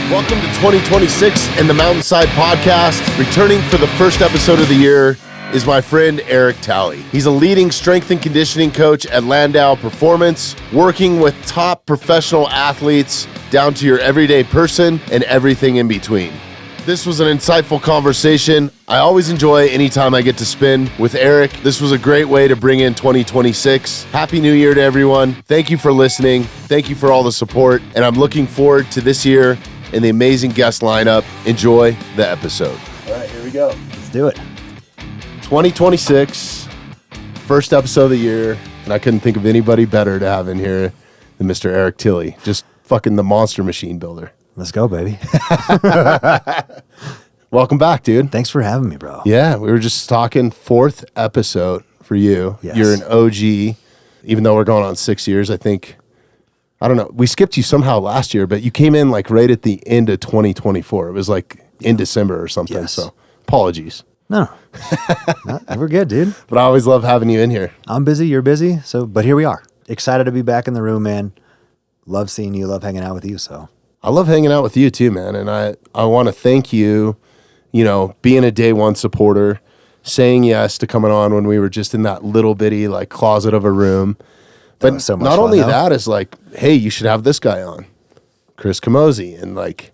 Welcome to 2026 and the Mountainside Podcast. Returning for the first episode of the year is my friend Eric Telly. He's a leading strength and conditioning coach at Landow Performance, working with top professional athletes down to your everyday person and everything in between. This was an insightful conversation. I always enjoy any time I get to spend with Eric. This was a great way to bring in 2026. Happy New Year to everyone. Thank you for listening. Thank you for all the support. And I'm looking forward to this year and the amazing guest lineup. Enjoy the episode. All right, here we go. Let's do it. 2026, first episode of the year, and I couldn't think of anybody better to have in here than Mr. Eric Telly. Just fucking the monster machine builder. Let's go, baby. Welcome back, dude. Thanks for having me, bro. Yeah, we were just talking fourth episode for you. Yes. You're an OG, even though we're going on 6 years, I think. I don't know. We skipped you somehow last year, but you came in like right at the end of 2024. It was like in December or something. Yes. So apologies. No, we're good, dude. But I always love having you in here. I'm busy. You're busy. But here we are. Excited to be back in the room, man. Love seeing you. Love hanging out with you. So I love hanging out with you too, man. And I want to thank you, being a day one supporter, saying yes to coming on when we were just in that little bitty like closet of a room. But so much not fun, only though. that is like, hey, you should have this guy on, Chris Camozzi. And like,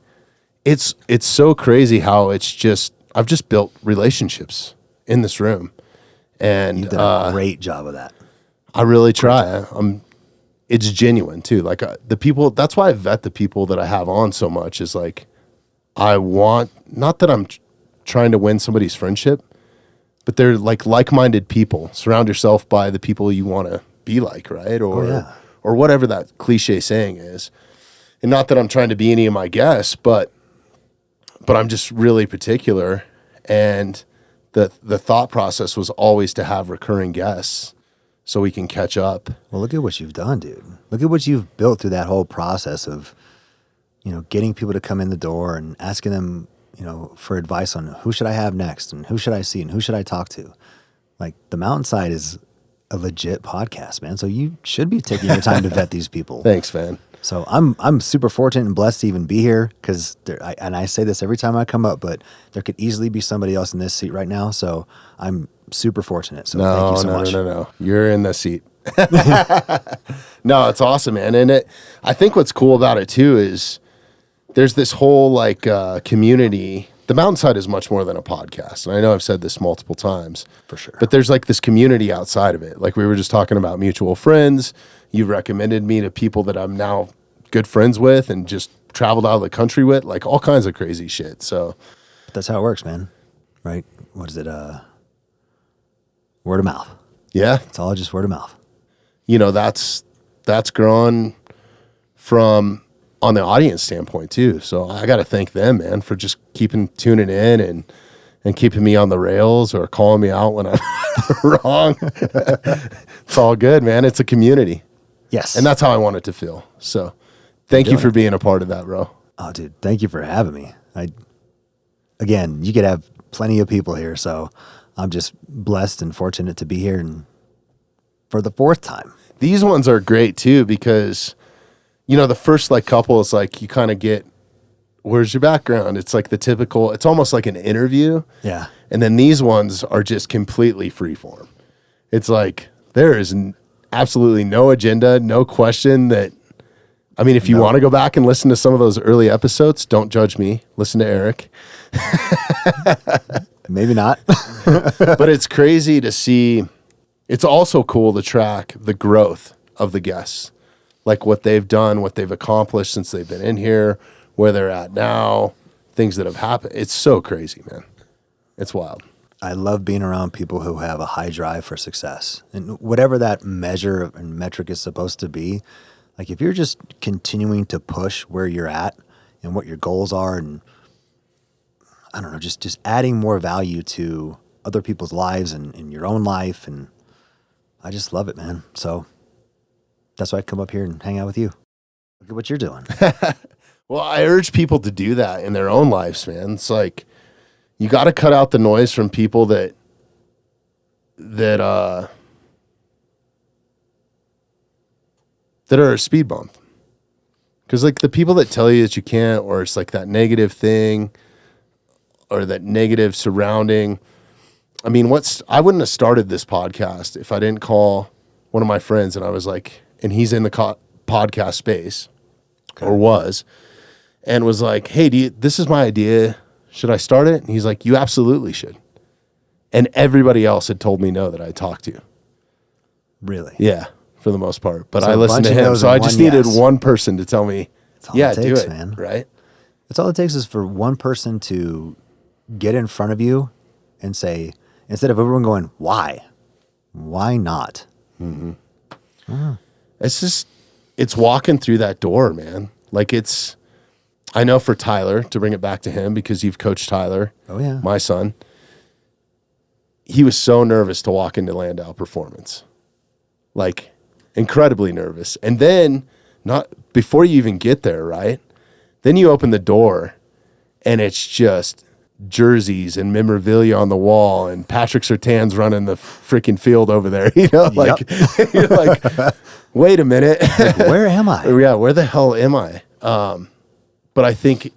it's so crazy how I've just built relationships in this room. And you've done a great job of that. I really try. It's genuine too. Like the people, that's why I vet the people that I have on so much is like, I want, not that I'm trying to win somebody's friendship, but they're like-minded people. Surround yourself by the people you want to be like, right? Or whatever that cliche saying is. And not that I'm trying to be any of my guests, but I'm just really particular. And the thought process was always to have recurring guests so we can catch up. Well, look at what you've done, dude. Look at what you've built through that whole process of, getting people to come in the door and asking them, for advice on who should I have next and who should I see and who should I talk to. Like the Mountainside is a legit podcast, man. So you should be taking your time to vet these people. Thanks, man. So I'm super fortunate and blessed to even be here because I say this every time I come up, but there could easily be somebody else in this seat right now. So I'm super fortunate. So thank you so much. No. You're in the seat. No, it's awesome, man. And I think what's cool about it too is there's this whole community. The Mountainside is much more than a podcast. And I know I've said this multiple times. For sure. But there's like this community outside of it. Like we were just talking about mutual friends. You recommended me to people that I'm now good friends with and just traveled out of the country with, like all kinds of crazy shit. So that's how it works, man. Right? What is it? Word of mouth. Yeah. It's all just word of mouth. That's grown from on the audience standpoint too. So I got to thank them, man, for just tuning in and keeping me on the rails or calling me out when I'm wrong. It's all good, man. It's a community. Yes. And that's how I want it to feel. So thank you for being a part of that, bro. Oh, dude, thank you for having me. Again, you could have plenty of people here. So I'm just blessed and fortunate to be here and for the fourth time. These ones are great too because the first couple is like you kind of get, where's your background? It's like the typical, it's almost like an interview. Yeah. And then these ones are just completely freeform. It's like there is absolutely no agenda, no question that, if you want to go back and listen to some of those early episodes, don't judge me. Listen to Eric. Maybe not. But it's crazy to see. It's also cool to track the growth of the guests. Like what they've done, what they've accomplished since they've been in here, where they're at now, things that have happened. It's so crazy, man. It's wild. I love being around people who have a high drive for success. And whatever that measure and metric is supposed to be, like if you're just continuing to push where you're at and what your goals are and, I don't know, just adding more value to other people's lives and your own life. And I just love it, man. So that's why I come up here and hang out with you. Look at what you're doing. Well, I urge people to do that in their own lives, man. It's like you got to cut out the noise from people that are a speed bump. Because like the people that tell you that you can't, or it's like that negative thing or that negative surrounding. I mean, I wouldn't have started this podcast if I didn't call one of my friends and I was like, and he's in the podcast space or was, and was like, hey, this is my idea. Should I start it? And he's like, you absolutely should. And everybody else had told me no that I talked to. Really? Yeah, for the most part. But So I listened to him. So I just needed one person to tell me, yeah, do it, man. Right? That's all it takes is for one person to get in front of you and say, instead of everyone going, why not? It's walking through that door, man. Like I know for Tyler, to bring it back to him, because you've coached Tyler, my son, he was so nervous to walk into Landow Performance. Like, incredibly nervous. And then, before you even get there, right? Then you open the door, and it's just jerseys and memorabilia on the wall, and Patrick Surtain's running the freaking field over there. You know, like, you're like, wait a minute. Like, where am I? Yeah, where the hell am I? But I think,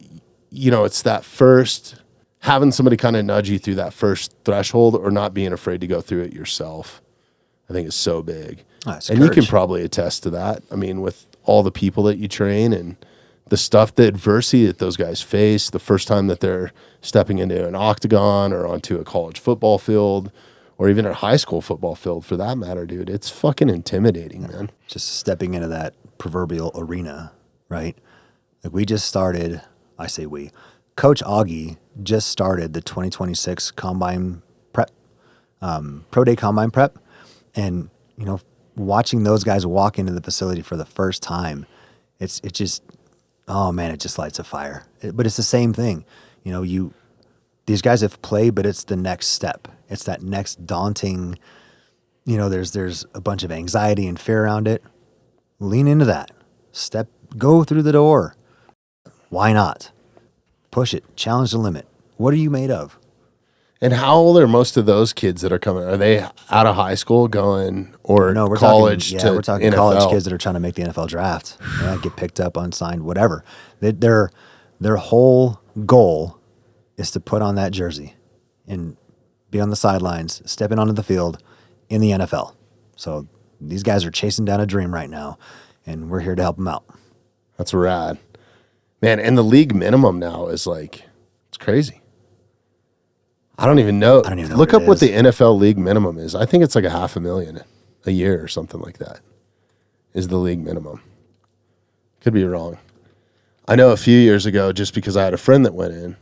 it's that first, having somebody kind of nudge you through that first threshold, or not being afraid to go through it yourself, I think is so big. And you can probably attest to that. I mean, with all the people that you train and the stuff, the adversity that those guys face the first time that they're stepping into an octagon or onto a college football field, or even a high school football field for that matter, dude, it's fucking intimidating, man. Just stepping into that proverbial arena, right? Like we just started, I say we, Coach Augie just started the 2026 Combine Prep, Pro Day Combine Prep. And, watching those guys walk into the facility for the first time, it just lights a fire. But it's the same thing. These guys have played, but it's the next step. It's that next daunting, there's a bunch of anxiety and fear around it. Lean into that. Go through the door. Why not? Push it. Challenge the limit. What are you made of? And how old are most of those kids that are coming? Are they out of high school going, or no, we're college? We're talking NFL? College kids that are trying to make the NFL draft. Get picked up, unsigned, whatever. Their whole goal is to put on that jersey and be on the sidelines, stepping onto the field in the NFL. So these guys are chasing down a dream right now, and we're here to help them out. That's rad, man. And the league minimum now is like, it's crazy. I don't even know. Look up what the NFL league minimum is. I think it's like $500,000 a year or something like that is the league minimum. Could be wrong. I know a few years ago, just because I had a friend that went in,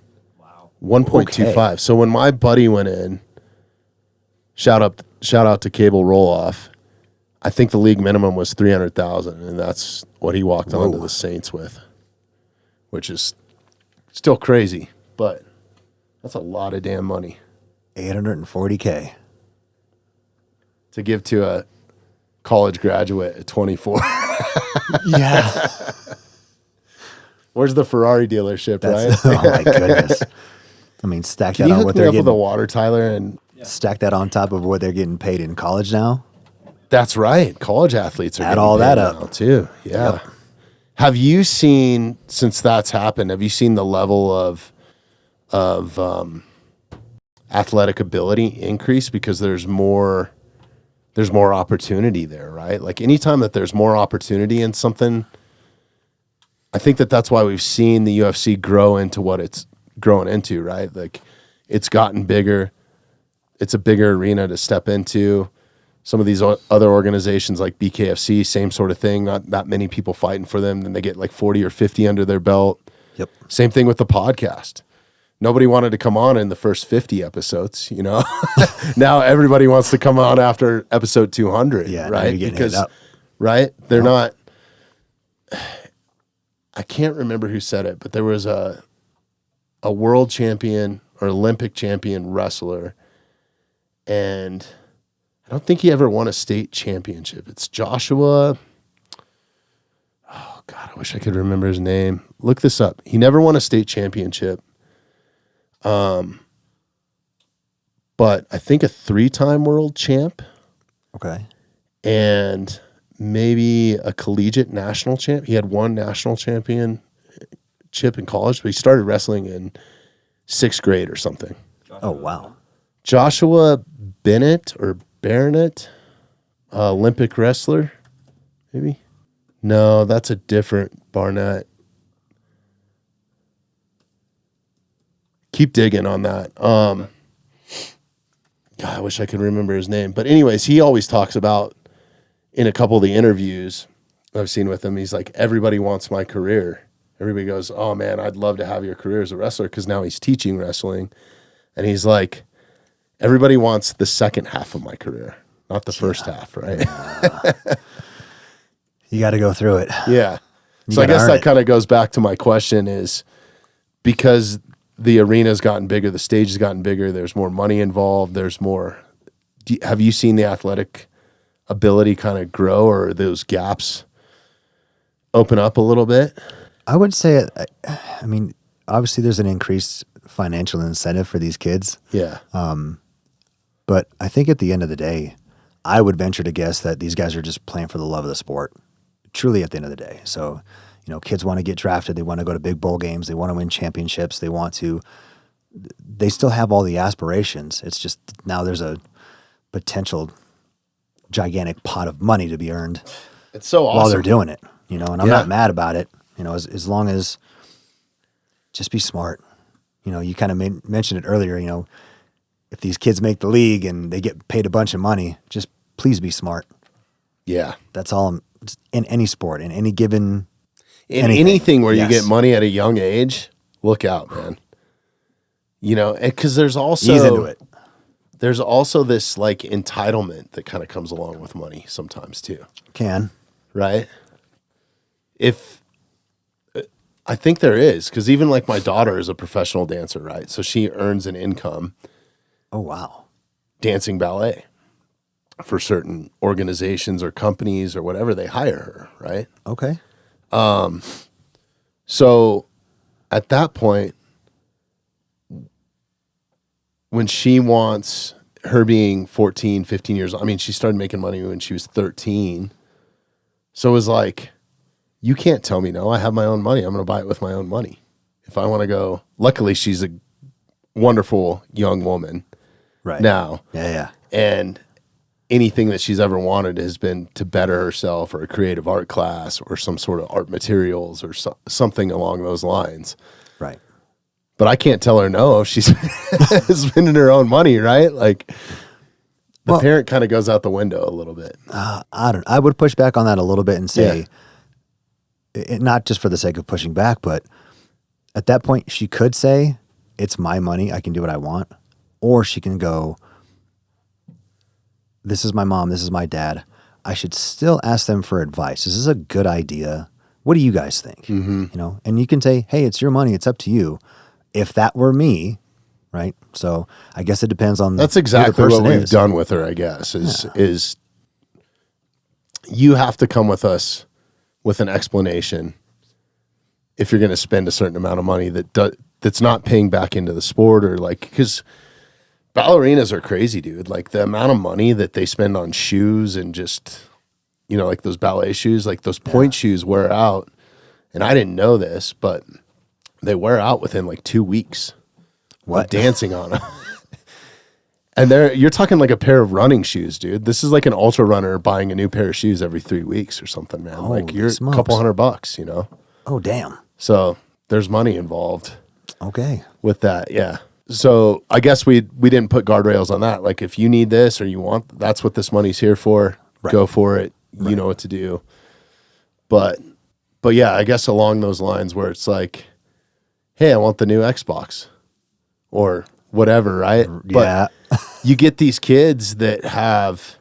1.25. Okay. So when my buddy went in, shout out to Cable Roll-Off, I think the league minimum was $300,000, and that's what he walked onto the Saints with, which is still crazy, but that's a lot of damn money. $840K to give to a college graduate at 24. Yeah. Where's the Ferrari dealership, right? Oh my goodness. I mean, stack that on what they're getting. With the water, Tyler, and stack that on top of what they're getting paid in college now. That's right. College athletes are add all that up now too. Yeah. Yep. Have you seen, since that's happened, have you seen the level of athletic ability increase because there's more opportunity there, right? Like anytime that there's more opportunity in something, I think that's why we've seen the UFC grow into what it's growing into, right? Like it's gotten bigger. It's a bigger arena to step into. Some of these other organizations like BKFC, same sort of thing, not that many people fighting for them. Then they get like 40 or 50 under their belt. Yep. Same thing with the podcast. Nobody wanted to come on in the first 50 episodes, Now everybody wants to come on after episode 200, right? Because, right? They're not. I can't remember who said it, but there was a world champion or Olympic champion wrestler, and I don't think he ever won a state championship. It's Joshua. Oh God, I wish I could remember his name. Look this up. He never won a state championship. But I think a 3-time world champ. Okay. And maybe a collegiate national champ. He had one national championship in college, but he started wrestling in 6th grade or something. Oh, wow. Joshua Bennett or Barnett, Olympic wrestler, maybe? No, that's a different Barnett. Keep digging on that. God, I wish I could remember his name. But anyways, he always talks about, in a couple of the interviews I've seen with him, he's like, everybody wants my career. Everybody goes, oh, man, I'd love to have your career as a wrestler, because now he's teaching wrestling. And he's like, everybody wants the second half of my career, not the first half, right? You got to go through it. Yeah. So I guess that kind of goes back to my question is, because the arena's gotten bigger, the stage has gotten bigger, there's more money involved, there's more. Have you seen the athletic ability kind of grow, or those gaps open up a little bit? I would say, I mean, obviously there's an increased financial incentive for these kids. Yeah. But I think at the end of the day, I would venture to guess that these guys are just playing for the love of the sport, truly at the end of the day. So, you know, kids want to get drafted. They want to go to big bowl games. They want to win championships. They still have all the aspirations. It's just now there's a potential gigantic pot of money to be earned. It's so awesome while they're doing it, you know, and I'm not mad about it, you know, as long as just be smart. You know, you kind of mentioned it earlier, you know, if these kids make the league and they get paid a bunch of money, just please be smart. Yeah. That's all in any sport, in any given anything where you get money at a young age, look out, man. You know, because there's also ease into it. There's also this like entitlement that kind of comes along with money sometimes too. Can. Right? I think there is, because even like my daughter is a professional dancer, right? So she earns an income. Oh, wow. Dancing ballet for certain organizations or companies or whatever, they hire her, right? Okay. So at that point, when she wants, her being 14, 15 years old, I mean, she started making money when she was 13. So it was like, you can't tell me no. I have my own money. I'm going to buy it with my own money. If I want to go, luckily she's a wonderful young woman now. Yeah. And anything that she's ever wanted has been to better herself, or a creative art class or some sort of art materials or something along those lines. Right. But I can't tell her no if she's spending her own money, right? Like the parent kind of goes out the window a little bit. I would push back on that a little bit and say, not just for the sake of pushing back, but at that point she could say, it's my money, I can do what I want. Or she can go, this is my mom, this is my dad. I should still ask them for advice. Is this a good idea? What do you guys think? Mm-hmm. You know, and you can say, hey, it's your money, it's up to you. If that were me, right? So I guess it depends on that's exactly what we've done with her, I guess, is you have to come with us with an explanation if you're going to spend a certain amount of money that's not paying back into the sport, or like, because ballerinas are crazy, dude. Like the amount of money that they spend on shoes and just, you know, like those ballet shoes, like those point shoes wear out. And I didn't know this, but they wear out within like 2 weeks of dancing on them. And you're talking like a pair of running shoes, dude. This is like an ultra runner buying a new pair of shoes every 3 weeks or something, man. Holy like you're smokes. a couple $100, you know? Oh, damn. So there's money involved. Okay. With that, yeah. So I guess we didn't put guardrails on that. Like if you need this or you want, that's what this money's here for. Right. Go for it. Right. You know what to do. But yeah, I guess along those lines where it's like, hey, I want the new Xbox or whatever, right? Yeah. But you get these kids that have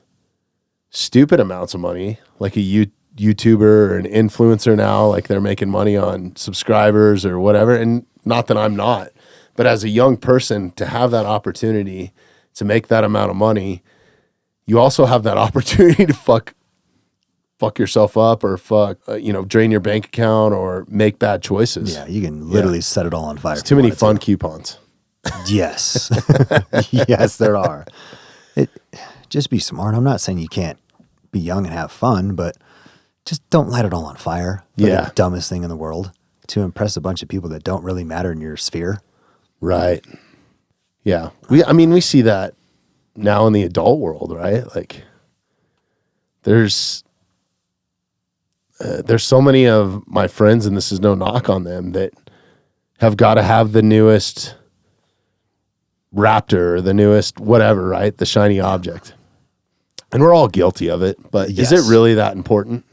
stupid amounts of money, like a YouTuber or an influencer now, like they're making money on subscribers or whatever. And not that I'm not, but as a young person to have that opportunity to make that amount of money, you also have that opportunity to fuck yourself up or drain your bank account or make bad choices. Yeah, you can literally set it all on fire. There's too many fun coupons. Yes. Yes, there are. Just be smart. I'm not saying you can't be young and have fun, but just don't light it all on fire for Yeah. the dumbest thing in the world to impress a bunch of people that don't really matter in your sphere. Right. Yeah. We see that now in the adult world, right? Like there's so many of my friends, and this is no knock on them, that have got to have the newest Raptor, or the newest whatever, right? The shiny object. And we're all guilty of it, but Yes. is it really that important?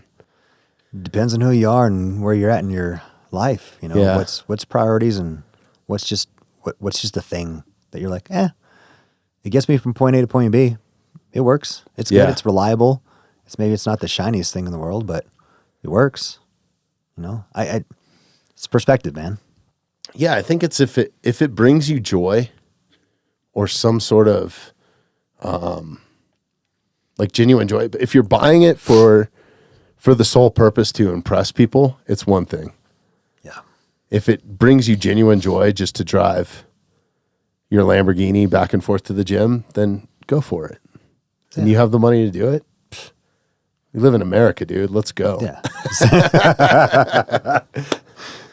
Depends on who you are and where you're at in your life. You know, Yeah. what's priorities and what's just the thing that you're like, it gets me from point A to point B. It works. It's good. Yeah. It's reliable. It's not the shiniest thing in the world, but it works. You know, it's perspective, man. Yeah, I think it's if it brings you joy or some sort of like genuine joy. But if you're buying it for the sole purpose to impress people, it's one thing. Yeah. If it brings you genuine joy just to drive your Lamborghini back and forth to the gym, then go for it. And you have the money to do it. We live in America, dude. Let's go. Yeah.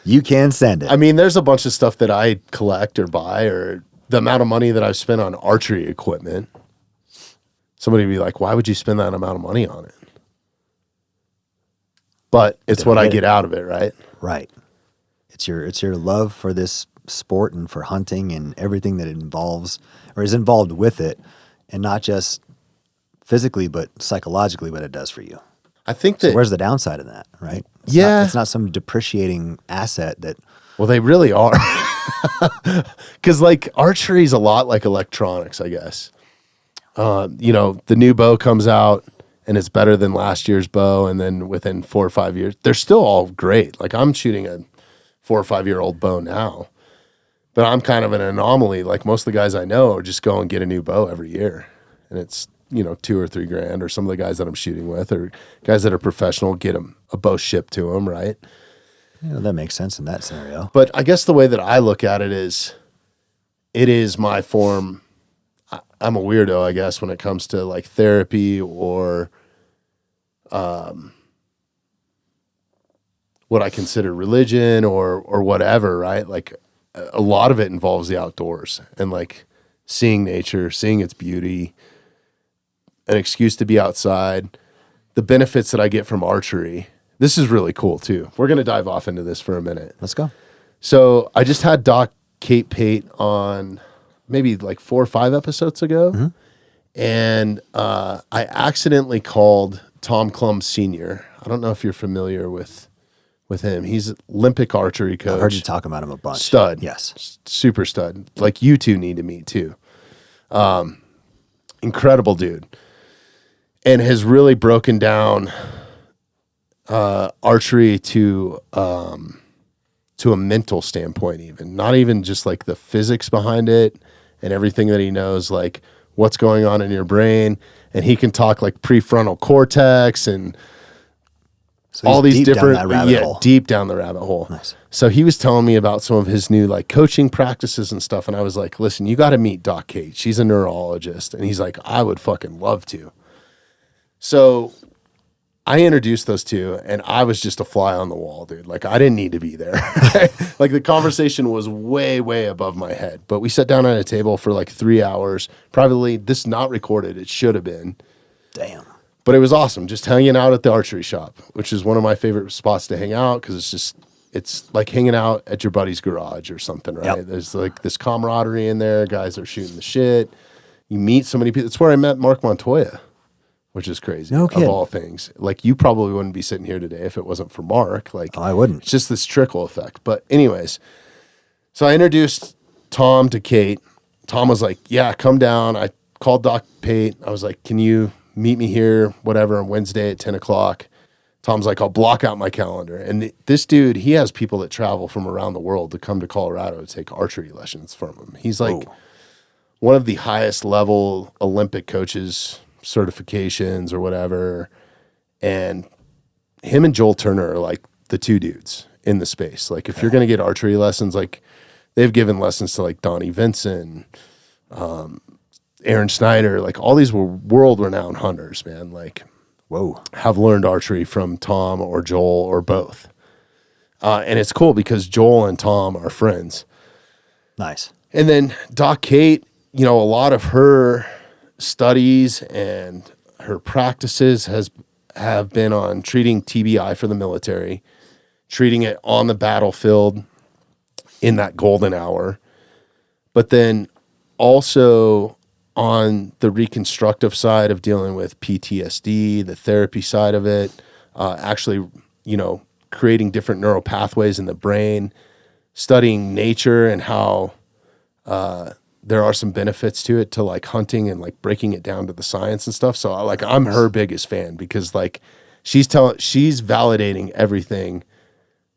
You can send it. I mean, there's a bunch of stuff that I collect or buy, or the amount of money that I've spent on archery equipment. Somebody would be like, why would you spend that amount of money on it? But it's what I get out of it, right? Right. It's your love for this sport and for hunting and everything that it involves or is involved with it, and not just physically but psychologically what it does for you. I think that So where's the downside of that, right? It's not some depreciating asset that. Well, they really are. Because like archery is a lot like electronics, I guess. The new bow comes out and it's better than last year's bow. And then within 4 or 5 years, they're still all great. Like I'm shooting a 4 or 5 year old bow now, but I'm kind of an anomaly. Like most of the guys I know are just go and get a new bow every year. And it's, $2,000 or $3,000, or some of the guys that I'm shooting with, or guys that are professional, get them a bow shipped to them, right? Yeah, that makes sense in that scenario. But I guess the way that I look at it is my form. I'm a weirdo, I guess, when it comes to like therapy or what I consider religion or whatever, right? Like a lot of it involves the outdoors and like seeing nature, seeing its beauty, an excuse to be outside, the benefits that I get from archery. This is really cool too. We're going to dive off into this for a minute. Let's go. So I just had Doc Kate Pate on maybe like 4 or 5 episodes ago. Mm-hmm. And I accidentally called Tom Klum Sr. I don't know if you're familiar with him. He's Olympic archery coach. I've heard you talk about him a bunch. Stud. Yes. Super stud. Like you two need to meet too. Incredible dude. And has really broken down archery to a mental standpoint, even not even just like the physics behind it and everything that he knows, like what's going on in your brain. And he can talk like prefrontal cortex and So all these deep different, down that rabbit hole. deep down the rabbit hole. Nice. So he was telling me about some of his new like coaching practices and stuff. And I was like, listen, you got to meet Doc Kate. She's a neurologist. And he's like, I would fucking love to. So I introduced those two and I was just a fly on the wall, dude. Like I didn't need to be there. Like the conversation was way, way above my head, but we sat down at a table for like 3 hours, privately. This is not recorded. It should have been. Damn. But it was awesome. Just hanging out at the archery shop, which is one of my favorite spots to hang out. Cause it's like hanging out at your buddy's garage or something, right? Yep. There's like this camaraderie in there. Guys are shooting the shit. You meet so many people. It's where I met Mark Montoya, which is crazy. No of kidding. all things. Like you probably wouldn't be sitting here today if it wasn't for Mark. Like I wouldn't. It's just this trickle effect. But anyways, so I introduced Tom to Kate. Tom was like, yeah, come down. I called Doc Pate. I was like, can you meet me here, whatever, on Wednesday at 10 o'clock. Tom's like, I'll block out my calendar. And this dude, he has people that travel from around the world to come to Colorado to take archery lessons from him. He's like one of the highest level Olympic coaches, certifications or whatever. And him and Joel Turner are like the two dudes in the space. Like if you're going to get archery lessons, like they've given lessons to like Donnie Vincent, Aaron Snyder, like all these were world renowned hunters, man. Like Whoa. have learned archery from Tom or Joel or both. And it's cool because Joel and Tom are friends. Nice. And then Doc Kate, a lot of her studies and her practices have been on treating TBI for the military, treating it on the battlefield in that golden hour, but then also on the reconstructive side of dealing with PTSD, the therapy side of it, actually, creating different neural pathways in the brain, studying nature and how there are some benefits to it, to like hunting and like breaking it down to the science and stuff. So like I'm her biggest fan because like she's validating everything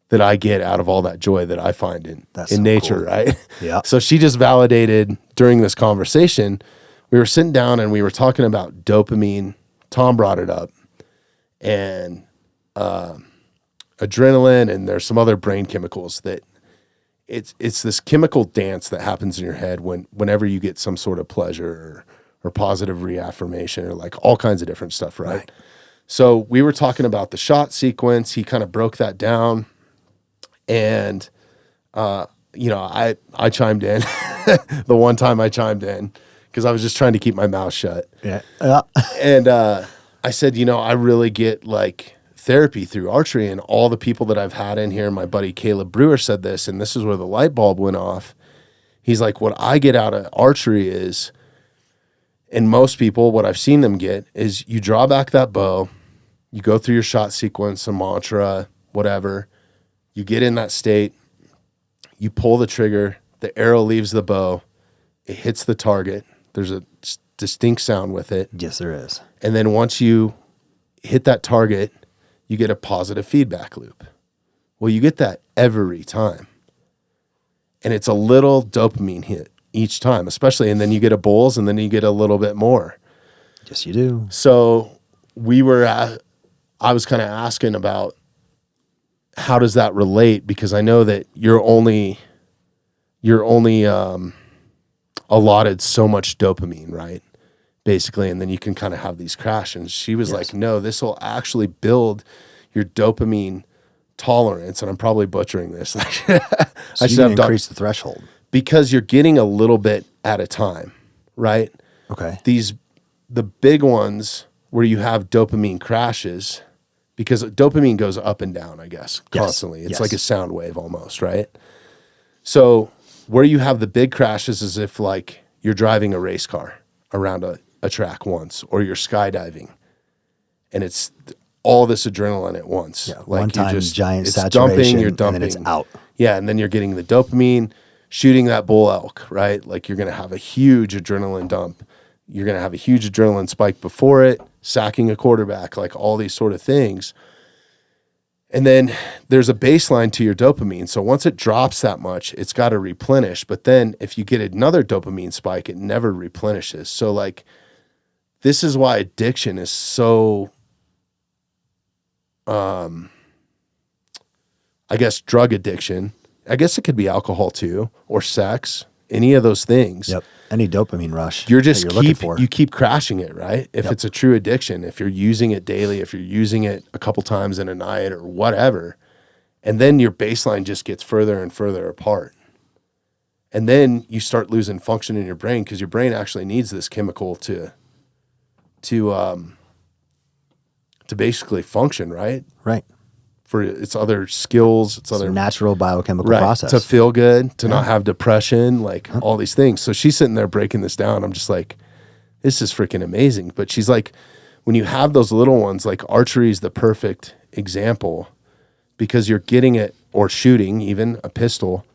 that I get out of all that joy that I find in nature, cool. Right? Yeah. So she just validated during this conversation. We were sitting down and we were talking about dopamine. Tom brought it up, and adrenaline, and there's some other brain chemicals that it's this chemical dance that happens in your head whenever you get some sort of pleasure or positive reaffirmation or like all kinds of different stuff, right? So we were talking about the shot sequence. He kind of broke that down, and I chimed in the one time I chimed in because I was just trying to keep my mouth shut. Yeah. And I said, I really get like therapy through archery, and all the people that I've had in here, my buddy Caleb Brewer said this, and this is where the light bulb went off. He's like, what I get out of archery is, and most people, what I've seen them get is you draw back that bow, you go through your shot sequence, a mantra, whatever, you get in that state, you pull the trigger, the arrow leaves the bow, it hits the target, there's a distinct sound with it. Yes, there is. And then once you hit that target, you get a positive feedback loop. Well, you get that every time. And it's a little dopamine hit each time, especially, and then you get a bulls, and then you get a little bit more. Yes, you do. So I was kind of asking about how does that relate? Because I know that you're only allotted so much dopamine, right? Basically, and then you can kind of have these crash. And she was like, no, this will actually build your dopamine tolerance. And I'm probably butchering this. So you can increase the threshold. Because you're getting a little bit at a time, right? Okay. The big ones where you have dopamine crashes, because dopamine goes up and down, I guess, constantly. It's like a sound wave almost, right? So where you have the big crashes is if like you're driving a race car around a track once, or you're skydiving, and it's all this adrenaline at once. Yeah, like one time, giant saturation, you're dumping, and then it's out. Yeah, and then you're getting the dopamine, shooting that bull elk, right? Like you're going to have a huge adrenaline dump. You're going to have a huge adrenaline spike before it, sacking a quarterback, like all these sort of things. And then there's a baseline to your dopamine. So once it drops that much, it's got to replenish. But then if you get another dopamine spike, it never replenishes. So like, this is why addiction is so, I guess drug addiction. I guess it could be alcohol too, or sex, any of those things. Yep. Any dopamine rush. You keep crashing it, right? If it's a true addiction, if you're using it daily, if you're using it a couple times in a night or whatever, and then your baseline just gets further and further apart. And then you start losing function in your brain, because your brain actually needs this chemical to basically function, right? Right. For its other skills, it's a natural biochemical process. To feel good, to not have depression, like all these things. So she's sitting there breaking this down. I'm just like, this is freaking amazing. But she's like, when you have those little ones, like archery is the perfect example, because you're getting it, or shooting, even a pistol,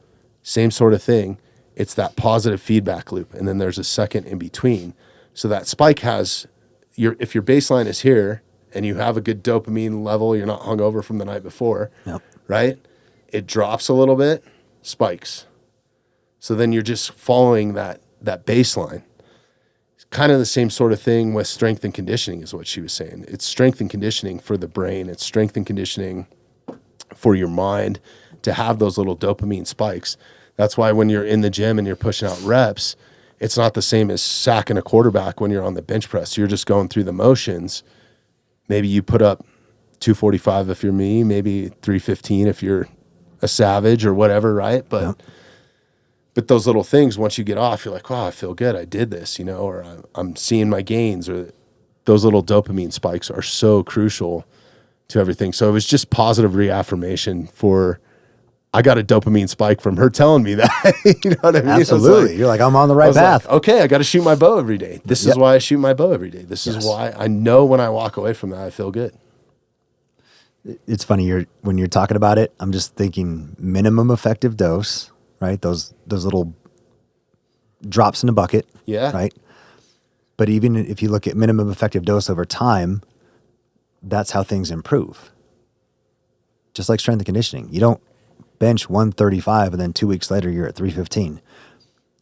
same sort of thing. It's that positive feedback loop. And then there's a second in between. So that spike has if your baseline is here and you have a good dopamine level, you're not hungover from the night before, right? It drops a little bit, spikes. So then you're just following that baseline. It's kind of the same sort of thing with strength and conditioning is what she was saying. It's strength and conditioning for the brain. It's strength and conditioning for your mind to have those little dopamine spikes. That's why when you're in the gym and you're pushing out reps, it's not the same as sacking a quarterback when you're on the bench press. You're just going through the motions, maybe you put up 245 if you're me, maybe 315 if you're a savage or whatever, right? But those little things, once you get off, you're like, wow, I feel good. I did this, or I'm seeing my gains, or those little dopamine spikes are so crucial to everything. So it was just positive reaffirmation I got a dopamine spike from her telling me that. You know what I mean? Absolutely. You're like, I'm on the right path. Like, okay, I got to shoot my bow every day. This is why I shoot my bow every day. This is why I know when I walk away from that, I feel good. It's funny, when you're talking about it, I'm just thinking minimum effective dose, right? Those little drops in a bucket, right? But even if you look at minimum effective dose over time, that's how things improve. Just like strength and conditioning. You don't bench 135 and then 2 weeks later you're at 315.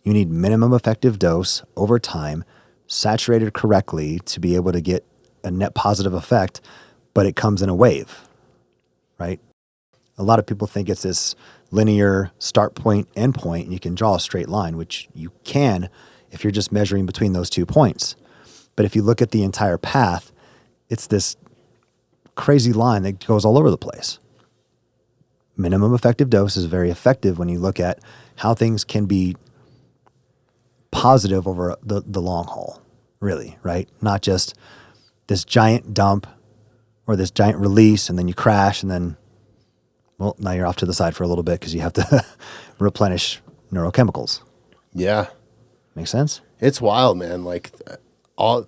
You need minimum effective dose over time, saturated correctly to be able to get a net positive effect, but it comes in a wave, right? A lot of people think it's this linear start point, end point, and you can draw a straight line, which you can if you're just measuring between those 2 points. But if you look at the entire path, it's this crazy line that goes all over the place. Minimum effective dose is very effective when you look at how things can be positive over the long haul, really, right? Not just this giant dump or this giant release and then you crash and then, well, now you're off to the side for a little bit because you have to replenish neurochemicals. Yeah. Make sense? It's wild, man. Like, I'm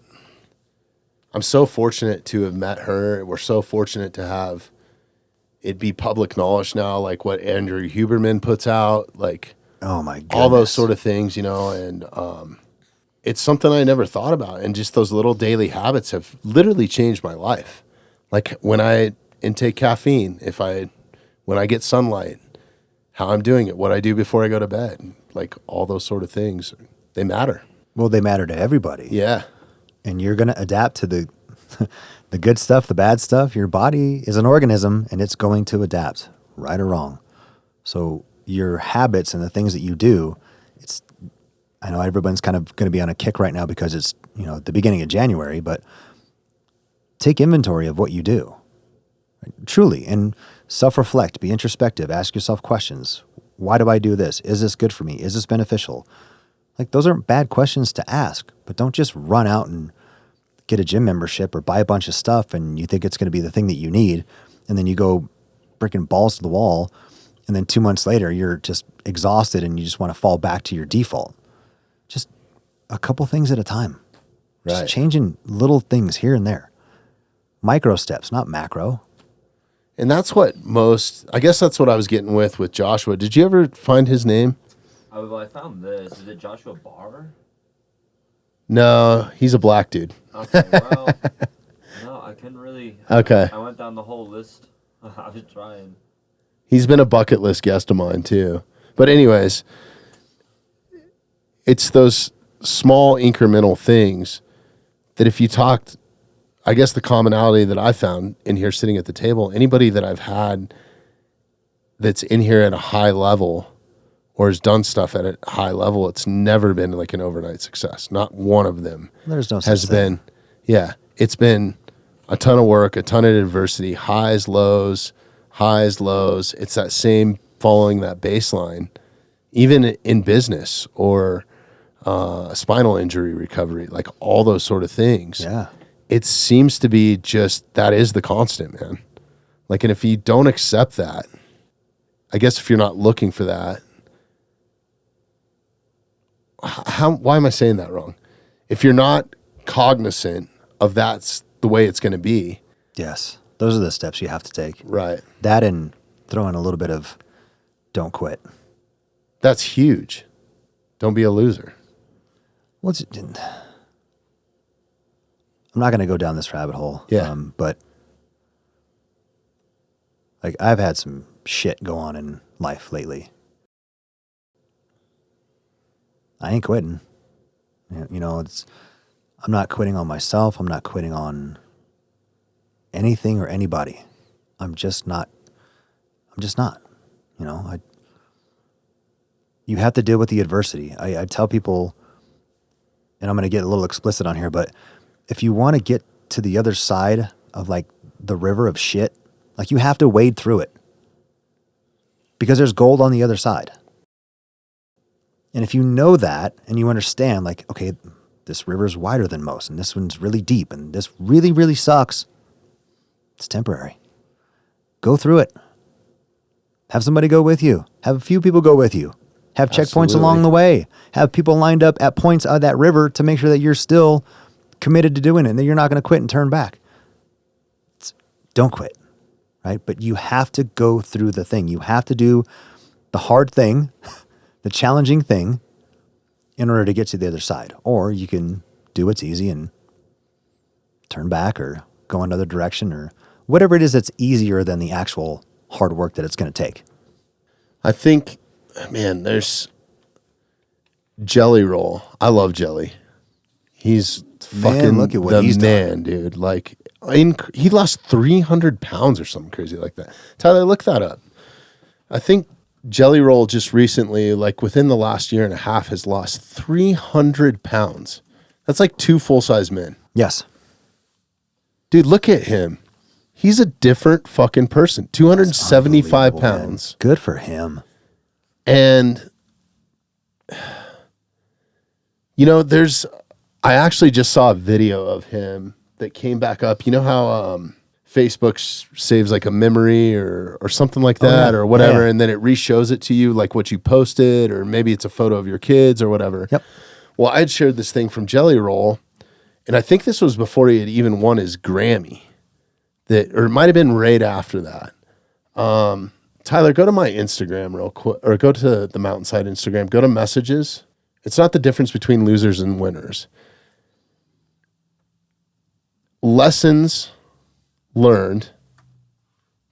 so fortunate to have met her. We're so fortunate to have it be public knowledge now, like what Andrew Huberman puts out, like, oh my goodness, all those sort of things, and it's something I never thought about. And just those little daily habits have literally changed my life. Like when I intake caffeine, when I get sunlight, how I'm doing it, what I do before I go to bed, like all those sort of things, they matter. Well, they matter to everybody. Yeah. And you're going to adapt to the good stuff, the bad stuff. Your body is an organism and it's going to adapt, right or wrong. So your habits and the things that you do, I know everyone's kind of going to be on a kick right now because it's, the beginning of January, but take inventory of what you do. Right? Truly, and self-reflect, be introspective, ask yourself questions. Why do I do this? Is this good for me? Is this beneficial? Like, those aren't bad questions to ask, but don't just run out and get a gym membership or buy a bunch of stuff and you think it's going to be the thing that you need, and then you go freaking balls to the wall, and then 2 months later you're just exhausted and you just want to fall back to your default. Just a couple things at a time. Right. Just changing little things here and there. Micro steps, not macro. And that's I guess that's what I was getting with Joshua. Did you ever find his name? Well, I found this. Is it Joshua Barr? No, he's a black dude. Okay, well, no, I couldn't really. Okay. I went down the whole list. I was trying. He's been a bucket list guest of mine too. But anyways, it's those small incremental things that if you talked, I guess the commonality that I found in here sitting at the table, anybody that I've had that's in here at a high level or has done stuff at a high level, it's never been like an overnight success. Not one of them There's no has such been. thing. Yeah, it's been a ton of work, a ton of adversity, highs, lows. It's that same following that baseline, even in business or spinal injury recovery, like all those sort of things. Yeah. It seems to be just, that is the constant, man. Like, and if you don't accept that, I guess if you're not looking for that, why am I saying that wrong? If you're not cognizant of that's the way it's going to be. Yes. Those are the steps you have to take. Right. That and throw in a little bit of don't quit. That's huge. Don't be a loser. I'm not going to go down this rabbit hole. Yeah. But like, I've had some shit go on in life lately. I ain't quitting. I'm not quitting on myself. I'm not quitting on anything or anybody. I'm just not. You have to deal with the adversity. I tell people, and I'm going to get a little explicit on here, but if you want to get to the other side of like the river of shit, like you have to wade through it because there's gold on the other side. And if you know that and you understand like, okay, this river's wider than most and this one's really deep and this really, really sucks, it's temporary. Go through it. Have somebody go with you. Have a few people go with you. Have checkpoints along the way. Have people lined up at points of that river to make sure that you're still committed to doing it and that you're not going to quit and turn back. Don't quit, right? But you have to go through the thing. You have to do the hard thing, the challenging thing in order to get to the other side. Or you can do what's easy and turn back or go another direction or whatever it is that's easier than the actual hard work that it's going to take. I think, man, there's Jelly Roll. I love Jelly. He's fucking look at what the he's man, done. dude. Like, he lost 300 pounds or something crazy like that. Tyler, look that up. I think Jelly Roll just recently, like within the last year and a half, has lost 300 pounds. That's like 2 full-size men. Yes. Dude, look at him. He's a different fucking person. 275 Unbelievable, pounds. man. Good for him. And, you know, I actually just saw a video of him that came back up. You know how Facebook saves like a memory or something like that or whatever, and then it re-shows it to you like what you posted, or maybe it's a photo of your kids or whatever. Yep. Well, I had shared this thing from Jelly Roll, and I think this was before he had even won his Grammy. Or it might have been right after that. Tyler, go to my Instagram real quick, or go to the Mountainside Instagram. Go to messages. It's not the difference between losers and winners. Lessons learned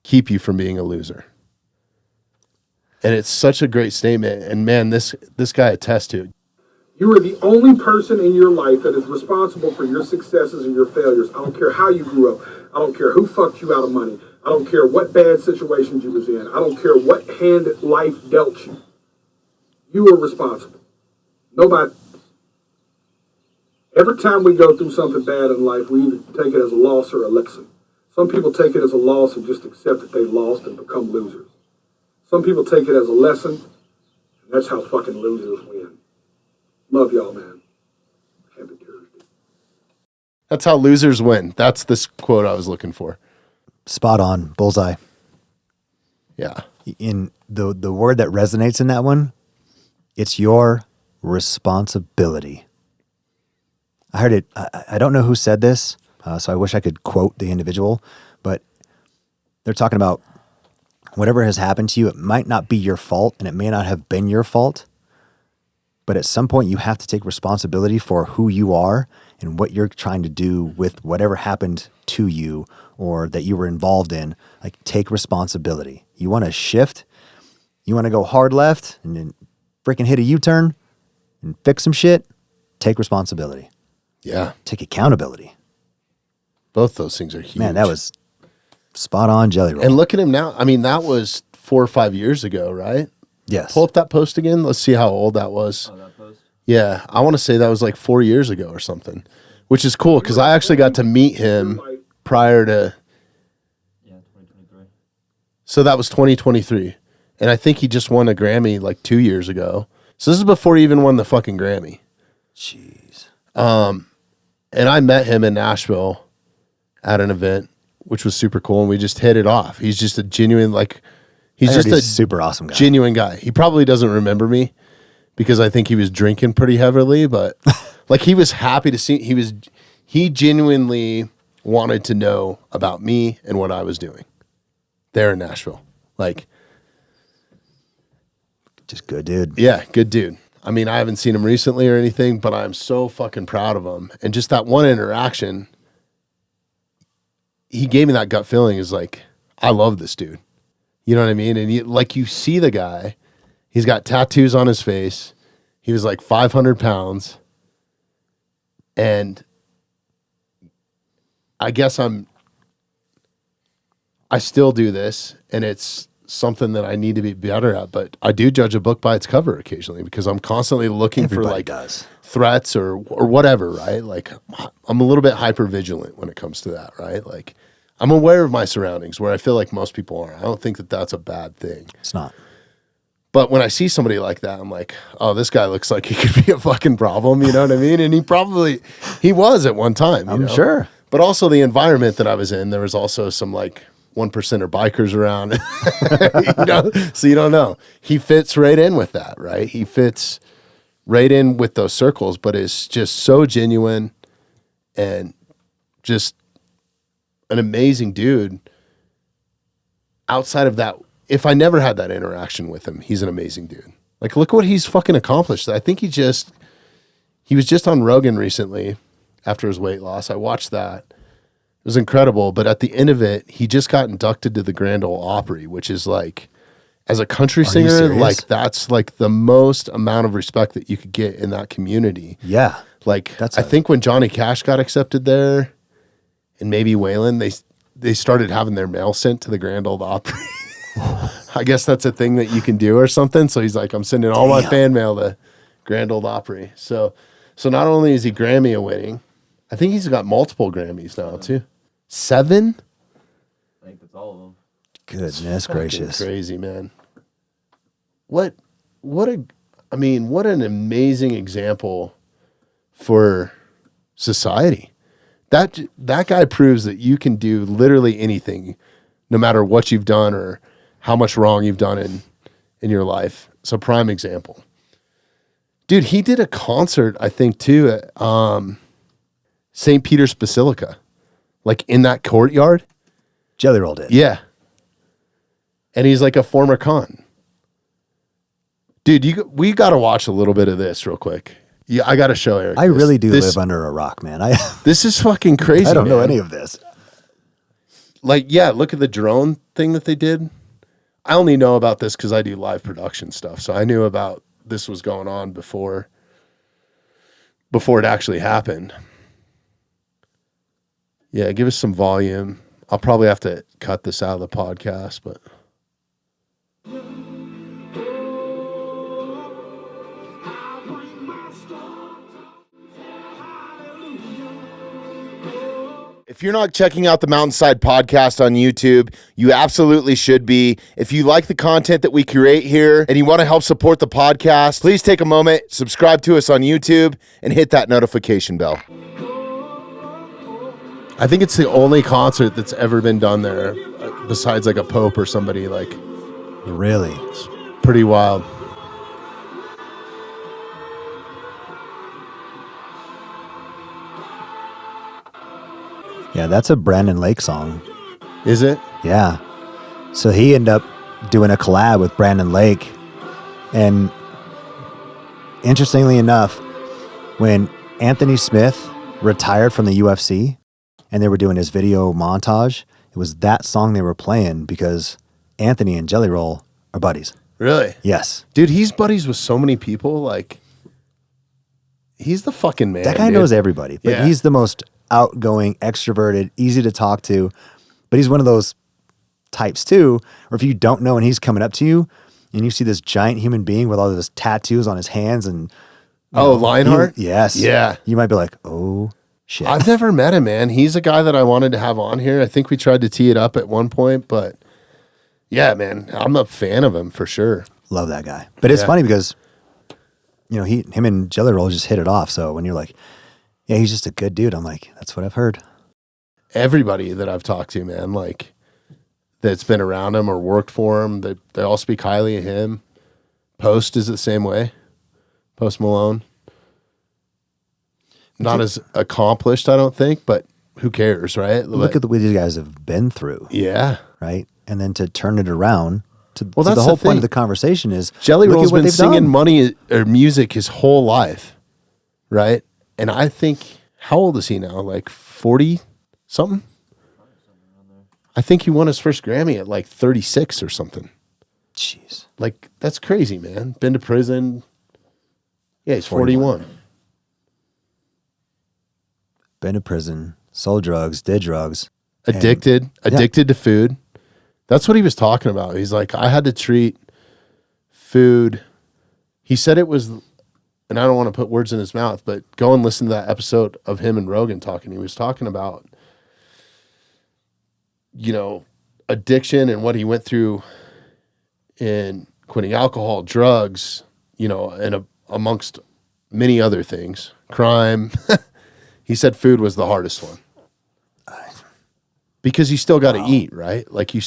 keep you from being a loser. And it's such a great statement. And man, this guy attests to it. You are the only person in your life that is responsible for your successes and your failures. I don't care how you grew up. I don't care who fucked you out of money. I don't care what bad situations you was in. I don't care what hand life dealt you. You are responsible. Nobody. Every time we go through something bad in life, we either take it as a loss or a lesson. Some people take it as a loss and just accept that they lost and become losers. Some people take it as a lesson, and that's how fucking losers win. Love y'all, man. Happy Thursday. That's how losers win. That's this quote I was looking for. Spot on. Bullseye. Yeah. In the word that resonates in that one, it's your responsibility. I heard it. I don't know who said this, so I wish I could quote the individual, but they're talking about whatever has happened to you. It might not be your fault, and it may not have been your fault, but at some point you have to take responsibility for who you are and what you're trying to do with whatever happened to you or that you were involved in. Like, take responsibility. You want to shift? You want to go hard left and then freaking hit a U-turn and fix some shit? Take responsibility. Yeah. Take accountability. Both those things are huge. Man, that was spot on, Jelly Roll. And look at him now. I mean, that was 4 or 5 years ago, right? Yes. Pull up that post again. Let's see how old that was. Oh, that post? Yeah. I want to say that was like 4 years ago or something, which is cool because I actually got to meet him prior to. Yeah, 2023. So that was 2023. And I think he just won a Grammy like 2 years ago. So this is before he even won the fucking Grammy. Jeez. And I met him in Nashville at an event, which was super cool. And we just hit it off. He's just a genuine, like, he's just a super awesome guy. Genuine guy. He probably doesn't remember me because I think he was drinking pretty heavily, but like he was happy to see, he genuinely wanted to know about me and what I was doing there in Nashville. Like, just good dude. yeah, good dude. I mean, I haven't seen him recently or anything, but I'm so fucking proud of him. And just that one interaction, he gave me that gut feeling is like, I love this dude. You know what I mean? And you see the guy, he's got tattoos on his face. He was like 500 pounds. And I guess I still do this, and it's something that I need to be better at, but I do judge a book by its cover occasionally because I'm constantly looking for like threats or whatever, right? Like I'm a little bit hyper vigilant when it comes to that, right? Like I'm aware of my surroundings where I feel like most people aren't. I don't think that that's a bad thing. It's not. But when I see somebody like that, I'm like, oh, this guy looks like he could be a fucking problem. You know what I mean? And he was at one time. I'm sure. But also the environment that I was in, there was also some like 1%er bikers around. So you don't know. He fits right in with that, right? He fits right in with those circles, but is just so genuine and just an amazing dude. Outside of that, if I never had that interaction with him, he's an amazing dude. Like, look what he's fucking accomplished. I think he was just on Rogan recently after his weight loss. I watched that. It was incredible. But at the end of it, he just got inducted to the Grand Ole Opry, which is like, as a country singer, like that's like the most amount of respect that you could get in that community. Yeah. Like, I think when Johnny Cash got accepted there, and maybe Waylon, they started having their mail sent to the Grand Ole Opry. I guess that's a thing that you can do or something. So he's like, I'm sending all my fan mail to Grand Ole Opry. So not only is he Grammy winning, I think he's got multiple Grammys now too. 7? I think that's all of them. Goodness gracious. Crazy, man. What an amazing example for society. That guy proves that you can do literally anything, no matter what you've done or how much wrong you've done in your life. So prime example. Dude, he did a concert, I think, too, at St. Peter's Basilica, like in that courtyard. Jelly Roll did. Yeah. And he's like a former con. Dude, we got to watch a little bit of this real quick. Yeah, I got to show Eric. I really do live under a rock, man. This is fucking crazy. I don't know any of this. Like, yeah, look at the drone thing that they did. I only know about this because I do live production stuff. So I knew about this was going on before it actually happened. Yeah, give us some volume. I'll probably have to cut this out of the podcast, but... If you're not checking out the Mountainside Podcast on YouTube, you absolutely should be. If you like the content that we create here and you want to help support the podcast, please take a moment, subscribe to us on YouTube, and hit that notification bell. I think it's the only concert that's ever been done there, besides like a Pope or somebody. Like, really? It's pretty wild. Yeah, that's a Brandon Lake song. Is it? Yeah. So he ended up doing a collab with Brandon Lake. And interestingly enough, when Anthony Smith retired from the UFC and they were doing his video montage, it was that song they were playing because Anthony and Jelly Roll are buddies. Really? Yes. Dude, he's buddies with so many people. Like, he's the fucking man. That guy knows everybody, but Yeah. he's the most outgoing, extroverted, easy to talk to. But he's one of those types too, or if you don't know and he's coming up to you and you see this giant human being with all those tattoos on his hands and Lighthearted? Yes. Yeah. You might be like, oh shit. I've never met him, man. He's a guy that I wanted to have on here. I think we tried to tee it up at one point, but yeah, man, I'm a fan of him for sure. Love that guy. But it's funny because, him and Jelly Roll just hit it off. So when you're like, yeah, he's just a good dude, I'm like, that's what I've heard. Everybody that I've talked to, man, like that's been around him or worked for him, they all speak highly of him. Post is the same way. Post Malone. Not as accomplished, I don't think, but who cares, right? Look at what these guys have been through. Yeah. Right? And then to turn it around, Well, that's that's the whole the point thing. of the conversation is Jelly look at Roll's what been they've singing done. money or music his whole life, right? And I think, how old is he now? Like 40 something? I think he won his first Grammy at like 36 or something. Jeez. Like, that's crazy, man. Been to prison. Yeah, he's 41. Been to prison, sold drugs, did drugs. Addicted to food. That's what he was talking about. He's like, I had to treat food. He said it was, and I don't want to put words in his mouth, but go and listen to that episode of him and Rogan talking. He was talking about addiction and what he went through in quitting alcohol, drugs, and amongst many other things, crime, he said food was the hardest one. Because you still got to eat, right? Like you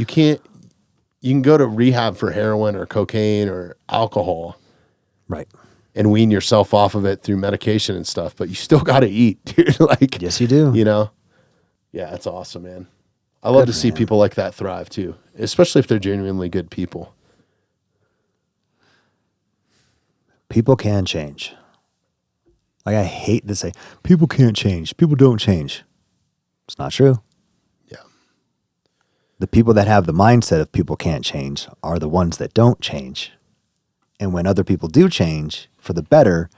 can go to rehab for heroin or cocaine or alcohol. Right. And wean yourself off of it through medication and stuff, but you still got to eat, dude. Like, yes, you do. Yeah, that's awesome, man. I love to see people like that thrive too, especially if they're genuinely good people. People can change. Like, I hate to say, people can't change. People don't change. It's not true. Yeah. The people that have the mindset of people can't change are the ones that don't change. And when other people do change for the better,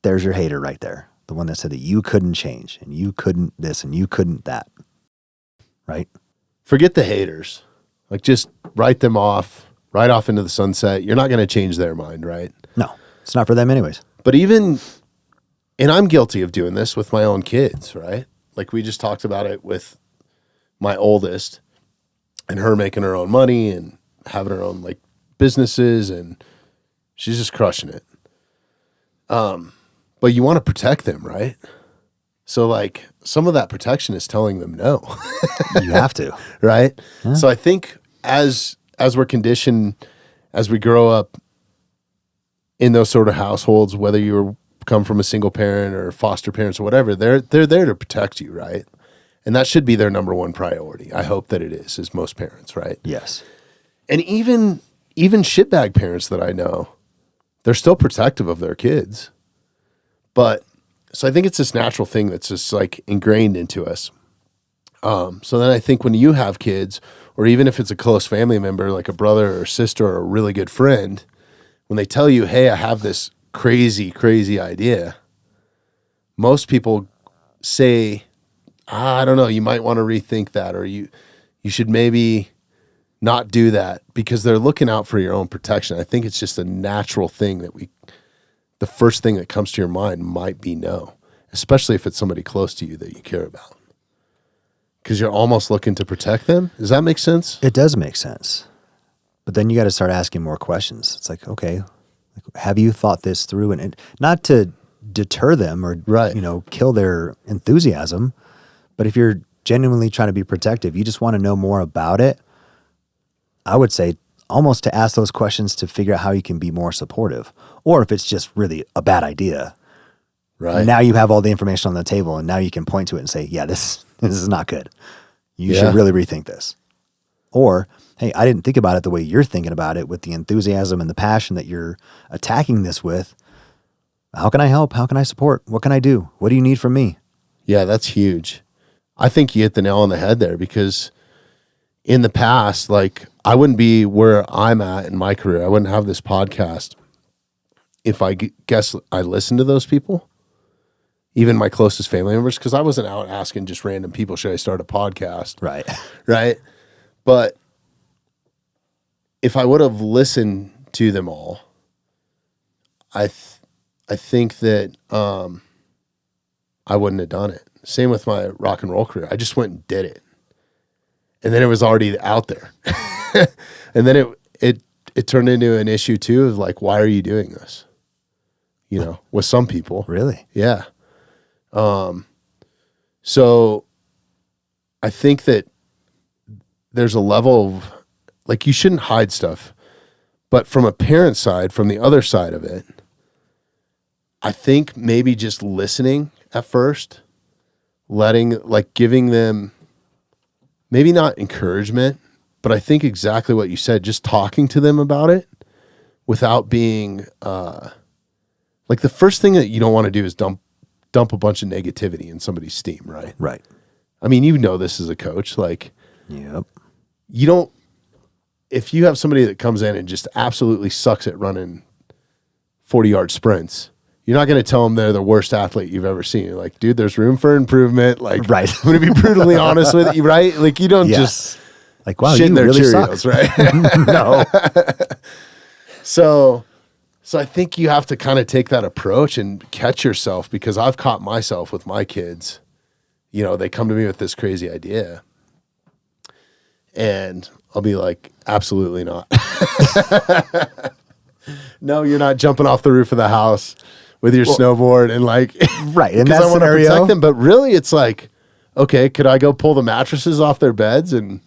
there's your hater right there. The one that said that you couldn't change and you couldn't this and you couldn't that. Right? Forget the haters. Like, just write them off, right off into the sunset. You're not going to change their mind, right? No, it's not for them anyways. But and I'm guilty of doing this with my own kids, right? Like, we just talked about it with my oldest and her making her own money and having her own, like, businesses, and she's just crushing it. But you want to protect them, right? So, like, some of that protection is telling them no. You have to. Right? Yeah. So I think as we're conditioned, as we grow up in those sort of households, whether you come from a single parent or foster parents or whatever, they're there to protect you, right? And that should be their number one priority. I hope that it is, as most parents, right? Yes. And even shitbag parents that I know, they're still protective of their kids. But so I think it's this natural thing that's just like ingrained into us. So then I think when you have kids, or even if it's a close family member, like a brother or sister or a really good friend, when they tell you, hey, I have this crazy, crazy idea, most people say, I don't know, you might want to rethink that, or you should maybe not do that, because they're looking out for your own protection. I think it's just a natural thing that the first thing that comes to your mind might be no, especially if it's somebody close to you that you care about, because you're almost looking to protect them. Does that make sense? It does make sense. But then you got to start asking more questions. It's like, okay, have you thought this through? And not to deter them or, kill their enthusiasm, but if you're genuinely trying to be protective, you just want to know more about it, I would say almost to ask those questions to figure out how you can be more supportive. Or if it's just really a bad idea, right? Now you have all the information on the table, and now you can point to it and say, yeah, this is not good. You should really rethink this. Or, hey, I didn't think about it the way you're thinking about it, with the enthusiasm and the passion that you're attacking this with. How can I help? How can I support? What can I do? What do you need from me? Yeah, that's huge. I think you hit the nail on the head there, because in the past, like, I wouldn't be where I'm at in my career. I wouldn't have this podcast if I guess I listened to those people, even my closest family members, because I wasn't out asking just random people, should I start a podcast? Right. Right. But if I would have listened to them all, I think that I wouldn't have done it. Same with my rock and roll career. I just went and did it. And then it was already out there. And then it turned into an issue too of like, why are you doing this? With some people. Really? Yeah. So I think that there's a level of, like, you shouldn't hide stuff, but from a parent side, from the other side of it, I think maybe just listening at first, giving them, maybe not encouragement, but I think exactly what you said, just talking to them about it without being, like, the first thing that you don't want to do is dump a bunch of negativity in somebody's steam, right? Right. I mean, this as a coach, like, yep. If you have somebody that comes in and just absolutely sucks at running 40-yard sprints, you're not going to tell them they're the worst athlete you've ever seen. You're like, dude, there's room for improvement. Like, right. I'm going to be brutally honest with you, right? Like, you don't just like, wow, shit you in their really Cheerios, suck. right? No. So I think you have to kind of take that approach and catch yourself, because I've caught myself with my kids. They come to me with this crazy idea, And I'll be like, absolutely not. No, you're not jumping off the roof of the house with your snowboard and like, right. In because that I want to scenario, protect them. But really, it's like, okay, could I go pull the mattresses off their beds and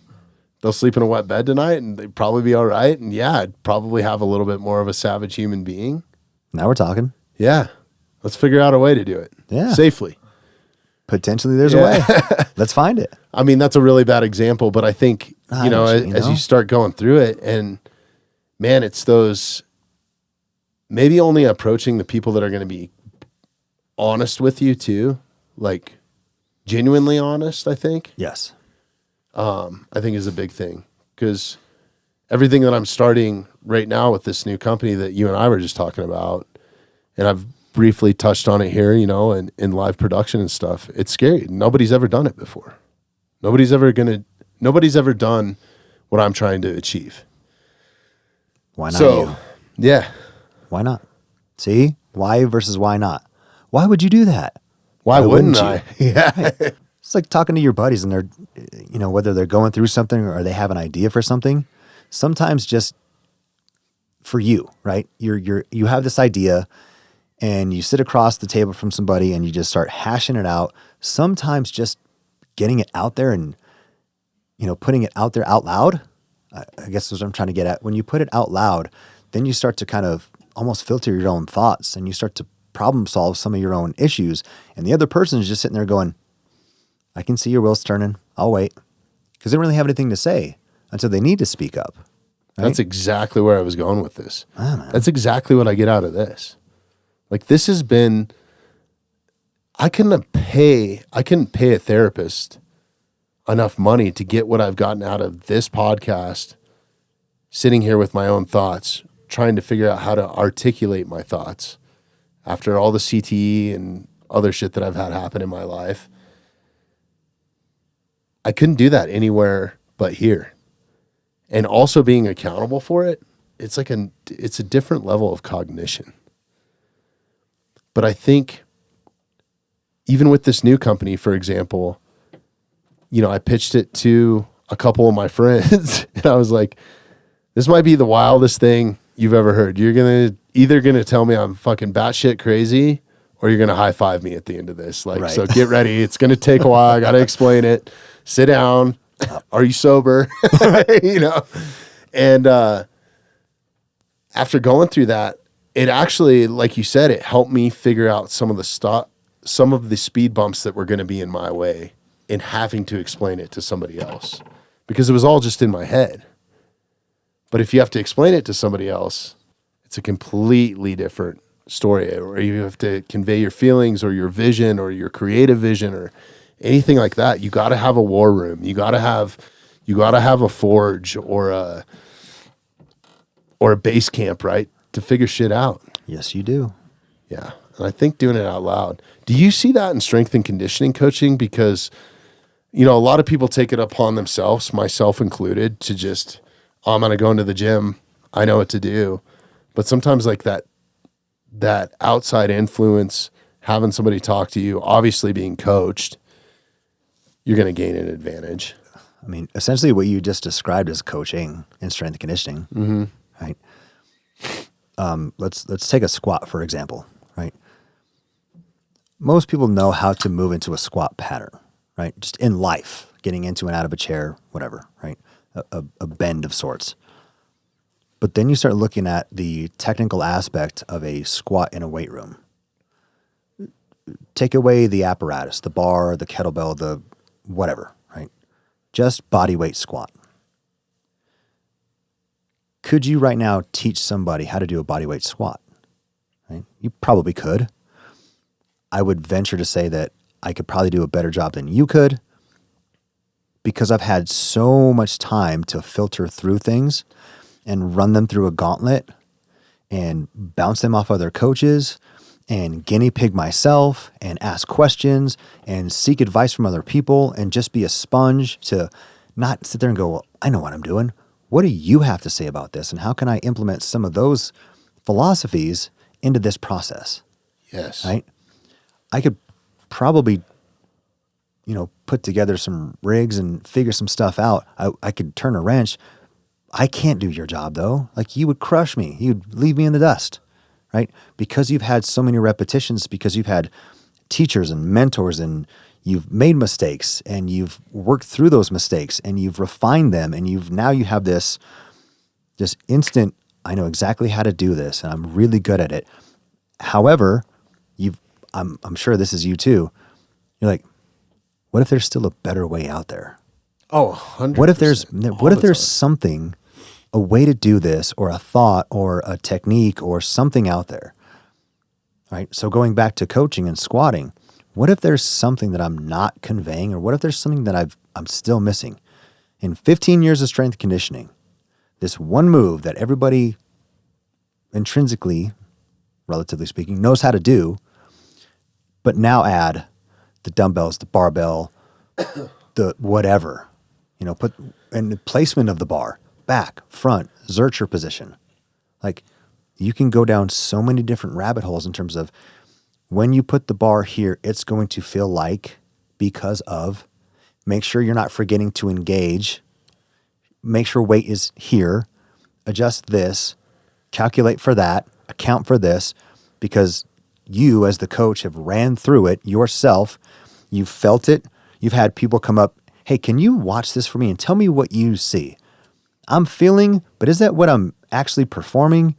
they'll sleep in a wet bed tonight and they'd probably be all right? And yeah, I'd probably have a little bit more of a savage human being. now we're talking. Yeah. Let's figure out a way to do it safely. Potentially there's a way. Let's find it. I mean, that's a really bad example, but I think, I know what you as know. you start going through it, and man, it's those maybe only approaching the people that are going to be honest with you too, like genuinely honest, I think. Yes. I think is a big thing, because everything that I'm starting right now with this new company that you and I were just talking about, and I've briefly touched on it here, you know, and in live production and stuff, it's scary. Nobody's ever done it before. Nobody's ever done what I'm trying to achieve. Why not you? Yeah. Why not? See? Why versus why not? Why would you do that? Why wouldn't you? I? Yeah. It's like talking to your buddies and they're, you know, whether they're going through something or they have an idea for something, sometimes just for you, right? You have this idea and you sit across the table from somebody and you just start hashing it out. Sometimes just getting it out there and, you know, putting it out there out loud, I guess is what I'm trying to get at. When you put it out loud, then you start to kind of almost filter your own thoughts and you start to problem solve some of your own issues. And the other person is just sitting there going, I can see your wheels turning. I'll wait. Because they don't really have anything to say until they need to speak up. Right? That's exactly where I was going with this. Man. That's exactly what I get out of this. Like, this has been, I couldn't pay a therapist enough money to get what I've gotten out of this podcast, sitting here with my own thoughts, trying to figure out how to articulate my thoughts after all the CTE and other shit that I've had happen in my life. I couldn't do that anywhere but here. And also being accountable for it, it's a different level of cognition. But I think even with this new company, for example, you know, I pitched it to a couple of my friends and I was like, this might be the wildest thing you've ever heard. You're either going to tell me I'm fucking batshit crazy or you're going to high five me at the end of this. Like, right. So get ready. It's going to take a while. I got to explain it. Sit down. Are you sober? You know? And after going through that, it actually, like you said, it helped me figure out some of the speed bumps that were going to be in my way in having to explain it to somebody else, because it was all just in my head. But if you have to explain it to somebody else, it's a completely different story, or you have to convey your feelings or your vision or your creative vision or anything like that. You got to have a war room. You got to have a forge or a base camp, right? To figure shit out. Yes, you do. Yeah. And I think doing it out loud. Do you see that in strength and conditioning coaching? Because, you know, a lot of people take it upon themselves, myself included, to just, oh, I'm going to go into the gym. I know what to do. But sometimes like that outside influence, having somebody talk to you, obviously being coached, you're going to gain an advantage. I mean, essentially what you just described is coaching and strength and conditioning, right? Let's take a squat, for example, right? Most people know how to move into a squat pattern, right? Just in life, getting into and out of a chair, whatever, right? A bend of sorts. But then you start looking at the technical aspect of a squat in a weight room. Take away the apparatus, the bar, the kettlebell, the whatever, right? Just body weight squat. Could you right now teach somebody how to do a body weight squat? Right? You probably could. I would venture to say that I could probably do a better job than you could, because I've had so much time to filter through things and run them through a gauntlet and bounce them off other coaches and guinea pig myself and ask questions and seek advice from other people and just be a sponge to not sit there and go, well, I know what I'm doing. What do you have to say about this? And how can I implement some of those philosophies into this process? Yes. Right? I could probably put together some rigs and figure some stuff out. I could turn a wrench. I can't do your job though. Like you would crush me. You'd leave me in the dust, right? Because you've had so many repetitions, because you've had teachers and mentors and you've made mistakes and you've worked through those mistakes and you've refined them and you have this instant, I know exactly how to do this and I'm really good at it. However, I'm sure this is you too. You're like, what if there's still a better way out there? Oh, 100%. What if there's something, a way to do this or a thought or a technique or something out there? Right? So going back to coaching and squatting, what if there's something that I'm not conveying, or what if there's something that I'm still missing? In 15 years of strength conditioning, this one move that everybody intrinsically, relatively speaking, knows how to do, but now add the dumbbells, the barbell, the whatever, put and the placement of the bar, back, front, Zercher position. Like you can go down so many different rabbit holes in terms of when you put the bar here, it's going to feel like because of, make sure you're not forgetting to engage, make sure weight is here, adjust this, calculate for that, account for this, because you as the coach have ran through it yourself. You've felt it. You've had people come up, hey, can you watch this for me and tell me what you see? I'm feeling, but is that what I'm actually performing?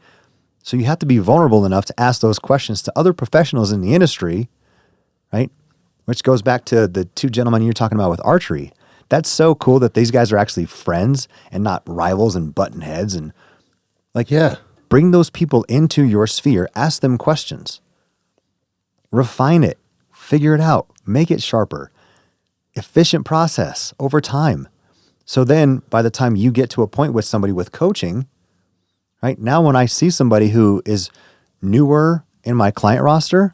So you have to be vulnerable enough to ask those questions to other professionals in the industry, right? Which goes back to the two gentlemen you're talking about with archery. That's so cool that these guys are actually friends and not rivals and button heads. And bring those people into your sphere, ask them questions, refine it, figure it out, make it sharper, efficient process over time. So then by the time you get to a point with somebody with coaching, right now, when I see somebody who is newer in my client roster,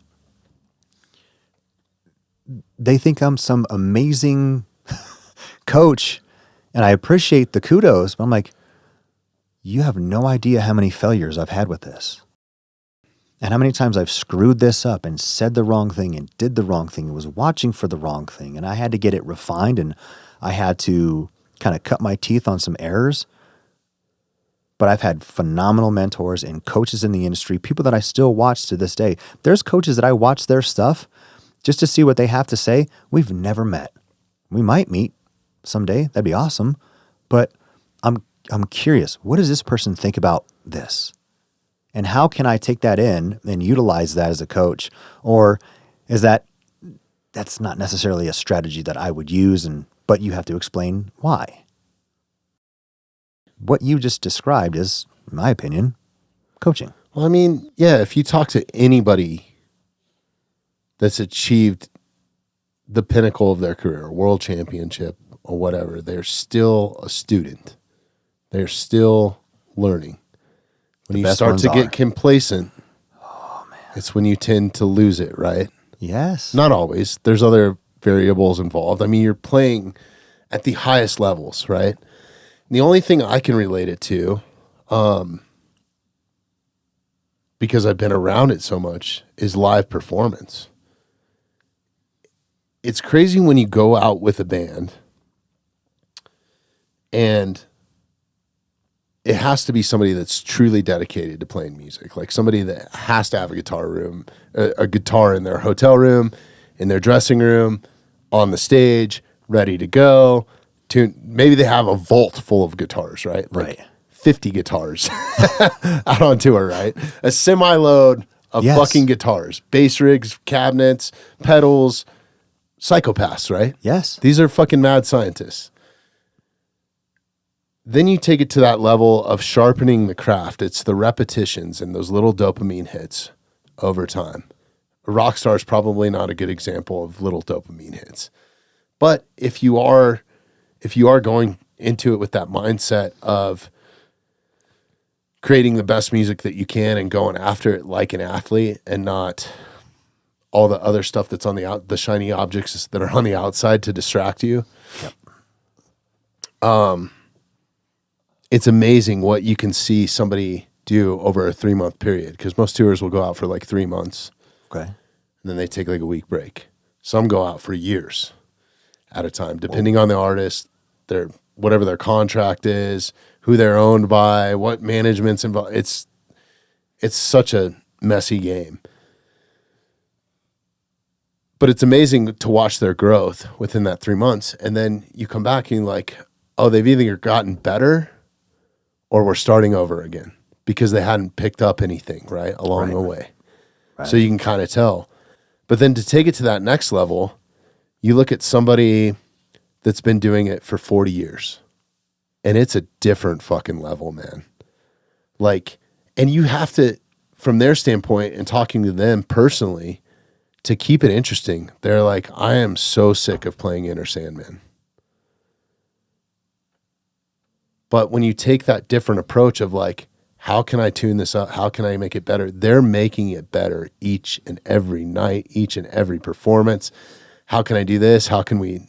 they think I'm some amazing coach and I appreciate the kudos, but I'm like, you have no idea how many failures I've had with this. And how many times I've screwed this up and said the wrong thing and did the wrong thing and was watching for the wrong thing. And I had to get it refined and I had to kind of cut my teeth on some errors. But I've had phenomenal mentors and coaches in the industry, people that I still watch to this day. There's coaches that I watch their stuff just to see what they have to say. We've never met. We might meet someday. That'd be awesome. But I'm curious, what does this person think about this? And how can I take that in and utilize that as a coach? Or is that's not necessarily a strategy that I would use, but you have to explain why. What you just described is, in my opinion, coaching. Well, I mean, yeah, if you talk to anybody that's achieved the pinnacle of their career, world championship or whatever, they're still a student. They're still learning. When you start to get complacent, it's when you tend to lose it, right? Yes. Not always. There's other variables involved. I mean, you're playing at the highest levels, right? And the only thing I can relate it to, because I've been around it so much, is live performance. It's crazy when you go out with a band and it has to be somebody that's truly dedicated to playing music, like somebody that has to have a guitar in their hotel room, in their dressing room, on the stage, ready to go. Maybe they have a vault full of guitars, right? Like 50 guitars out on tour, right? A semi-load of fucking guitars, bass rigs, cabinets, pedals, psychopaths, right? Yes. These are fucking mad scientists. Then you take it to that level of sharpening the craft. It's the repetitions and those little dopamine hits over time. A rock star is probably not a good example of little dopamine hits. But if you are going into it with that mindset of creating the best music that you can and going after it like an athlete and not all the other stuff that's on the shiny objects that are on the outside to distract you. Yep. It's amazing what you can see somebody do over a 3-month period, because most tours will go out for like 3 months. Okay. And then they take like a week break. Some go out for years. at a time, depending on the artist, whatever their contract is, who they're owned by, what management's involved. It's such a messy game. But it's amazing to watch their growth within that 3 months. And then you come back and you're like, oh, they've either gotten better or we're starting over again because they hadn't picked up anything, right, along the way. Right. So you can kind of tell. But then to take it to that next level, you look at somebody that's been doing it for 40 years and it's a different fucking level, man. Like, and you have to, from their standpoint and talking to them personally, to keep it interesting, they're like, I am so sick of playing Enter Sandman. But when you take that different approach of like, how can I tune this up? How can I make it better? They're making it better each and every night, each and every performance. How can I do this? How can we,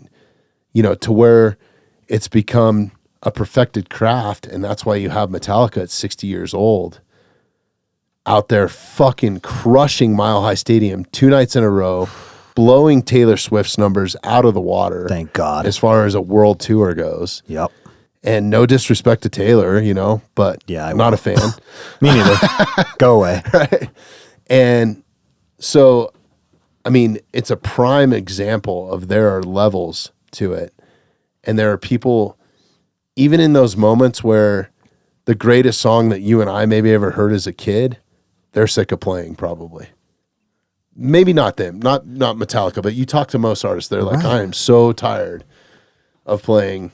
to where it's become a perfected craft. And that's why you have Metallica at 60 years old out there fucking crushing Mile High Stadium 2 nights in a row, blowing Taylor Swift's numbers out of the water. Thank God. As far as a world tour goes. Yep. And no disrespect to Taylor, but yeah, I'm not a fan. Me neither. Go away. Right. And so, I mean, it's a prime example of there are levels to it. And there are people, even in those moments where the greatest song that you and I maybe ever heard as a kid, they're sick of playing probably. Maybe not them, not Metallica, but you talk to most artists, they're like, I am so tired of playing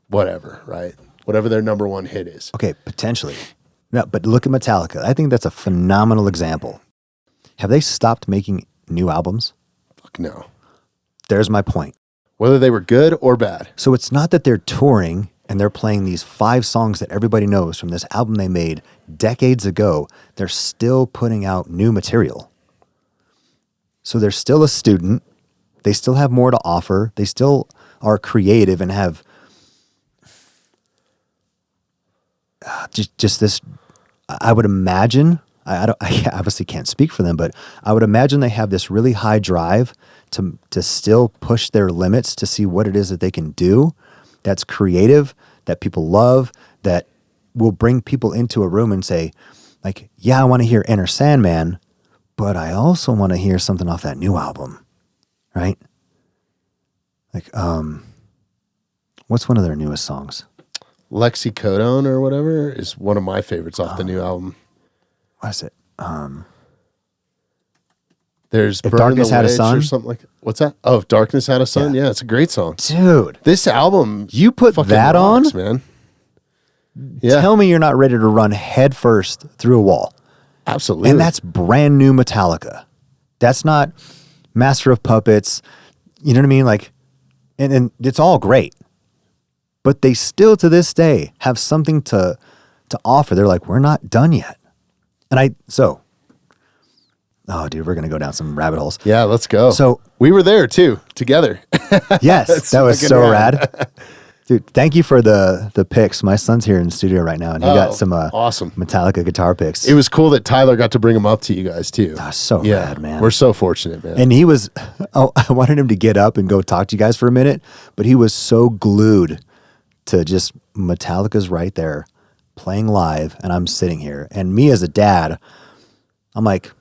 whatever, right? Whatever their number one hit is. Okay, potentially. No, but look at Metallica. I think that's a phenomenal example. Have they stopped making new albums? Fuck no. There's my point. Whether they were good or bad. So it's not that they're touring and they're playing these 5 songs that everybody knows from this album they made decades ago. They're still putting out new material. So they're still a student. They still have more to offer. They still are creative and have just this, I would imagine, I obviously can't speak for them, but I would imagine they have this really high drive to still push their limits to see what it is that they can do that's creative, that people love, that will bring people into a room and say, like, yeah, I want to hear Enter Sandman, but I also want to hear something off that new album, right? Like, what's one of their newest songs? Lexicodone or whatever is one of my favorites off the new album. What is it? There's If Burn Darkness the Had a Witch Sun? or something like that. What's that? Oh, If Darkness Had a Sun? Yeah, it's a great song. Dude, This album, you put fucking that rocks, on? man. Yeah, Tell me you're not ready to run headfirst through a wall. absolutely. And that's brand new Metallica. That's not Master of Puppets. You know what I mean? Like, and it's all great. But they still, to this day, have something to offer. They're like, we're not done yet. And oh, dude, we're going to go down some rabbit holes. Yeah, let's go. So we were there too, together. yes, that was fucking so rad. rad. Dude, thank you for the picks. My son's here in the studio right now, and he got some awesome Metallica guitar picks. It was cool that Tyler got to bring them up to you guys too. So rad, man. We're so fortunate, man. And he was, I wanted him to get up and go talk to you guys for a minute, but he was so glued to just Metallica's right there playing live, and I'm sitting here. And me as a dad, I'm like,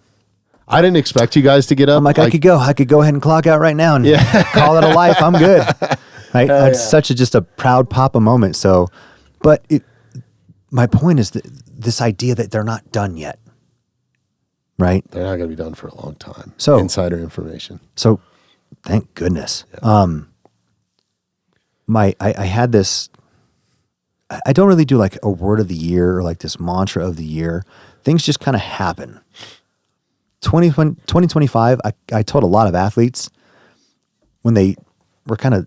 I didn't expect you guys to get up. I could go ahead and clock out right now and call it a life. I'm good. Right? It's such just a proud papa moment. So, but my point is that this idea that they're not done yet, right? They're not going to be done for a long time. So insider information. So thank goodness. Yeah. I had this, I don't really do like a word of the year or like this mantra of the year. Things just kind of happen. 2025, I told a lot of athletes when they were kind of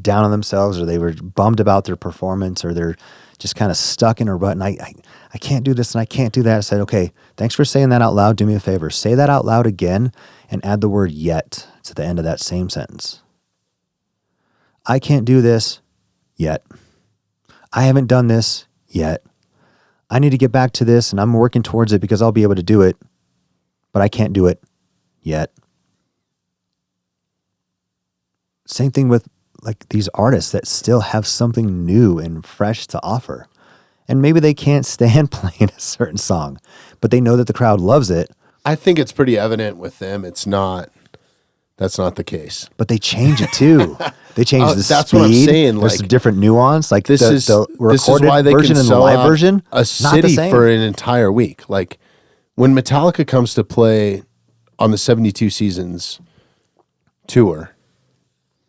down on themselves or they were bummed about their performance or they're just kind of stuck in a rut and I can't do this and I can't do that. I said, okay, thanks for saying that out loud. Do me a favor. Say that out loud again and add the word yet to the end of that same sentence. I can't do this yet. I haven't done this yet. I need to get back to this and I'm working towards it because I'll be able to do it, but I can't do it yet. Same thing with like these artists that still have something new and fresh to offer. And maybe they can't stand playing a certain song, but they know that the crowd loves it. I think it's pretty evident with them. That's not the case. But they change it too. They change the that's speed. what I'm saying. There's like, a different nuance. Like this the is recorded why they version can and the sell live out version, a not the city same. for an entire week. Like when Metallica comes to play on the 72 Seasons tour,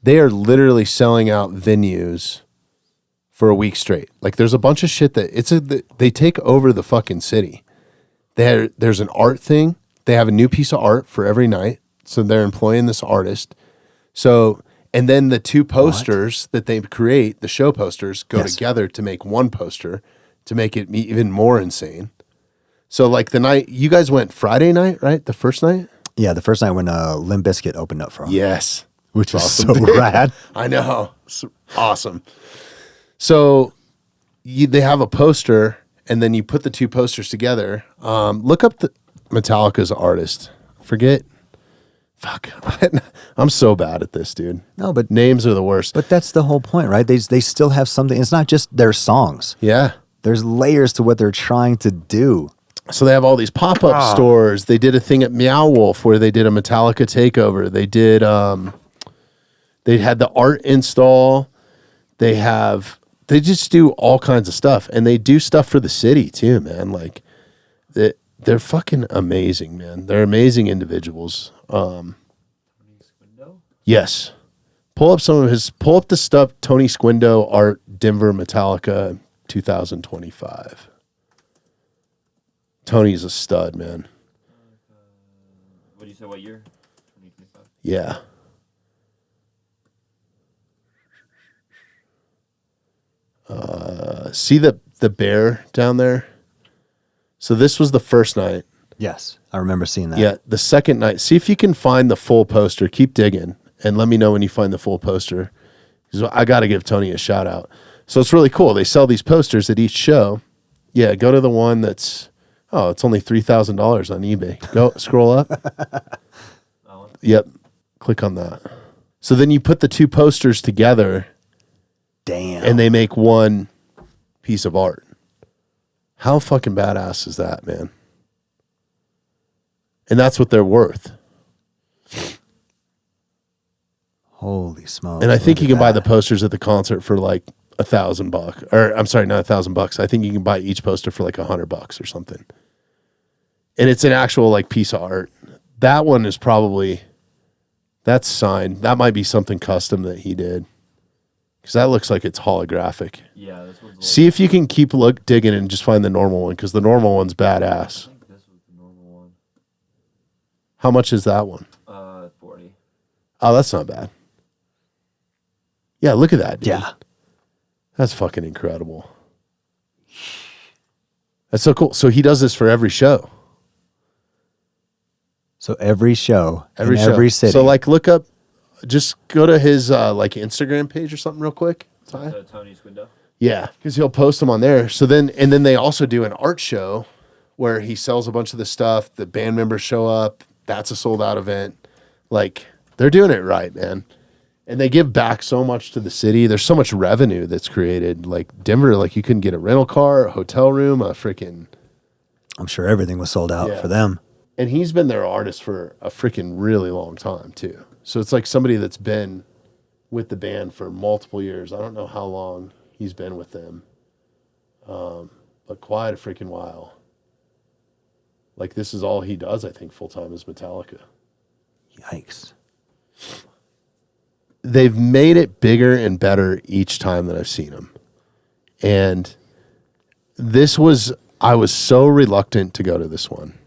they are literally selling out venues for a week straight. Like there's a bunch of shit that they take over the fucking city. There's an art thing. They have a new piece of art for every night. So they're employing this artist. So, and then the two posters that they create, the show posters, go together to make one poster to make it even more insane. So like the night, you guys went Friday night, right? The first night? Yeah, the first night when Limp Bizkit opened up for them. Yes. Which was awesome. so rad. I know. It's awesome. So they have a poster, and then you put the two posters together. Look up Metallica's artist. Fuck. I'm so bad at this, dude. No, but names are the worst. But that's the whole point, right? They still have something. It's not just their songs. Yeah. There's layers to what they're trying to do. So they have all these pop-up stores. They did a thing at Meow Wolf where they did a Metallica takeover. They did they had the art install. They just do all kinds of stuff, and they do stuff for the city too, man. Like they're fucking amazing, man. They're amazing individuals. Yes. Pull up the stuff, Tony Squindo art, Denver Metallica 2025. Tony's a stud, man. What do you say, what year? 2025? Yeah. See the bear down there? So this was the first night. Yes, I remember seeing that. Yeah, the second night. See if you can find the full poster. Keep digging, and let me know when you find the full poster. I got to give Tony a shout out. So it's really cool. They sell these posters at each show. Yeah, go to the one that's, it's only $3,000 on eBay. Go scroll up. That one? Yep, click on that. So then you put the two posters together. Damn. And they make one piece of art. How fucking badass is that, man? And that's what they're worth. Holy smokes. And I think you can buy the posters at the concert for like $1,000. Or I'm sorry, not $1,000. I think you can buy each poster for like $100 or something. And it's an actual like piece of art. That one is that's signed. That might be something custom that he did. Because that looks like it's holographic. Yeah, this one's See if you can keep digging and just find the normal one, because the normal one's badass. I think this was the normal one. How much is that one? 40. Oh, that's not bad. Yeah, look at that, dude. Yeah. That's fucking incredible. That's so cool. So he does this for every show. So every show, Every city. So like look up, just go to his like Instagram page or something real quick. Tony's window. Yeah, because he'll post them on there. So then they also do an art show where he sells a bunch of the stuff. The band members show up. That's a sold out event. Like they're doing it right, man. And they give back so much to the city. There's so much revenue that's created. Like Denver, like you couldn't get a rental car, a hotel room, a freaking. I'm sure everything was sold out for them. And he's been their artist for a freaking really long time too. So it's like somebody that's been with the band for multiple years. I don't know how long he's been with them, but quite a freaking while. Like this is all he does, I think, full time is Metallica. Yikes. They've made it bigger and better each time that I've seen them. And I was so reluctant to go to this one.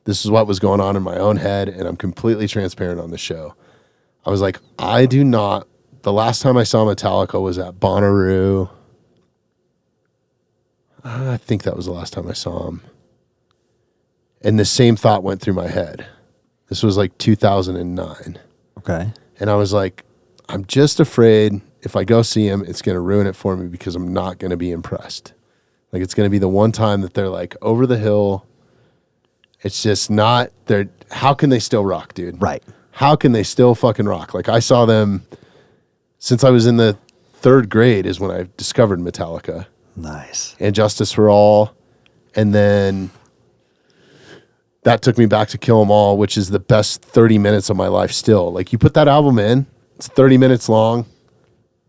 This is what was going on in my own head, and I'm completely transparent on the show. I was like, the last time I saw Metallica was at Bonnaroo. I think that was the last time I saw him. And the same thought went through my head. This was like 2009. Okay. And I was like, I'm just afraid if I go see him, it's going to ruin it for me because I'm not going to be impressed. Like it's going to be the one time that they're like over the hill. It's just not, how can they still rock, dude? Right. How can they still fucking rock? Like I saw them since I was in the 3rd grade is when I discovered Metallica Nice. and Justice for All. And then that took me back to Kill 'Em All, which is the best 30 minutes of my life still. Like, you put that album in, it's 30 minutes long.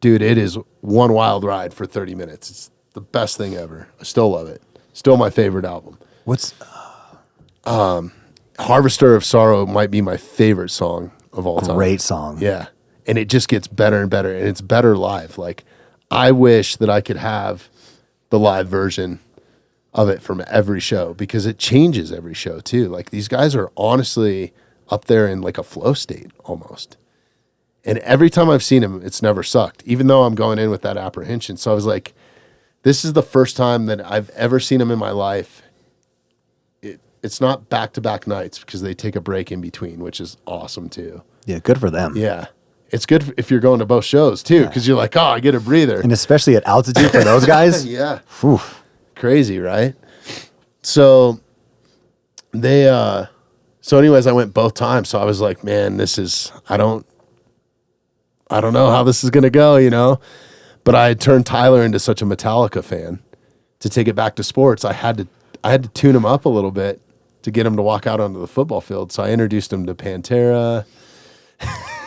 Dude, it is one wild ride for 30 minutes. It's the best thing ever. I still love it. Still my favorite album. What's Harvester of Sorrow might be my favorite song of all time. great song? Yeah. And it just gets better and better, and it's better live. Like, I wish that I could have the live version of it from every show, because it changes every show too. Like, these guys are honestly up there in like a flow state almost. And every time I've seen him, it's never sucked, even though I'm going in with that apprehension. So I was like, this is the first time that I've ever seen him in my life. It's not back-to-back nights, because they take a break in between, which is awesome too. Yeah, good for them. Yeah. It's good if you're going to both shows too, because you're like, oh, I get a breather. And especially at altitude for those guys. Yeah. Whew. Crazy, right? So anyways, I went both times. So I was like, man, I don't know how this is going to go, you know? But I had turned Tyler into such a Metallica fan. To take it back to sports, I had to tune him up a little bit to get him to walk out onto the football field. So I introduced him to Pantera.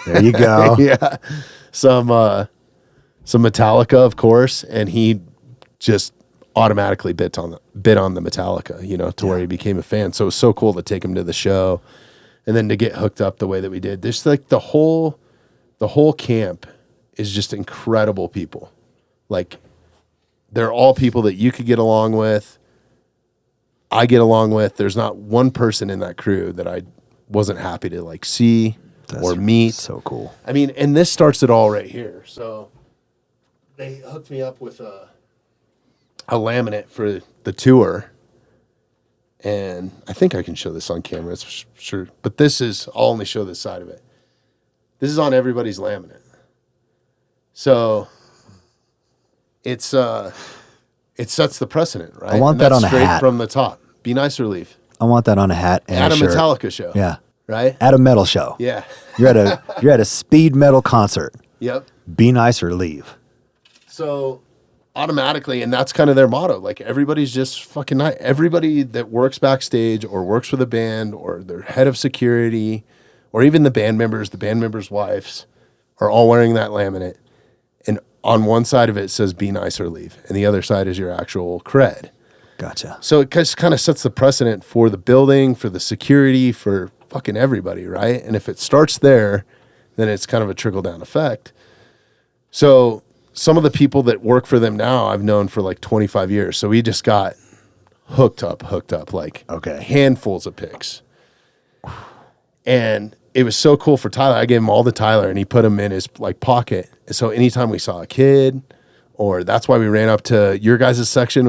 There you go. Yeah. Some Metallica, of course, and he just automatically bit on the Metallica, you know, to where he became a fan. So it was so cool to take him to the show and then to get hooked up the way that we did. There's like the whole camp is just incredible people. Like, they're all people that you could get along with. I get along with. There's not one person in that crew that I wasn't happy to like see or meet. So cool. I mean, and this starts it all right here. So they hooked me up with a laminate for the tour. And I think I can show this on camera, it's sure. But I'll only show this side of it. This is on everybody's laminate. So it sets the precedent, right? I want that on a straight hat. from the top. Be nice or leave. I want that on a hat and At a shirt. Metallica show. Yeah. Right? At a metal show. Yeah. You're at a speed metal concert. Yep. Be nice or leave. So automatically, and that's kind of their motto. Like, everybody's just fucking nice. Everybody that works backstage or works with a band or their head of security or even the band members' wives are all wearing that laminate. And on one side of it says be nice or leave. And the other side is your actual cred. Gotcha. So it just kind of sets the precedent for the building, for the security, for fucking everybody, right? And if it starts there, then it's kind of a trickle-down effect. So some of the people that work for them now, I've known for like 25 years. So we just got hooked up, like handfuls of pics. And it was so cool for Tyler. I gave him all the Tyler, and he put them in his like pocket. And so anytime we saw a kid, or that's why we ran up to your guys' section,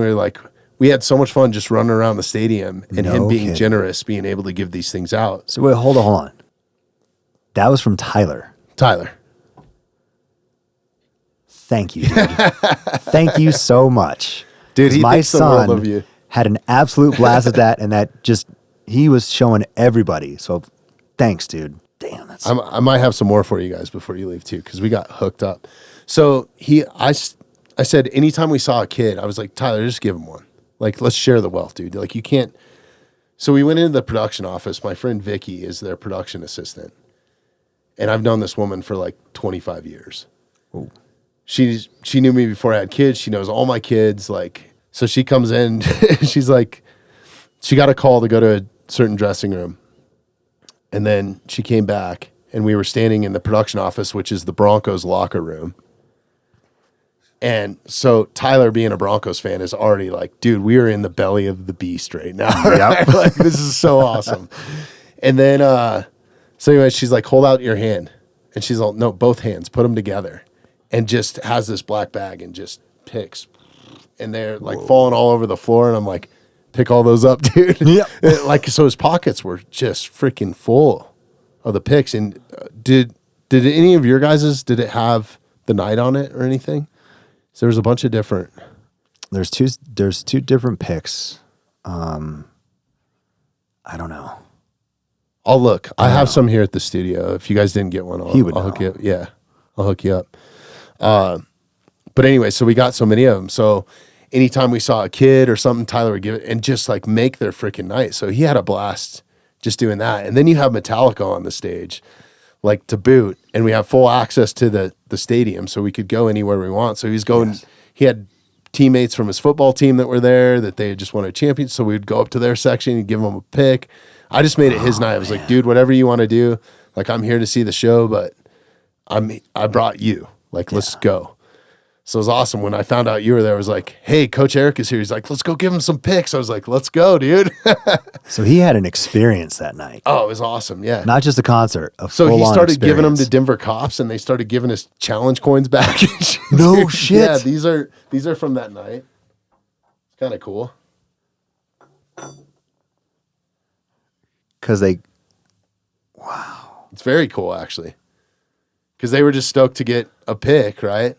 we had so much fun just running around the stadium and him being generous, being able to give these things out. So wait, hold on. That was from Tyler. Thank you, dude. Thank you so much. Dude, he my thinks the world son of you. had an absolute blast at that, and that just, he was showing everybody. So thanks, dude. Damn, that's... I might have some more for you guys before you leave too, because we got hooked up. So I said, anytime we saw a kid, I was like, Tyler, just give him one. Like, let's share the wealth, dude. Like, you can't. So we went into the production office. My friend Vicky is their production assistant. And I've known this woman for like 25 years. Ooh. She knew me before I had kids. She knows all my kids. Like, so she comes in, she's like, she got a call to go to a certain dressing room. And then she came back, and we were standing in the production office, which is the Broncos locker room. And so Tyler, being a Broncos fan, is already like, dude, we are in the belly of the beast right now. Yep. Like, this is so awesome. And then, so anyway, she's like, hold out your hand. And she's like, no, both hands, put them together. And just has this black bag and just picks. And they're like falling all over the floor. And I'm like, pick all those up, dude. Yep. Like, so his pockets were just freaking full of the picks. And did any of your guys's, did it have the night on it or anything? So there's a bunch of different. There's two different picks. I don't know. I'll look. I have some here at the studio. If you guys didn't get one, I'll hook you up. Yeah, I'll hook you up. But anyway, so we got so many of them. So anytime we saw a kid or something, Tyler would give it and just like make their freaking night. So he had a blast just doing that. And then you have Metallica on the stage, like to boot, and we have full access to the stadium, so we could go anywhere we want. So he's going, he had teammates from his football team that were there that they had just won a championship. So we'd go up to their section and give them a pick. I just made it his night. I was like, dude, whatever you want to do. Like, I'm here to see the show, but I brought you. Like, let's go. So it was awesome. When I found out you were there, I was like, hey, Coach Eric is here. He's like, let's go give him some picks. I was like, let's go, dude. So he had an experience that night. Oh, it was awesome. Yeah. Not just a concert. So he started giving them to Denver cops, and they started giving us challenge coins back. No shit. Yeah, these are from that night. It's kind of cool. Because It's very cool, actually. Because they were just stoked to get a pick, right?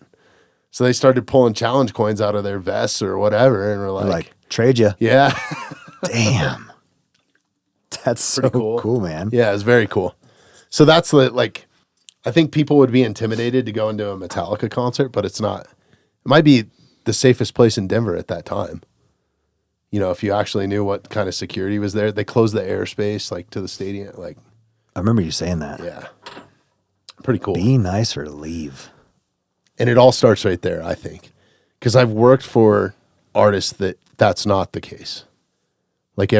So they started pulling challenge coins out of their vests or whatever, and we're like trade you. Yeah. Damn. That's so cool, man. Yeah, it's very cool. So that's like, I think people would be intimidated to go into a Metallica concert, but it's not. It might be the safest place in Denver at that time. You know, if you actually knew what kind of security was there. They closed the airspace like to the stadium. Like, I remember you saying that. Yeah. Pretty cool. Be nice or leave. And it all starts right there, I think. Because I've worked for artists that's not the case. Like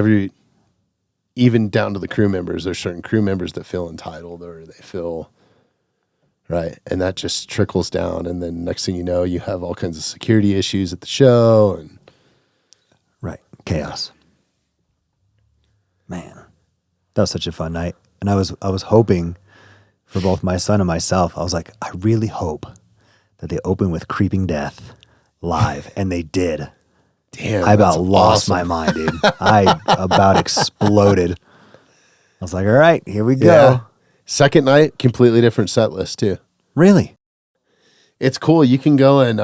even down to the crew members, there's certain crew members that feel entitled or they feel, right? And that just trickles down. And then next thing you know, you have all kinds of security issues at the show. And right. Chaos. Man, that was such a fun night. And I was hoping for both my son and myself. I was like, I really hope that they open with Creeping Death live. And they did. Damn, I about lost my mind, dude. I about exploded. I was like, all right, here we go. Yeah. Second night, completely different set list too. Really? It's cool. You can go and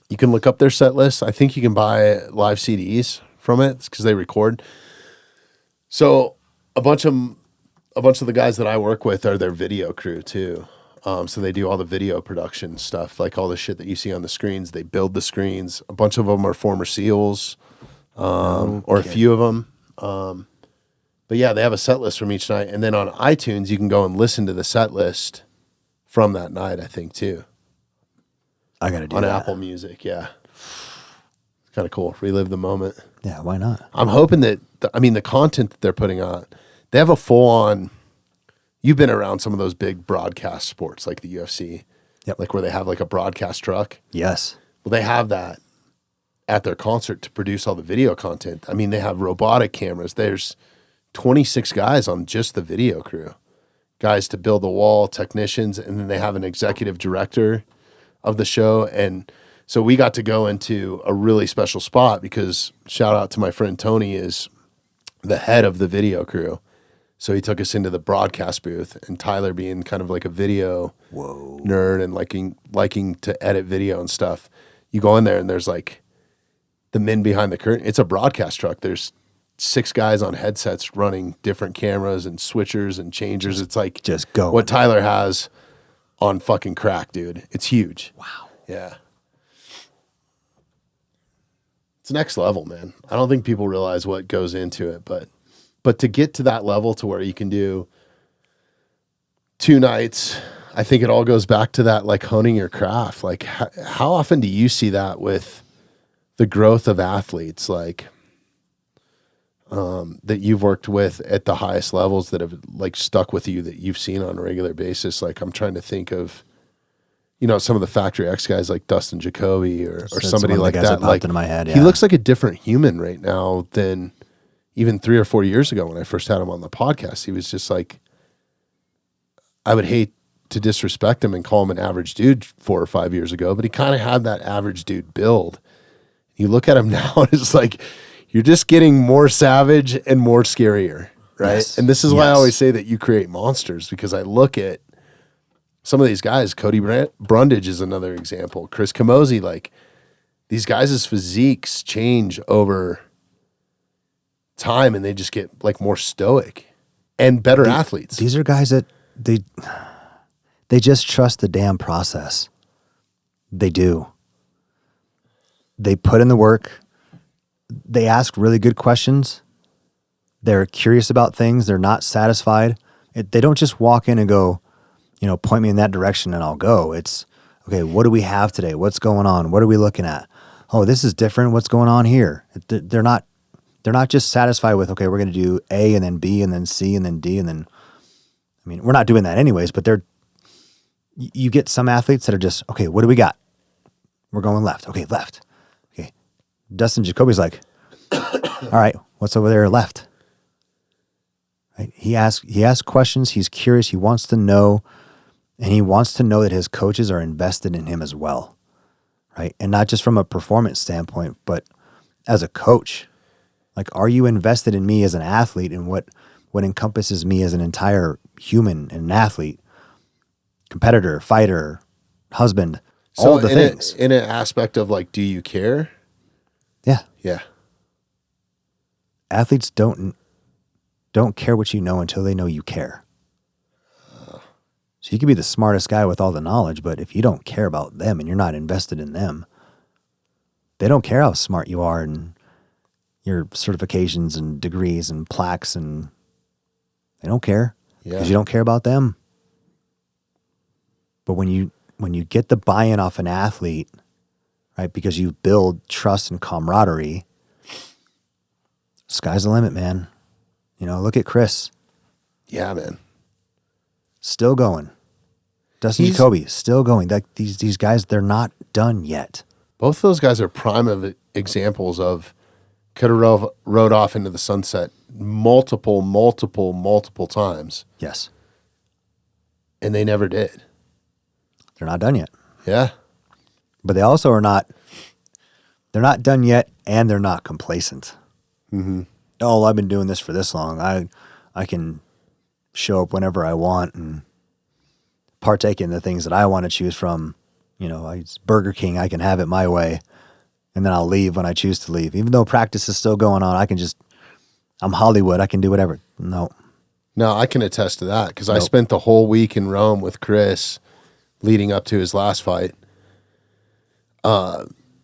you can look up their set list. I think you can buy live CDs from it because they record. So a bunch of the guys that I work with are their video crew too. So they do all the video production stuff, like all the shit that you see on the screens. They build the screens. A bunch of them are former SEALs, or a few of them. But yeah, they have a set list from each night. And then on iTunes, you can go and listen to the set list from that night, I think, too. I got to do that. On Apple Music, yeah. It's kind of cool. Relive the moment. Yeah, why not? I'm hoping that, the content that they're putting on, they have a full-on... You've been around some of those big broadcast sports like the UFC, like where they have like a broadcast truck. Yes. Well, they have that at their concert to produce all the video content. I mean, they have robotic cameras. There's 26 guys on just the video crew, guys to build the wall, technicians, and then they have an executive director of the show. And so we got to go into a really special spot because shout out to my friend Tony is the head of the video crew. So he took us into the broadcast booth, and Tyler being kind of like a video nerd and liking to edit video and stuff. You go in there and there's like the men behind the curtain. It's a broadcast truck. There's 6 guys on headsets running different cameras and switchers and changers. It's like just go what Tyler has on fucking crack, dude. It's huge. Wow. Yeah. It's next level, man. I don't think people realize what goes into it, but to get to that level to where you can do 2 nights, I think it all goes back to that, like honing your craft. Like how often do you see that with the growth of athletes, like that you've worked with at the highest levels that have like stuck with you that you've seen on a regular basis? Like I'm trying to think of, some of the Factory X guys like Dustin Jacoby or somebody like that. Like into my head, He looks like a different human right now than even 3 or 4 years ago when I first had him on the podcast. He was just like, I would hate to disrespect him and call him an average dude 4 or 5 years ago, but he kind of had that average dude build. You look at him now and it's like, you're just getting more savage and more scarier, right? Yes. And this is why I always say that you create monsters, because I look at some of these guys. Cody Brundage is another example. Chris Camozzi, like these guys' physiques change over time and they just get like more stoic and better athletes. These are guys that they just trust the damn process. They do. They put in the work. They ask really good questions. They're curious about things. They're not satisfied. They don't just walk in and go, point me in that direction and I'll go. It's, okay, what do we have today? What's going on? What are we looking at? Oh, this is different. What's going on here? They're not just satisfied with, okay, we're going to do A and then B and then C and then D and then, we're not doing that anyways, but you get some athletes that are just, okay, what do we got? We're going left. Okay, left. Okay. Dustin Jacoby's like, all right, what's over there left? Right? He asks questions. He's curious. He wants to know, and he wants to know that his coaches are invested in him as well, right? And not just from a performance standpoint, but as a coach. Like, are you invested in me as an athlete and what encompasses me as an entire human and an athlete, competitor, fighter, husband, all the things. In an aspect of like, do you care? Yeah. Yeah. Athletes don't care what you know until they know you care. So you could be the smartest guy with all the knowledge, but if you don't care about them and you're not invested in them, they don't care how smart you are and your certifications and degrees and plaques, and they don't care because you don't care about them. But when you get the buy-in off an athlete, right, because you build trust and camaraderie, sky's the limit, man. Look at Chris. Yeah, man. Still going. Dustin Jacoby, still going. These guys, they're not done yet. Both of those guys are prime of examples of could have rode off into the sunset multiple times. Yes. And they never did. They're not done yet. Yeah. But they also are not, they're not done yet, and they're not complacent. Mm-hmm. Oh, I've been doing this for this long. I can show up whenever I want and partake in the things that I want to choose from. It's Burger King, I can have it my way, and then I'll leave when I choose to leave. Even though practice is still going on, I'm Hollywood, I can do whatever. No, I can attest to that because I spent the whole week in Rome with Chris leading up to his last fight,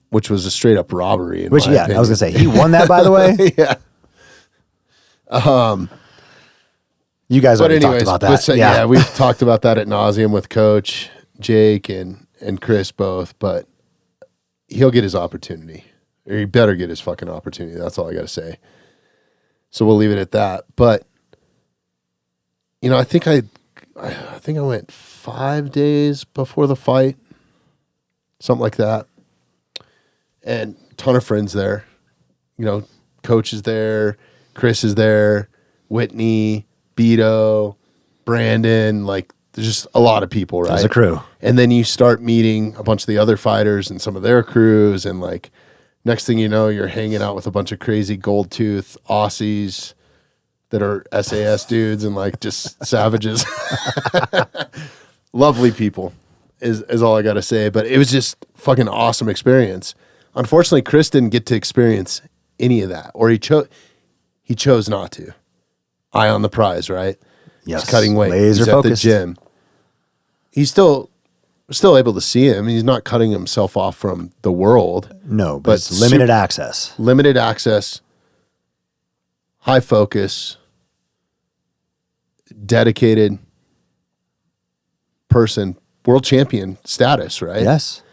which was a straight up robbery. I was going to say, he won that, by the way? Yeah. You guys already talked about that. We've talked about that ad nauseum with Coach Jake and Chris both, but he'll get his opportunity, or he better get his fucking opportunity. That's all I got to say. So we'll leave it at that. But I think I went 5 days before the fight, something like that, and a ton of friends there. Coach is there, Chris is there, Whitney, Beto, Brandon, like there's just a lot of people, right? There's a crew. And then you start meeting a bunch of the other fighters and some of their crews, and like next thing you know, you're hanging out with a bunch of crazy gold tooth Aussies that are SAS dudes and like just savages. Lovely people is all I got to say, but it was just fucking awesome experience. Unfortunately, Chris didn't get to experience any of that, or he chose not to. Eye on the prize, right? Yes. He's cutting weight. Laser He's focused. at the gym. He's still able to see him. He's not cutting himself off from the world. No, but it's limited access. Limited access, high focus, dedicated person, world champion status, right? Yes.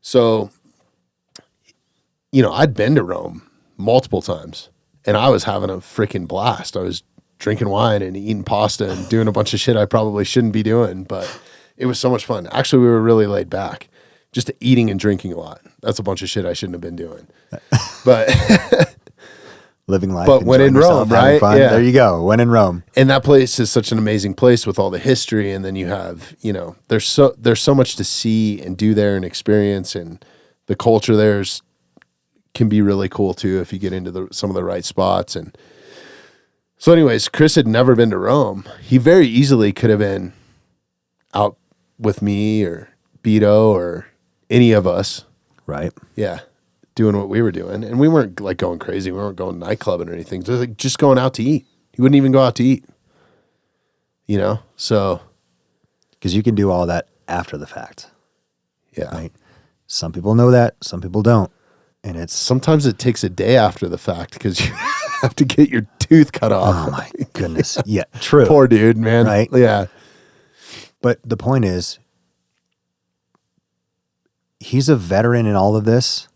So, I'd been to Rome multiple times, and I was having a freaking blast. I was drinking wine and eating pasta and doing a bunch of shit I probably shouldn't be doing, but it was so much fun. Actually, we were really laid back, just eating and drinking a lot. That's a bunch of shit I shouldn't have been doing. But living life. But when in Rome, right? Yeah. There you go. When in Rome. And that place is such an amazing place with all the history. And then you have, there's so much to see and do there and experience, and the culture can be really cool too if you get into some of the right spots. And so anyways, Chris had never been to Rome. He very easily could have been out with me or Beto or any of us. Right. Yeah. Doing what we were doing. And we weren't like going crazy. We weren't going nightclubbing or anything. Just going out to eat. He wouldn't even go out to eat. So. Because you can do all that after the fact. Yeah. Right. Some people know that, some people don't. And it's Sometimes it takes a day after the fact because you have to get your tooth cut off. oh my goodness. Yeah, true. Poor dude, man. Right? Yeah. But the point is, he's a veteran in all of this.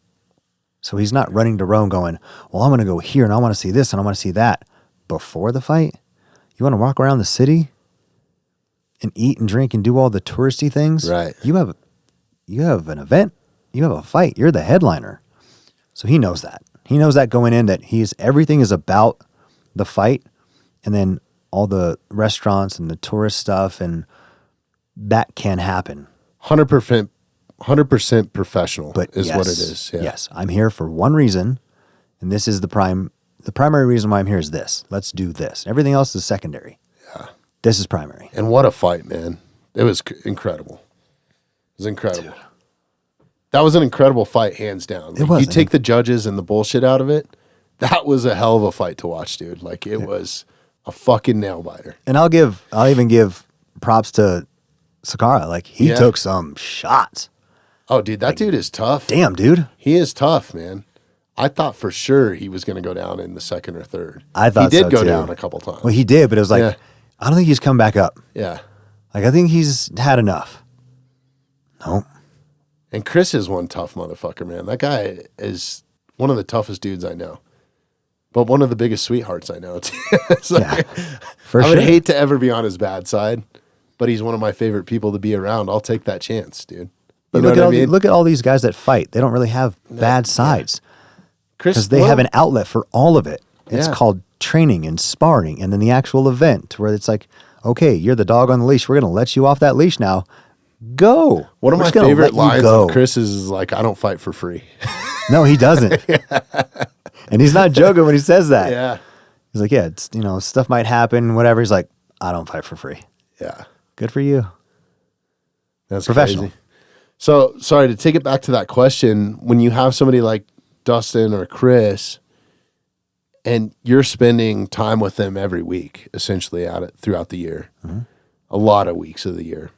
So he's not running to Rome going, well, I'm going to go here and I want to see this and I want to see that. Before the fight, you want to walk around the city and eat and drink and do all the touristy things. Right. You have an event, you have a fight, you're the headliner. So he knows that. He knows that going in, that everything is about the fight, and then all the restaurants and the tourist stuff, and that can happen. 100% professional But is yes, what it is. Yeah. Yes, I'm here for one reason, and this is the primary reason why I'm here is this. Let's do this. Everything else is secondary. Yeah. This is primary. And what a fight, man. It was incredible. It was incredible. Dude. That was an incredible fight, hands down. Like, It was. You take the judges and the bullshit out of it, that was a hell of a fight to watch, dude. Like, it was a fucking nail biter. And I'll even give props to Sakara. Like, he took some shots. Oh, dude, that dude is tough. Damn, dude. He is tough, man. I thought for sure he was going to go down in the second or third. I thought he did so, go too. down a couple times. Well, he did, but it was like, Yeah. I don't think he's come back up. Yeah. Like, I think he's had enough. Nope. And Chris is one tough motherfucker, man. That guy is one of the toughest dudes I know, but one of the biggest sweethearts I know. It's like, For I would sure. hate to ever be on his bad side, but he's one of my favorite people to be around. I'll take that chance, dude. But You know look what at I all mean? look at all these guys that fight. They don't really have bad sides Chris, because they have an outlet for all of it. It's Yeah. called training and sparring, and then the actual event where it's like, okay, you're the dog on the leash. We're going to let you off that leash now. Go. One of We're my just gonna favorite let you lines go. of Chris's is like, I don't fight for free. No, he doesn't. And he's not joking when he says that. Yeah. He's like, yeah, it's, stuff might happen, whatever. He's like, I don't fight for free. Yeah. Good for you. That's Professional. crazy. So, sorry, to take it back to that question, when you have somebody like Dustin or Chris and you're spending time with them every week, essentially throughout the year, a lot of weeks of the year,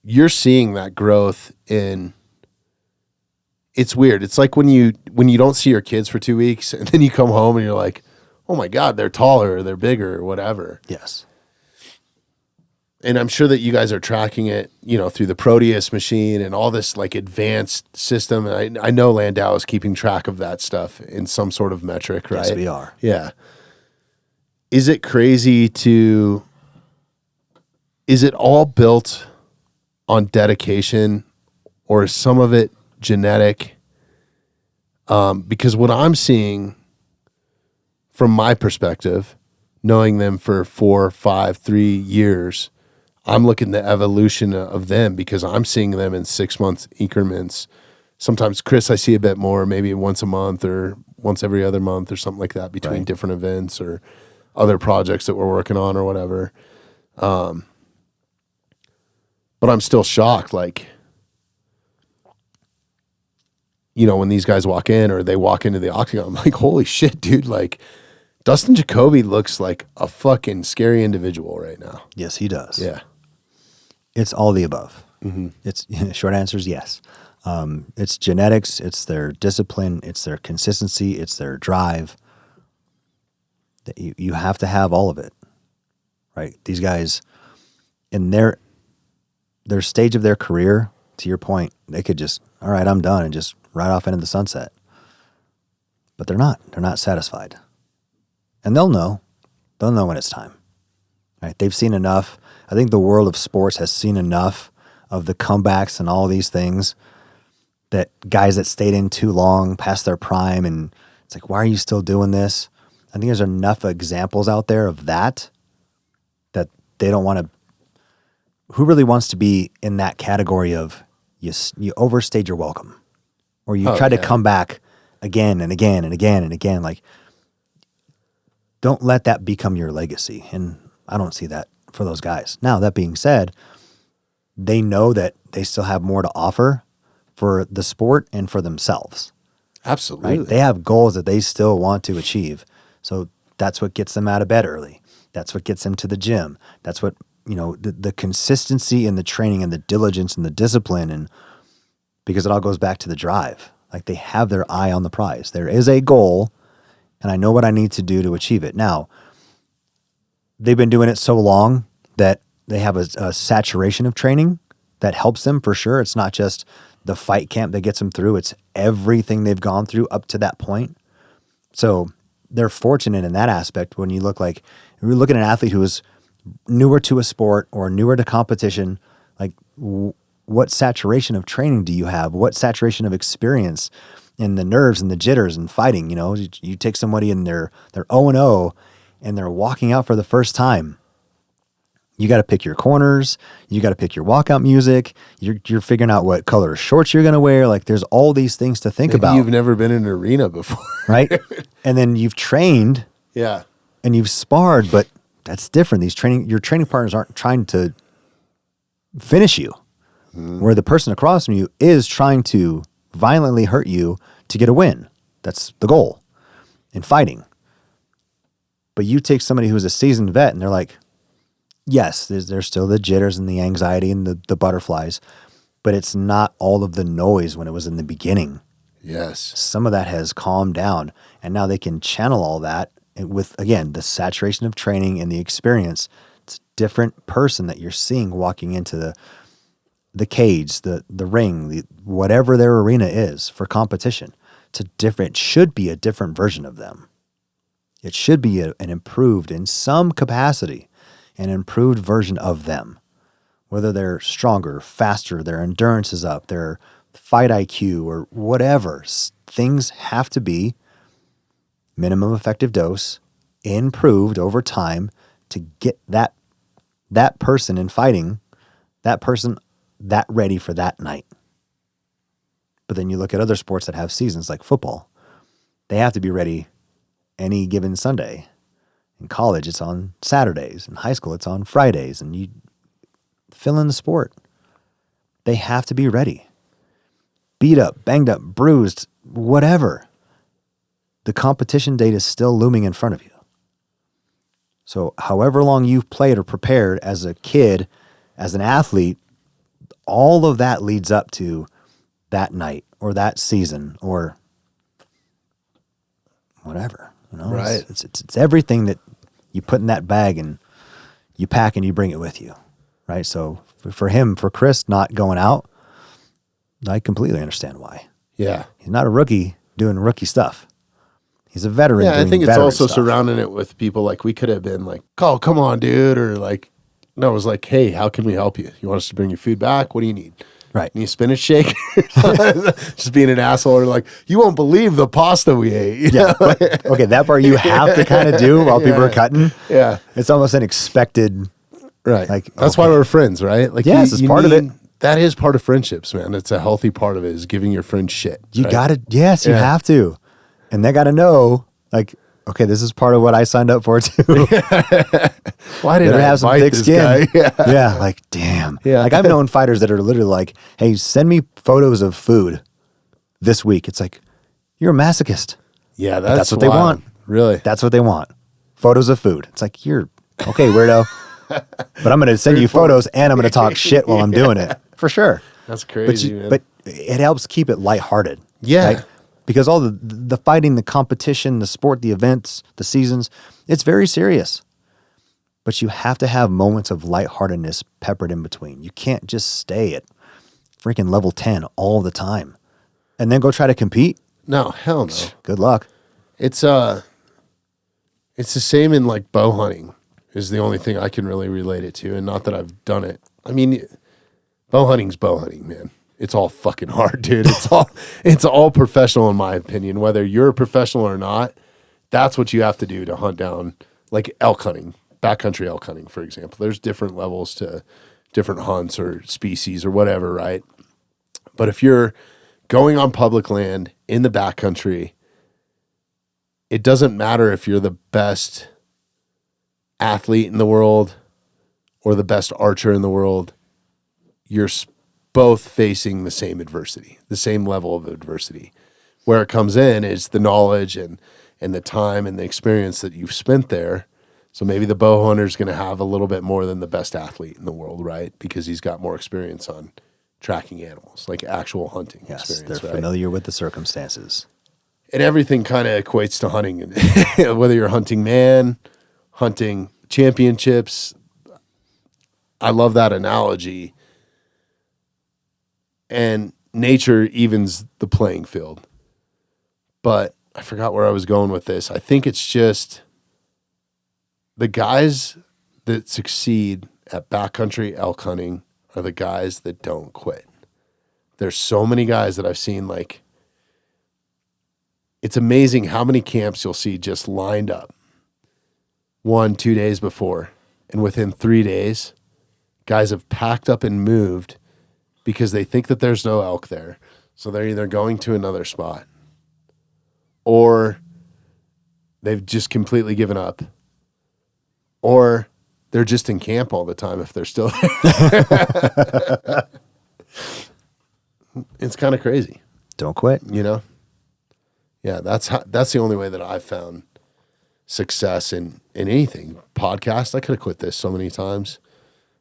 you're seeing that growth in. It's weird. It's like when you don't see your kids for 2 weeks and then you come home and you're like, oh my God, they're taller, or they're bigger, or whatever. Yes. And I'm sure that you guys are tracking it, through the Proteus machine and all this like advanced system. And I know Landow is keeping track of that stuff in some sort of metric, right? Yes, we are. Yeah. Is it crazy is it all built on dedication, or is some of it genetic? Because what I'm seeing from my perspective, knowing them for 4, 5, 3 years, I'm looking at the evolution of them because I'm seeing them in 6 month increments. Sometimes Chris, I see a bit more, maybe once a month or once every other month or something like that between different events or other projects that we're working on or whatever. But I'm still shocked. Like, when these guys walk in or they walk into the octagon, I'm like, holy shit, dude. Like, Dustin Jacoby looks like a fucking scary individual right now. Yes, he does. Yeah. It's all the above. Mm-hmm. It's short answer is yes. It's genetics. It's their discipline. It's their consistency. It's their drive. That you have to have all of it, right? These guys, in their stage of their career, to your point, they could just, all right, I'm done, and just ride off into the sunset. But they're not. They're not satisfied, and they'll know. They'll know when it's time. Right? They've seen enough. I think the world of sports has seen enough of the comebacks and all these things that guys that stayed in too long past their prime, and it's like, why are you still doing this? I think there's enough examples out there of that they don't want to. Who really wants to be in that category of you overstayed your welcome, or you try to come back again and again and again and again? Like, don't let that become your legacy. And I don't see that for those guys. Now, that being said, they know that they still have more to offer for the sport and for themselves. Absolutely. Right? They have goals that they still want to achieve. So that's what gets them out of bed early. That's what gets them to the gym. That's what the consistency and the training and the diligence and the discipline, and because it all goes back to the drive. Like, they have their eye on the prize. There is a goal, and I know what I need to do to achieve it. Now, they've been doing it so long that they have a saturation of training that helps them for sure. It's not just the fight camp that gets them through. It's everything they've gone through up to that point. So they're fortunate in that aspect. When you look at an athlete who is newer to a sport or newer to competition, like what saturation of training do you have? What saturation of experience in the nerves and the jitters and fighting? You take somebody and they're 0-0 and they're walking out for the first time. You got to pick your corners. You got to pick your walkout music. You're figuring out what color shorts you're going to wear. Like, there's all these things to think about. You've never been in an arena before. Right? And then you've trained. Yeah. And you've sparred, but that's different. Your training partners aren't trying to finish you. Where the person across from you is trying to violently hurt you to get a win. That's the goal in fighting. But you take somebody who's a seasoned vet and they're like, yes, there's still the jitters and the anxiety and the butterflies, but it's not all of the noise when it was in the beginning. Yes. Some of that has calmed down, and now they can channel all that with, again, the saturation of training and the experience. It's a different person that you're seeing walking into the cage, the ring, whatever their arena is for competition. It should be a different version of them. It should be an improved, in some capacity, an improved version of them. Whether they're stronger, faster, their endurance is up, their fight IQ or whatever. Things have to be minimum effective dose, improved over time to get that person in fighting, that person that ready for that night. But then you look at other sports that have seasons like football. They have to be ready any given Sunday. In college, it's on Saturdays. In high school, it's on Fridays. And you fill in the sport. They have to be ready. Beat up, banged up, bruised, whatever. The competition date is still looming in front of you. So however long you've played or prepared as a kid, as an athlete, all of that leads up to that night or that season or whatever. Right. It's everything that you put in that bag and you pack and you bring it with you, right? So for Chris not going out, I completely understand why. Yeah. He's not a rookie doing rookie stuff. He's a veteran. Yeah, I think it's veteran also stuff. surrounding it with people like we could have been like, oh, come on, dude. Or like, no, it was like, hey, how can we help you? You want us to bring your food back? What do you need? Right. Need a spinach shake? Just being an asshole or like, you won't believe the pasta we ate. Yeah. But, okay, that part you have to kind of do while people are cutting. Yeah. It's almost an expected. Right. Like, that's why we're friends, right? Like, yes, it's part of it. That is part of friendships, man. It's a healthy part of it is giving your friends shit. You right? got to, yes, you have to. And they got to know, like, okay, this is part of what I signed up for too. Why did I have some invite thick this skin? guy? Yeah, like, damn. Yeah. Like, I've known fighters that are literally like, hey, send me photos of food this week. It's like, you're a masochist. Yeah, That's what they wild. want. Really? That's what they want. Photos of food. It's like, you're, okay, weirdo. But I'm going to send you photos and I'm going to talk shit while I'm doing it. For sure. That's crazy, man. But it helps keep it lighthearted. Yeah. Right? Because all the fighting, the competition, the sport, the events, the seasons, it's very serious. But you have to have moments of lightheartedness peppered in between. You can't just stay at freaking level 10 all the time and then go try to compete. No, hell no. Good luck. It's the same in like bow hunting is the only thing I can really relate it to. And not that I've done it. I mean, bow hunting's bow hunting, man. It's all fucking hard, dude. It's all professional in my opinion. Whether you're a professional or not, that's what you have to do to hunt down like elk hunting, backcountry elk hunting, for example. There's different levels to different hunts or species or whatever, right? But if you're going on public land in the backcountry, it doesn't matter if you're the best athlete in the world or the best archer in the world. You're both facing the same adversity, the same level of adversity. Where it comes in is the knowledge and the time and the experience that you've spent there. So maybe the bow hunter's going to have a little bit more than the best athlete in the world, right? Because he's got more experience on tracking animals, like actual hunting Yes, experience, they're right? familiar with the circumstances. And everything kind of equates to hunting. Whether you're hunting man, hunting championships, I love that analogy. And nature evens the playing field. But I forgot where I was going with this. I think it's just the guys that succeed at backcountry elk hunting are the guys that don't quit. There's so many guys that I've seen, like, it's amazing how many camps you'll see just lined up 1-2 days before. And within 3 days, guys have packed up and moved because they think that there's no elk there. So they're either going to another spot or they've just completely given up, or they're just in camp all the time if they're still there. It's kind of crazy. Don't quit. You know? Yeah, that's the only way that I've found success in anything. Podcast, I could have quit this so many times.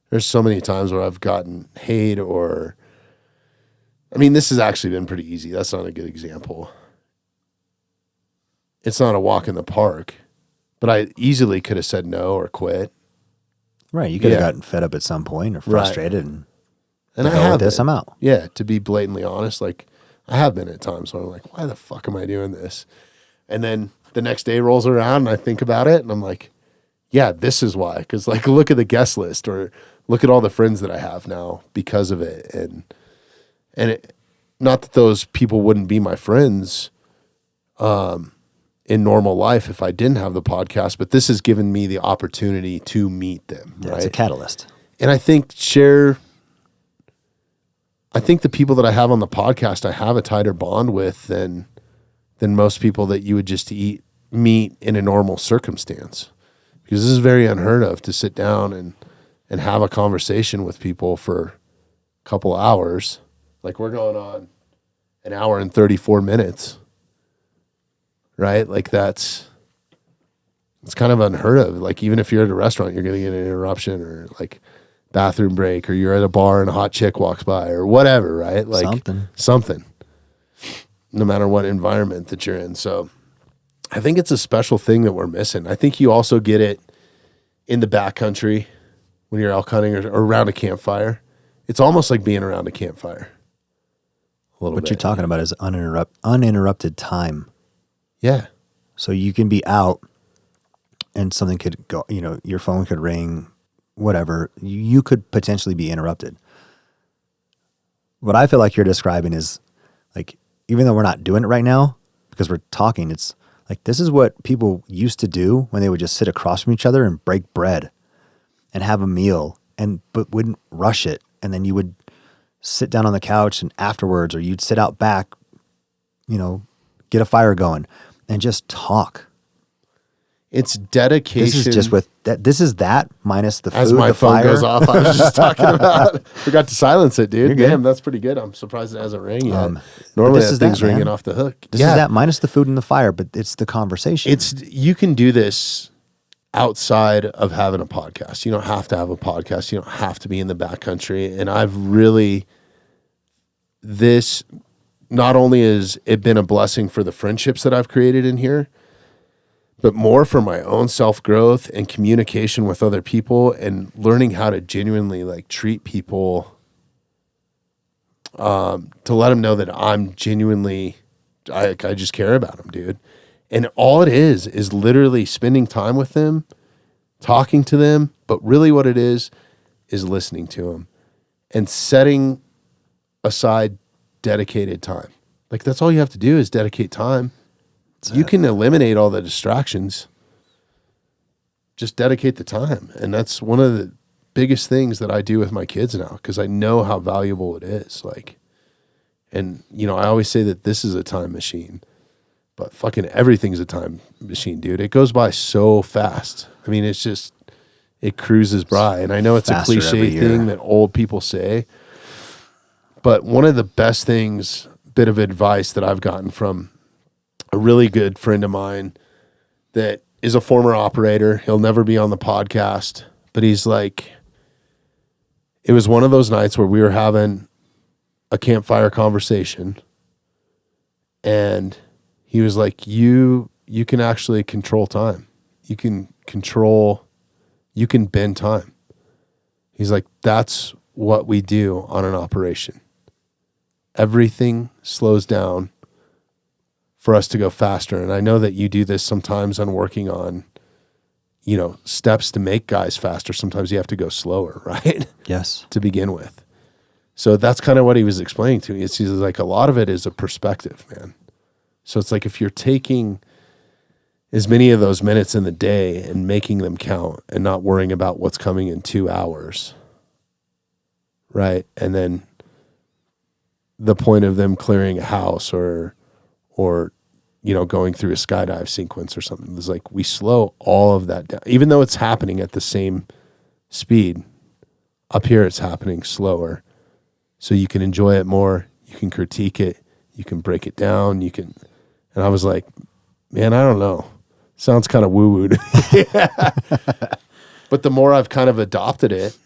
There's so many times where I've gotten hate or, I mean, this has actually been pretty easy. That's not a good example. It's not a walk in the park, but I easily could have said no or quit. Right. You could have gotten fed up at some point or frustrated and I I have this, I'm out. Yeah, to be blatantly honest, like I have been at times where I'm like, why the fuck am I doing this? And then the next day rolls around and I think about it and I'm like, yeah, this is why. Because like, look at the guest list or look at all the friends that I have now because of it. And it, not that those people wouldn't be my friends in normal life if I didn't have the podcast, but this has given me the opportunity to meet them. Yeah, right? It's a catalyst. And I think the people that I have on the podcast, I have a tighter bond with than most people that you would just meet in a normal circumstance. Because this is very unheard of to sit down and have a conversation with people for a couple hours. Like we're going on an hour and 34 minutes, right? Like it's kind of unheard of. Like even if you're at a restaurant, you're going to get an interruption or like bathroom break, or you're at a bar and a hot chick walks by or whatever, right? Like something, no matter what environment that you're in. So I think it's a special thing that we're missing. I think you also get it in the backcountry when you're elk hunting or around a campfire. It's almost like being around a campfire. What you're talking about is uninterrupted time. Yeah. So you can be out and something could go, your phone could ring, whatever. You could potentially be interrupted. What I feel like you're describing is like, even though we're not doing it right now because we're talking, it's like, this is what people used to do when they would just sit across from each other and break bread and have a meal but wouldn't rush it. And then you would sit down on the couch and afterwards, or you'd sit out back, get a fire going and just talk. It's dedication. This is just with that. This is that minus the food, as my the phone fire. goes off, I was just talking about. Forgot to silence it, dude. You're good. Damn, that's pretty good. I'm surprised it hasn't rang yet. Normally this that is thing's that, man. ringing off the hook. This is that minus the food and the fire, but it's the conversation. You can do this outside of having a podcast. You don't have to have a podcast. You don't have to be in the backcountry. And I've really, this not only has it been a blessing for the friendships that I've created in here, but more for my own self-growth and communication with other people and learning how to genuinely like treat people, to let them know that I'm genuinely, I just care about them, dude. And all it is literally spending time with them, talking to them, but really what it is listening to them and setting aside dedicated time. Like that's all you have to do is dedicate time. You can eliminate all the distractions. Just dedicate the time. And that's one of the biggest things that I do with my kids now because I know how valuable it is. Like, and I always say that this is a time machine, but fucking everything's a time machine, dude. It goes by so fast. I mean, it cruises by. And I know it's a cliche thing that old people say, but one of the best bit of advice that I've gotten from a really good friend of mine that is a former operator. He'll never be on the podcast, but he's like, it was one of those nights where we were having a campfire conversation, and he was like, you can actually control time. You can bend time. He's like, that's what we do on an operation. Everything slows down for us to go faster. And I know that you do this sometimes on working on, steps to make guys faster. Sometimes you have to go slower, right? Yes. To begin with. So that's kind of what he was explaining to me. He's like, a lot of it is a perspective, man. So it's like, if you're taking as many of those minutes in the day and making them count and not worrying about what's coming in 2 hours, right? And then the point of them clearing a house or going through a skydive sequence or something, it's like we slow all of that down. Even though it's happening at the same speed, up here it's happening slower. So you can enjoy it more, you can critique it, you can break it down, and I was like, man, I don't know. Sounds kind of woo-woo to me. But the more I've kind of adopted it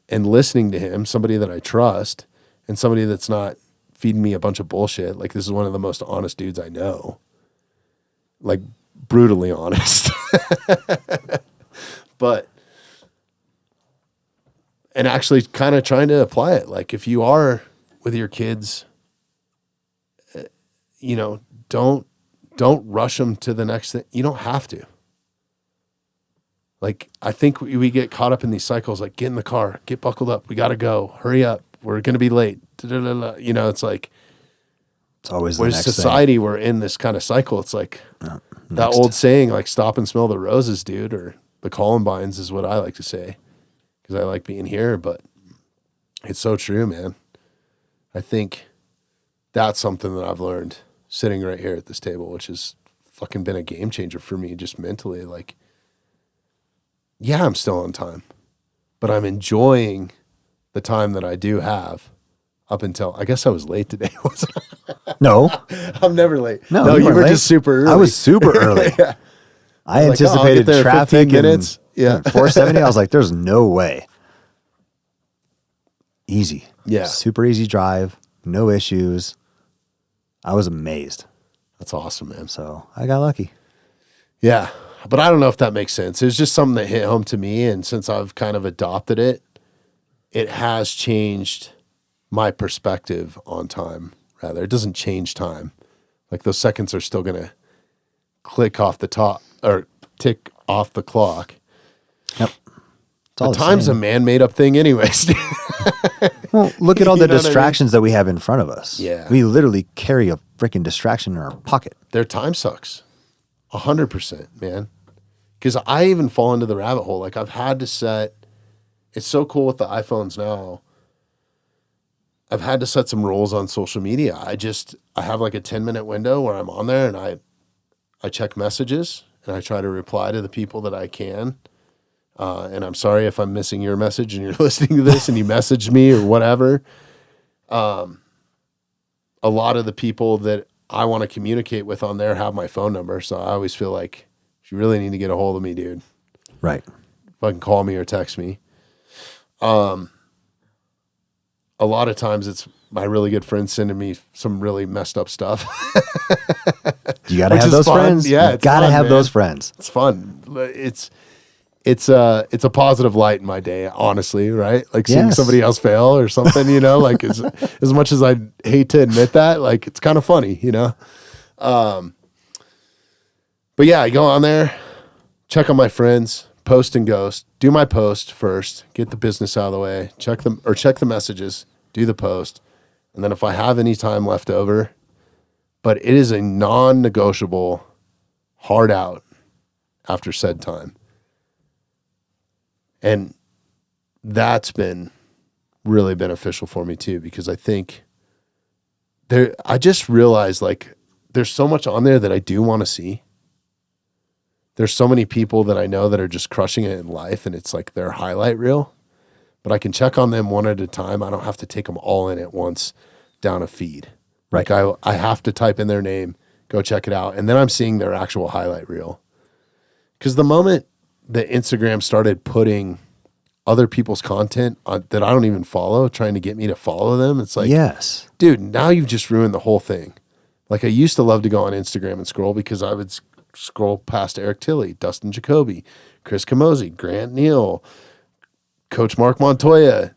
and listening to him, somebody that I trust and somebody that's not feeding me a bunch of bullshit, like this is one of the most honest dudes I know, like brutally honest. And actually kind of trying to apply it. Like if you are with your kids, don't rush them to the next thing. You don't have to. Like, I think we get caught up in these cycles, like get in the car, get buckled up. We got to go, hurry up. We're going to be late. It's like, it's always the with next society, thing. We're in this kind of cycle. It's like that old saying, like stop and smell the roses, dude, or the columbines is what I like to say. Cause I like being here, but it's so true, man. I think that's something that I've learned sitting right here at this table, which has fucking been a game changer for me just mentally. Like, yeah, I'm still on time, but I'm enjoying the time that I do have up until, I guess I was late today. Wasn't I? No. I'm never late. No, you were late. just super early. I was super early. Yeah. I was like, I'll anticipated get there in traffic 15 minutes. Yeah. 470. I was like, there's no way. Easy. Yeah. Super easy drive. No issues. I was amazed. That's awesome, man. So I got lucky. Yeah. But I don't know if that makes sense. It was just something that hit home to me. And since I've kind of adopted it, it has changed my perspective on time, rather. It doesn't change time. Like those seconds are still going to click off the top or tick off the clock. Yep. But time's a man-made up thing anyways. Well, look at all the You know what I mean? distractions that we have in front of us. Yeah. We literally carry a freaking distraction in our pocket. Their time sucks. 100%, man. Because I even fall into the rabbit hole. Like I've had to set, it's so cool with the iPhones now. I've had to set some rules on social media. I have like a 10-minute window where I'm on there and I check messages and I try to reply to the people that I can. And I'm sorry if I'm missing your message and you're listening to this and you messaged me or whatever. A lot of the people that I want to communicate with on there have my phone number. So I always feel like if you really need to get a hold of me, dude, Right. fucking call me or text me. A lot of times it's my really good friend sending me some really messed up stuff. You got to Which have is those fun. friends. Yeah, You it's got to fun, have man. those friends. It's fun. It's a positive light in my day, honestly, right? Like seeing Yes. somebody else fail or something, like as much as I hate to admit that, like it's kind of funny, But yeah, I go on there, check on my friends, post and ghost, do my post first, get the business out of the way, check the messages, do the post. And then if I have any time left over, but it is a non-negotiable hard out after said time. And that's been really beneficial for me too, because I think I just realized like there's so much on there that I do want to see. There's so many people that I know that are just crushing it in life and it's like their highlight reel, but I can check on them one at a time. I don't have to take them all in at once down a feed. Right. Like I have to type in their name, go check it out. And then I'm seeing their actual highlight reel. Because the moment that Instagram started putting other people's content that I don't even follow, trying to get me to follow them, it's like, Yes. dude, now you've just ruined the whole thing. Like I used to love to go on Instagram and scroll because I would scroll past Eric Tilly, Dustin Jacoby, Chris Camozzi, Grant Neal, Coach Mark Montoya,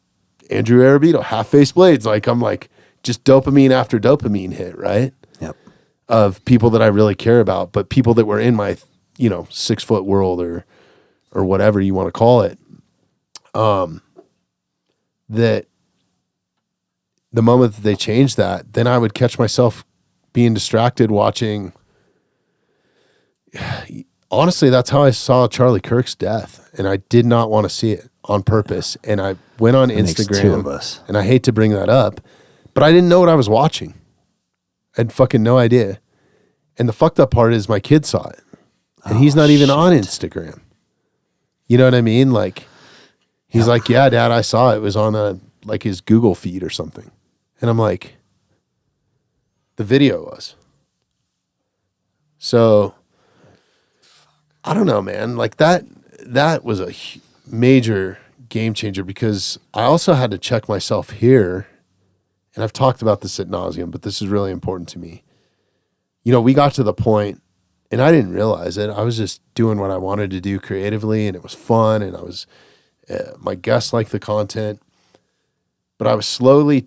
Andrew Arabito, Half-Face Blades. Like I'm like just dopamine after dopamine hit, right? Yep. Of people that I really care about, but people that were in my, 6 foot world or whatever you want to call it. That the moment that they changed that, then I would catch myself being distracted watching. Honestly, that's how I saw Charlie Kirk's death, and I did not want to see it on purpose. And I went on Instagram, makes two of us. and I hate to bring that up, but I didn't know what I was watching. I had fucking no idea. And the fucked up part is my kid saw it, and he's not even on Instagram. You know what I mean? Like, he's like, yeah, Dad, I saw it. It was on his Google feed or something. And I'm like, the video was. So, I don't know, man. Like that was a major game changer because I also had to check myself here. And I've talked about this ad nauseum, but this is really important to me. We got to the point, and I didn't realize it. I was just doing what I wanted to do creatively, and it was fun, and I was, my guests liked the content. But I was slowly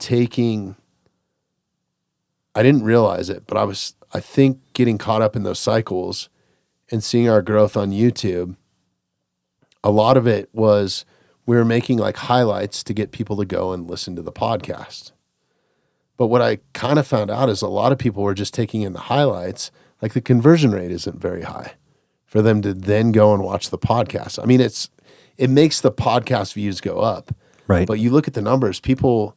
I didn't realize it, but I think, getting caught up in those cycles and seeing our growth on YouTube. A lot of it was we were making like highlights to get people to go and listen to the podcast. But what I kind of found out is a lot of people were just taking in the highlights. Like the conversion rate isn't very high for them to then go and watch the podcast. I mean, it makes the podcast views go up. Right. But you look at the numbers, people,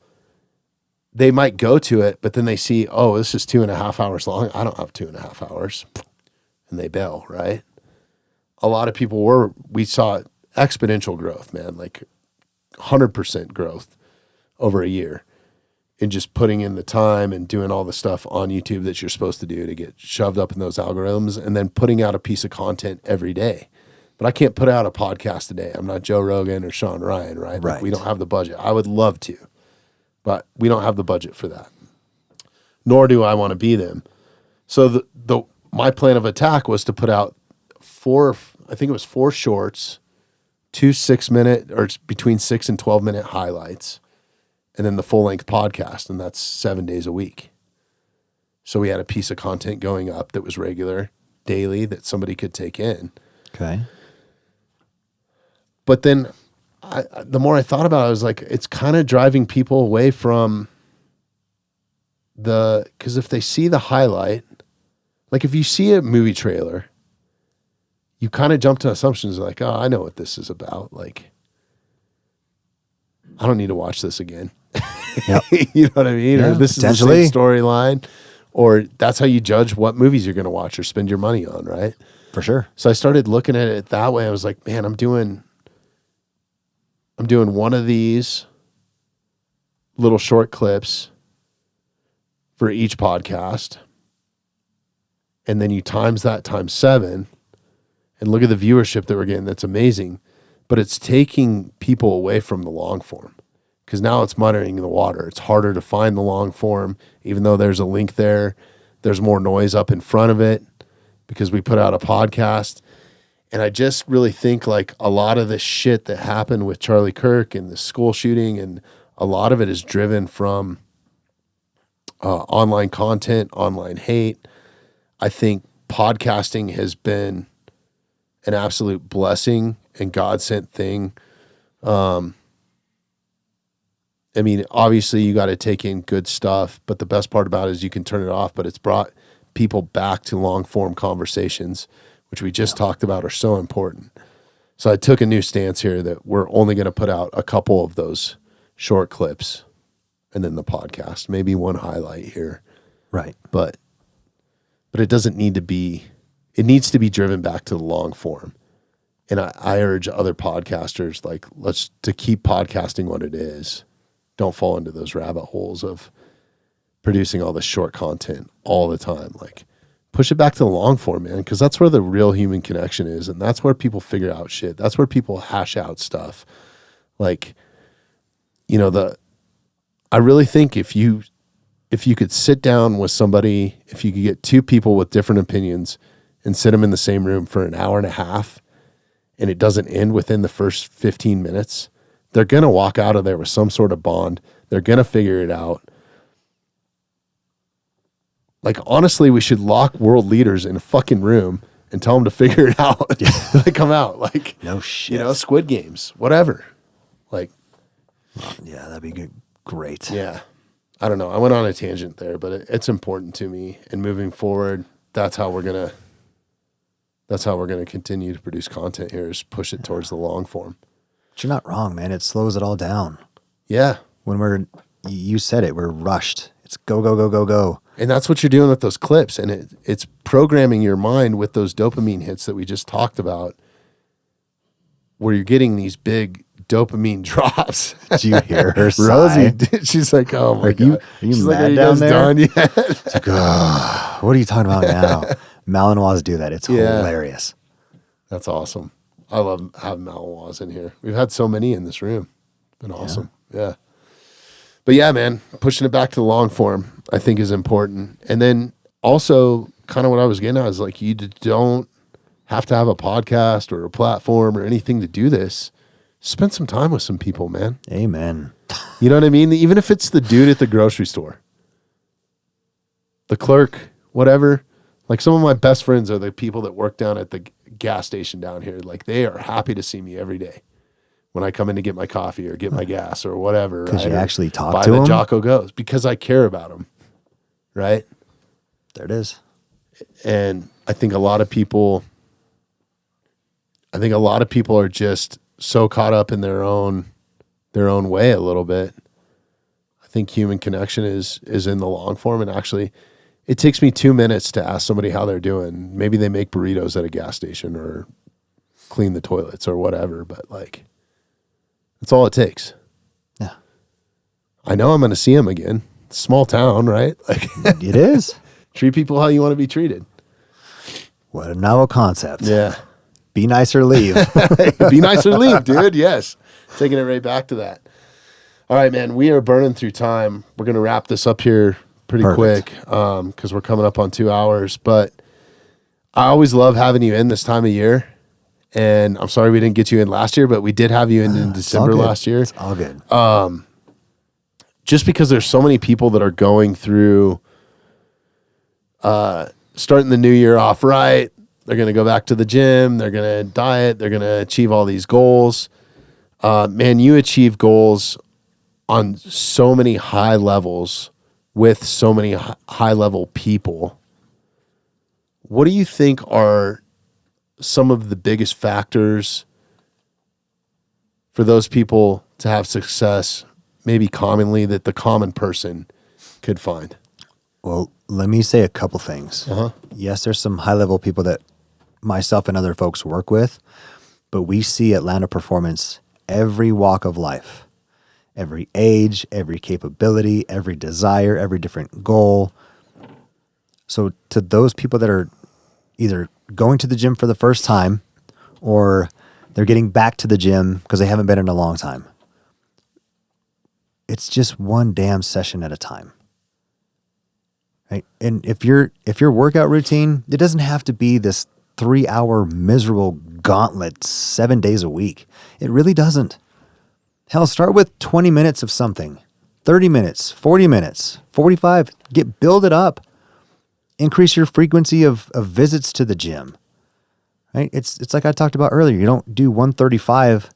they might go to it, but then they see, oh, this is 2.5 hours long. I don't have 2.5 hours. And they bail, right? A lot of people we saw exponential growth, man, like 100% growth over a year in just putting in the time and doing all the stuff on YouTube that you're supposed to do to get shoved up in those algorithms, and then putting out a piece of content every day. But I can't put out a podcast today. I'm not Joe Rogan or Sean Ryan, right? Right. Like, we don't have the budget. I would love to, but we don't have the budget for that. Nor do I want to be them. So my plan of attack was to put out 4 shorts, 2 6-minute or between 6 and 12-minute highlights, and then the full-length podcast, and that's 7 days a week. So we had a piece of content going up that was regular, daily, that somebody could take in. Okay. But then the more I thought about it, I was like, it's kind of driving people away from because if they see the highlight, like if you see a movie trailer, you kind of jump to assumptions like, oh, I know what this is about. Like, I don't need to watch this again. Yep. You know what I mean? Yeah, or this is the same storyline, or that's how you judge what movies you're going to watch or spend your money on, right? For sure. So I started looking at it that way. I was like, man, I'm doing one of these little short clips for each podcast. And then you times that times 7 and look at the viewership that we're getting. That's amazing. But it's taking people away from the long form because now it's muddying the water. It's harder to find the long form, even though there's a link there. There's more noise up in front of it because we put out a podcast. And I just really think like a lot of the shit that happened with Charlie Kirk and the school shooting, and a lot of it is driven from online content, online hate. I think podcasting has been an absolute blessing and God-sent thing. I mean, obviously you got to take in good stuff, but the best part about it is you can turn it off, but it's brought people back to long-form conversations, which we just talked about, are so important. So I took a new stance here that we're only going to put out a couple of those short clips and then the podcast, maybe one highlight here. Right. But it doesn't need to be, it needs to be driven back to the long form. And I urge other podcasters, like, to keep podcasting what it is. Don't fall into those rabbit holes of producing all this short content all the time. Like, push it back to the long form, man, because that's where the real human connection is, and that's where people figure out shit. That's where people hash out stuff. Like, you know, I really think if you could sit down with somebody, if you could get two people with different opinions and sit them in the same room for an hour and a half, and it doesn't end within the first 15 minutes, they're going to walk out of there with some sort of bond. They're going to figure it out. Like, honestly, we should lock world leaders in a fucking room and tell them to figure it out. They come out. Like, no shit. You know, Squid Games, whatever. Like, yeah, that'd be good. Great. Yeah. I don't know. I went on a tangent there, but it's important to me. And moving forward, that's how we're gonna continue to produce content here, is push it towards the long form. But you're not wrong, man. It slows it all down. Yeah. When you said it, we're rushed. It's go, go, go, go, go. And that's what you're doing with those clips. And it's programming your mind with those dopamine hits that we just talked about, where you're getting these big dopamine drops. Did you hear her Rosie did. She's like, oh my God. Are you She's mad like, are you down guys there? done yet? It's like, oh, what are you talking about now? Malinois do that. It's hilarious. That's awesome. I love having Malinois in here. We've had so many in this room. It's been awesome. Yeah. But yeah, man, pushing it back to the long form, I think, is important. And then also, kind of what I was getting at is, like, you don't have to have a podcast or a platform or anything to do this. Spend some time with some people, man. Amen. You know what I mean? Even if it's the dude at the grocery store, the clerk, whatever. Like, some of my best friends are the people that work down at the gas station down here. Like, they are happy to see me every day when I come in to get my coffee or get my gas or whatever. Because you actually talk buy to the them? Jocko Goes, because I care about them, right? There it is. And I think a lot of people are just so caught up in their own way a little bit. I think human connection is in the long form. And actually, it takes me 2 minutes to ask somebody how they're doing. Maybe they make burritos at a gas station or clean the toilets or whatever, but, like, that's all it takes. Yeah. I know I'm going to see them again. Small town, right? Like, It is. treat people how you want to be treated. What a novel concept. Yeah. Be nice or leave. Be nice or leave, dude. Yes. Taking it right back to that. All right, man. We are burning through time. We're going to wrap this up here pretty quick because we're coming up on 2 hours. But I always love having you in this time of year. And I'm sorry we didn't get you in last year, but we did have you in December last year. It's all good. Just because there's so many people that are going through starting the new year off right. They're going to go back to the gym. They're going to diet. They're going to achieve all these goals. Man, you achieve goals on so many high levels with so many high level people. What do you think are some of the biggest factors for those people to have success, maybe commonly, that the common person could find? Well, let me say a couple things. Uh-huh. Yes, there's some high-level people that myself and other folks work with, but we see at Landow Performance every walk of life, every age, every capability, every desire, every different goal. So to those people that are either going to the gym for the first time or they're getting back to the gym because they haven't been in a long time, it's just one damn session at a time. Right? And if your workout routine, it doesn't have to be this 3-hour miserable gauntlet 7 days a week. It really doesn't. Hell, start with 20 minutes of something, 30 minutes, 40 minutes, 45. Build it up. Increase your frequency of visits to the gym. Right? It's like I talked about earlier. You don't do 135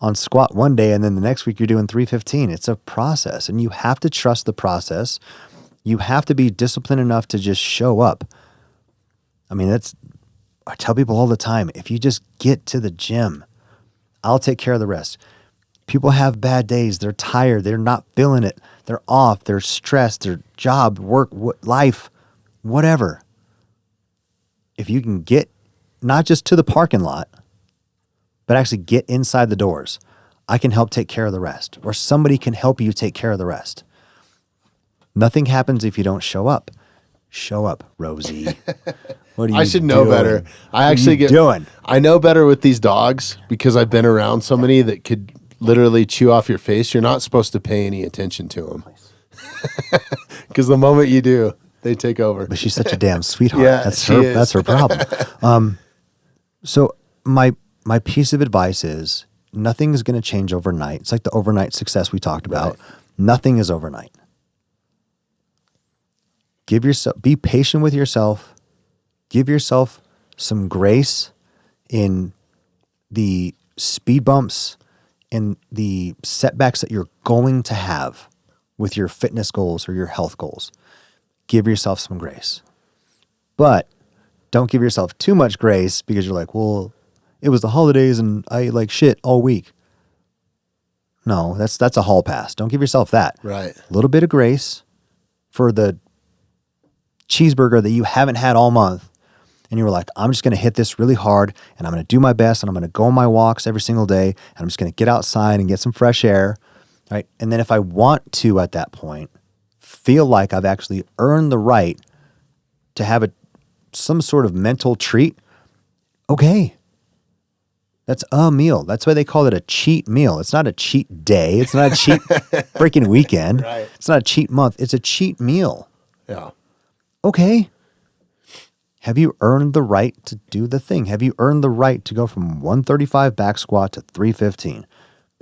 on squat one day and then the next week you're doing 315. It's a process, and you have to trust the process. You have to be disciplined enough to just show up. I mean, I tell people all the time, if you just get to the gym, I'll take care of the rest. People have bad days. They're tired. They're not feeling it. They're off. They're stressed. Their job, work, life, whatever. If you can get not just to the parking lot, but actually get inside the doors, I can help take care of the rest, or somebody can help you take care of the rest. Nothing happens if you don't show up. Show up, Rosie. What are you I should know doing? better. I What actually are you doing? I know better with these dogs because I've been around so many that could literally chew off your face. You're not supposed to pay any attention to them. Because the moment you do, they take over. But she's such a damn sweetheart. Yeah, that's she her. is. That's her problem. So my piece of advice is nothing is going to change overnight. It's like the overnight success we talked about. Right. Nothing is overnight. Be patient with yourself. Give yourself some grace in the speed bumps and the setbacks that you're going to have with your fitness goals or your health goals. Give yourself some grace. But don't give yourself too much grace because you're like, well, it was the holidays and I ate like shit all week. No, that's a hall pass. Don't give yourself that. Right. A little bit of grace for the cheeseburger that you haven't had all month. And you were like, I'm just going to hit this really hard and I'm going to do my best and I'm going to go on my walks every single day and I'm just going to get outside and get some fresh air. Right. And then if I want to at that point, feel like I've actually earned the right to have some sort of mental treat, okay. That's a meal. That's why they call it a cheat meal. It's not a cheat day. It's not a cheat freaking weekend. Right. It's not a cheat month. It's a cheat meal. Yeah. Okay. Have you earned the right to do the thing? Have you earned the right to go from 135 back squat to 315?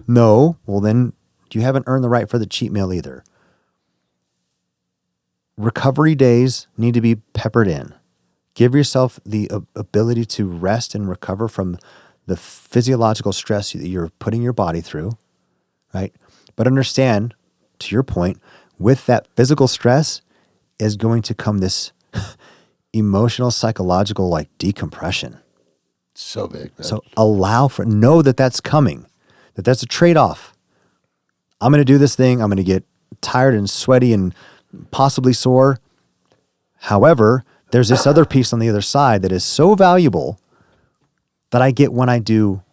No. Well, then you haven't earned the right for the cheat meal either. Recovery days need to be peppered in. Give yourself the ability to rest and recover from the physiological stress that you're putting your body through, right? But understand, to your point, with that physical stress is going to come this emotional, psychological, like decompression. So big, man. So know that that's coming, that's a trade-off. I'm going to do this thing. I'm going to get tired and sweaty and possibly sore. However, there's this other piece on the other side that is so valuable that I get when I do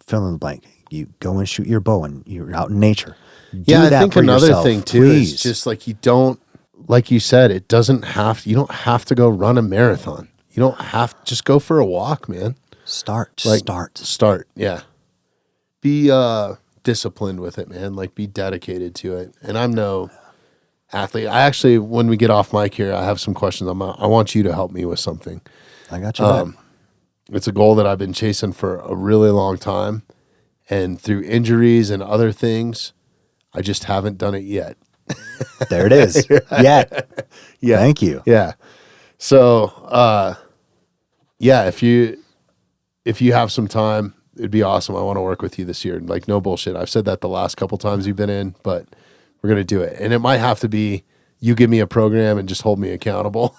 fill in the blank. You go and shoot your bow and you're out in nature. Yeah, Do I that think for another yourself, thing too please. is just like you don't, like you said, you don't have to go run a marathon. You don't have to just go for a walk, man. Start. Yeah. Be disciplined with it, man. Like be dedicated to it. And I'm no athlete. I actually, when we get off mic here, I have some questions. I want you to help me with something. I got you back. It's a goal that I've been chasing for a really long time. And through injuries and other things, I just haven't done it yet. There it is. Yet. Yeah. Thank you. Yeah. So, if you have some time, it'd be awesome. I want to work with you this year. Like, no bullshit. I've said that the last couple times you've been in, but we're going to do it. And it might have to be you give me a program and just hold me accountable.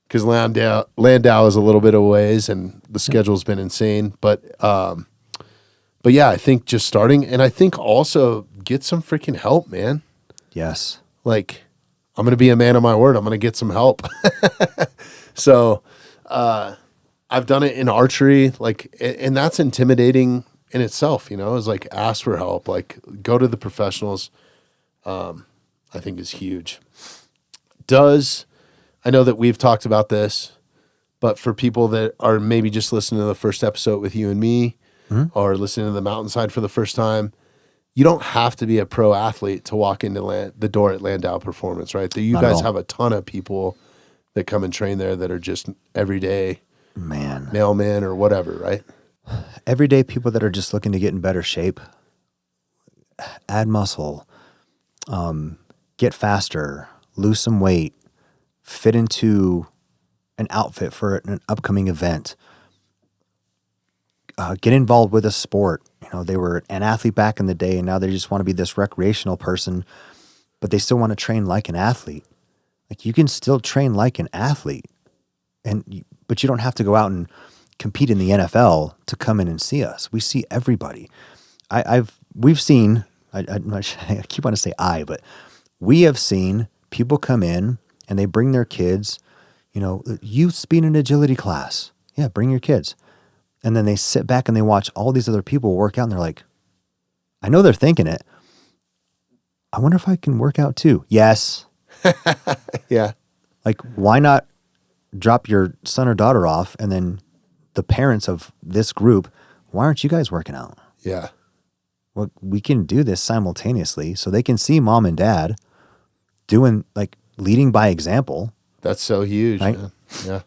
Because Landow is a little bit of ways and the schedule's been insane. But yeah, I think just starting, and I think also get some freaking help, man. Yes. Like, I'm going to be a man of my word. I'm going to get some help. So I've done it in archery, like, and that's intimidating in itself, is like ask for help, like go to the professionals. I think is huge. I know that we've talked about this, but for people that are maybe just listening to the first episode with you and me, or listening to the Mountainside for the first time, you don't have to be a pro athlete to walk into the door at Landow Performance, right? You Not at guys all. have a ton of people that come and train there that are just everyday mailman or whatever, right? Everyday people that are just looking to get in better shape, add muscle, get faster, lose some weight, fit into an outfit for an upcoming event, get involved with a sport. They were an athlete back in the day and now they just want to be this recreational person, but they still want to train like an athlete. Like you can still train like an athlete, but you don't have to go out and compete in the NFL to come in and see us. We see everybody. We've seen, I keep wanting to say but we have seen people come in and they bring their kids, youth speed and agility class. Yeah, bring your kids. And then they sit back and they watch all these other people work out and they're like, I know they're thinking it. I wonder if I can work out too. Yes. Yeah. Like, why not drop your son or daughter off, and then the parents of this group, why aren't you guys working out? Yeah. Well, we can do this simultaneously so they can see mom and dad doing, like, leading by example. That's so huge, right? man. Yeah.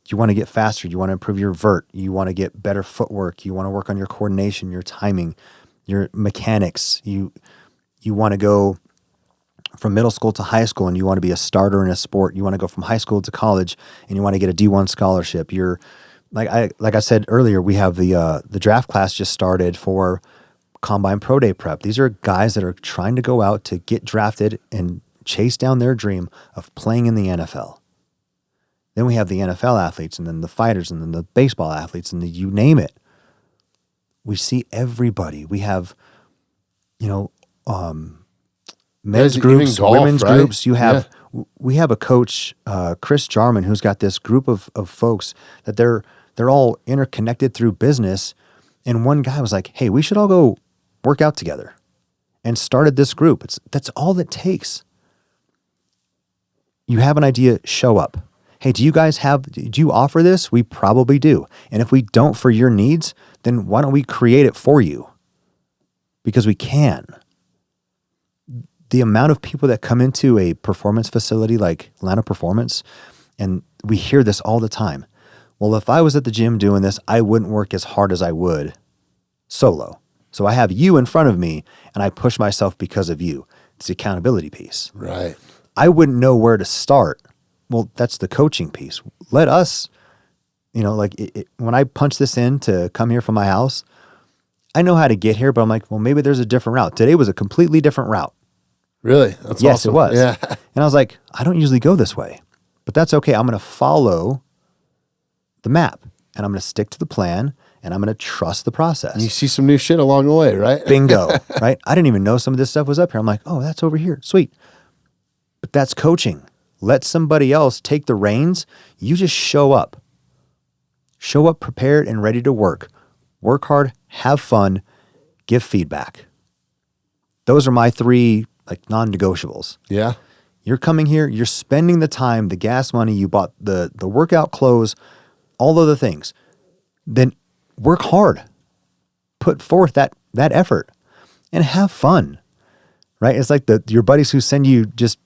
You want to get faster. You want to improve your vert. You want to get better footwork. You want to work on your coordination, your timing, your mechanics. You want to go from middle school to high school and you want to be a starter in a sport. You want to go from high school to college and you want to get a D1 scholarship. You're like I said earlier, we have the draft class just started for Combine Pro Day prep. These are guys that are trying to go out to get drafted and chase down their dream of playing in the NFL. Then we have the NFL athletes and then the fighters and then the baseball athletes and you name it. We see everybody. We have, men's groups, golf, women's right? groups. We have a coach, Chris Jarman, who's got this group of folks that they're all interconnected through business. And one guy was like, hey, we should all go work out together, and started this group. That's all it takes. You have an idea, show up. Hey, do you offer this? We probably do. And if we don't for your needs, then why don't we create it for you? Because we can. The amount of people that come into a performance facility like Landow Performance, and we hear this all the time. Well, if I was at the gym doing this, I wouldn't work as hard as I would solo. So I have you in front of me and I push myself because of you. It's the accountability piece. Right. I wouldn't know where to start. Well, that's the coaching piece. Let us, when I punch this in to come here from my house, I know how to get here, but I'm like, well, maybe there's a different route. Today was a completely different route. Really? That's yes, awesome. It was. Yeah. And I was like, I don't usually go this way, but that's okay. I'm going to follow the map and I'm going to stick to the plan and I'm going to trust the process. And you see some new shit along the way, right? Bingo, right? I didn't even know some of this stuff was up here. I'm like, oh, that's over here. Sweet. But that's coaching. Let somebody else take the reins. You just show up. Show up prepared and ready to work. Work hard, have fun, give feedback. Those are my 3 non-negotiables. Yeah. You're coming here, you're spending the time, the gas money, you bought the workout clothes, all of the things. Then work hard. Put forth that effort and have fun. Right? It's like your buddies who send you just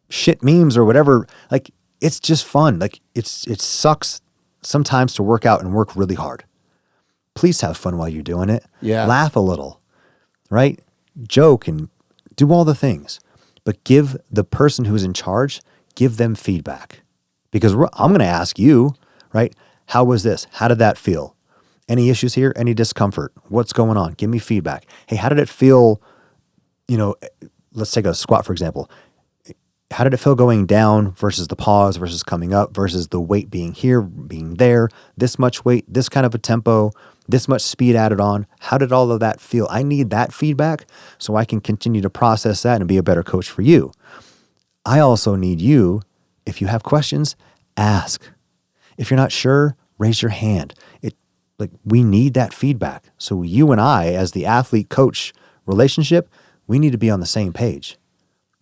shit memes or whatever. Like, it's just fun. Like, it sucks sometimes to work out and work really hard. Please have fun while you're doing it. Yeah. Laugh a little, right? Joke and do all the things, but give the person who's in charge, give them feedback, because I'm going to ask you, right? How was this? How did that feel? Any issues here? Any discomfort? What's going on? Give me feedback. Hey, how did it feel? Let's take a squat, for example. How did it feel going down versus the pause versus coming up versus the weight being here, being there, this much weight, this kind of a tempo, this much speed added on? How did all of that feel? I need that feedback so I can continue to process that and be a better coach for you. I also need you, if you have questions, ask. If you're not sure, raise your hand. We need that feedback. So you and I, as the athlete-coach relationship, we need to be on the same page.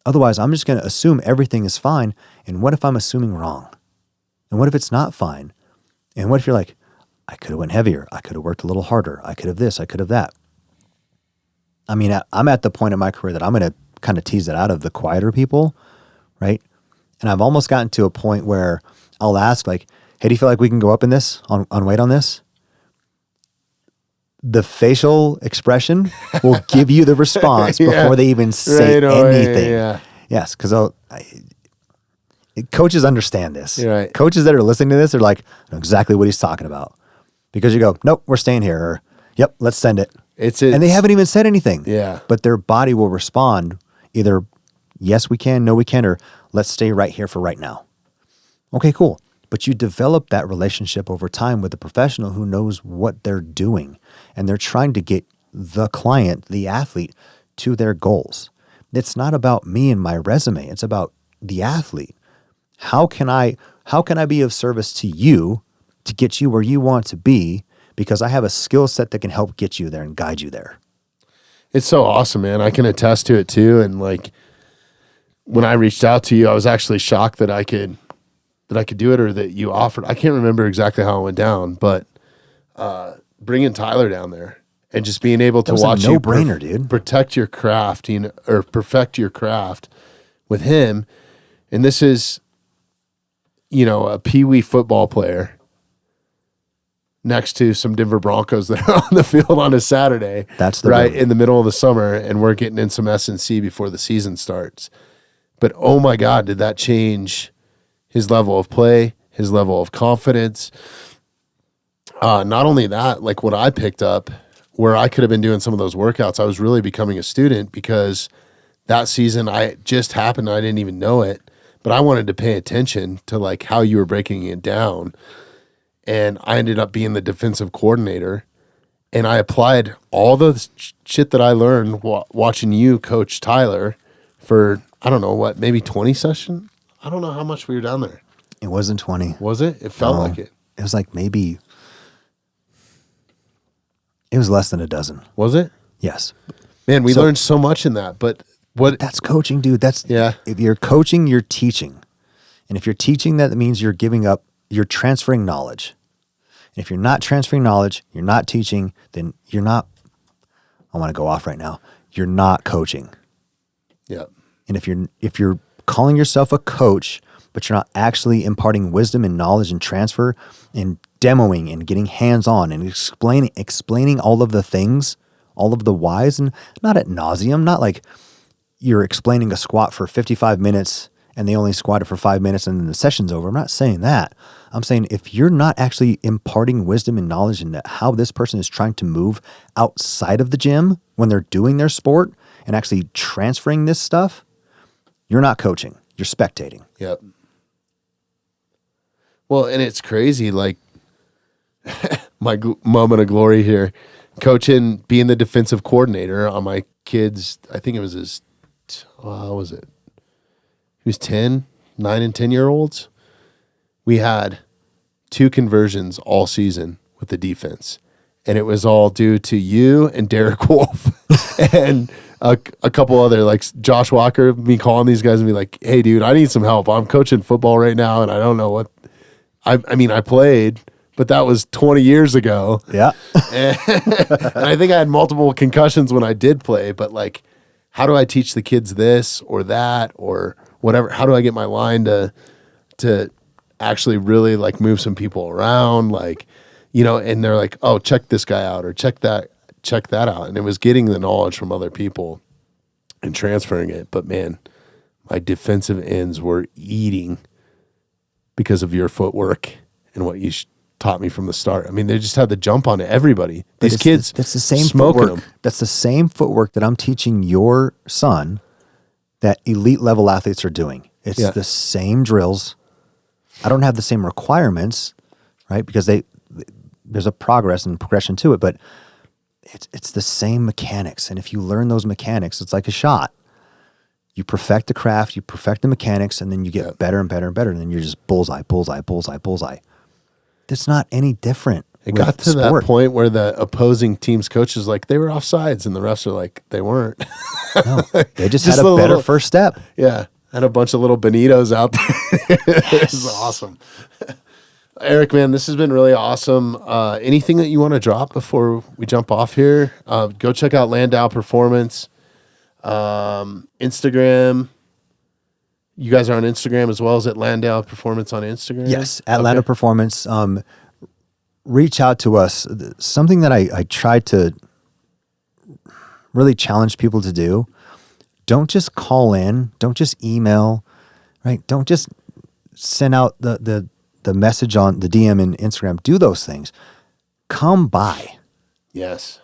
Otherwise, I'm just going to assume everything is fine. And what if I'm assuming wrong? And what if it's not fine? And what if you're like, I could have went heavier. I could have worked a little harder. I could have this. I could have that. I mean, I'm at the point in my career that I'm going to kind of tease it out of the quieter people, right? And I've almost gotten to a point where I'll ask, like, hey, do you feel like we can go up in this, on weight on this? The facial expression will give you the response before they even say anything. Yeah. Yes, because coaches understand this. Right. Coaches that are listening to this are like, I know exactly what he's talking about. Because you go, nope, we're staying here. Or, yep, let's send it. And they haven't even said anything. Yeah. But their body will respond either, yes, we can, no, we can, or let's stay right here for right now. Okay, cool. But you develop that relationship over time with a professional who knows what they're doing, and they're trying to get the client, the athlete, to their goals. It's not about me and my resume. It's about the athlete. How can I be of service to you to get you where you want to be, because I have a skill set that can help get you there and guide you there? It's so awesome, man. I can attest to it too. And when I reached out to you, I was actually shocked that I could do it, or that you offered. I can't remember exactly how it went down, but bringing Tyler down there and just being able to watch you no-brainer, dude. protect your craft, or perfect your craft with him. And this is, a peewee football player next to some Denver Broncos that are on the field on a Saturday. That's the right room. in the middle of the summer, and we're getting in some S&C before the season starts. But oh my God, did that change his level of play, his level of confidence? Not only that, like what I picked up, where I could have been doing some of those workouts, I was really becoming a student, because that season I just happened, I didn't even know it, but I wanted to pay attention to like how you were breaking it down. And I ended up being the defensive coordinator, and I applied all the shit that I learned watching you coach Tyler for, I don't know what, maybe 20 sessions. I don't know how much we were down there. It wasn't 20. Was it? It felt like it. It was like maybe, it was less than a dozen. Was it? Yes. Man, we learned so much in that. But that's coaching, dude. Yeah. If you're coaching, you're teaching. And if you're teaching, that means you're you're transferring knowledge. And if you're not transferring knowledge, you're not teaching, then you're not, I want to go off right now, you're not coaching. Yeah. And if you're calling yourself a coach, but you're not actually imparting wisdom and knowledge and transfer and demoing and getting hands-on and explaining all of the things, all of the whys, and not ad nauseum, not like you're explaining a squat for 55 minutes and they only squatted for 5 minutes and then the session's over. I'm not saying that. I'm saying if you're not actually imparting wisdom and knowledge into how this person is trying to move outside of the gym when they're doing their sport and actually transferring this stuff, you're not coaching. You're spectating. Yep. Well, and it's crazy, like my moment of glory here, coaching, being the defensive coordinator on my kids. I think it was his, how was it? He was 9 and 10-year-olds. We had 2 conversions all season with the defense, and it was all due to you and Derek Wolf and a couple other, like Josh Walker, me calling these guys and be like, hey, dude, I need some help. I'm coaching football right now, and I don't know what. I mean, I played, but that was 20 years ago. Yeah. And I think I had multiple concussions when I did play, but like, how do I teach the kids this or that or whatever? How do I get my line to actually really like move some people around? Like, and they're like, oh, check this guy out or check that out. And it was getting the knowledge from other people and transferring it. But man, my defensive ends were eating because of your footwork and what you taught me from the start. I mean, they just had the jump on everybody. These kids, that's the same smoking footwork. them. That's the same footwork that I'm teaching your son that elite level athletes are doing. It's the same drills. I don't have the same requirements, right? Because there's a progress and progression to it, but it's the same mechanics. And if you learn those mechanics, it's like a shot. You perfect the craft, you perfect the mechanics, and then you get better and better and better, and then you're just bullseye, bullseye, bullseye, bullseye. That's not any different. It got to that point where the opposing team's coach is like, they were offsides, and the refs are like, they weren't. No, they just had a better first step. Yeah, and a bunch of little Bonitos out there. This is awesome. Eric, man, this has been really awesome. Anything that you want to drop before we jump off here? Go check out Landow Performance. Instagram. You guys are on Instagram as well as at Landow Performance on Instagram? Yes, at Landow Performance. Reach out to us. Something that I try to really challenge people to do. Don't just call in. Don't just email, right? Don't just send out the message on the DM and Instagram. Do those things. Come by. Yes.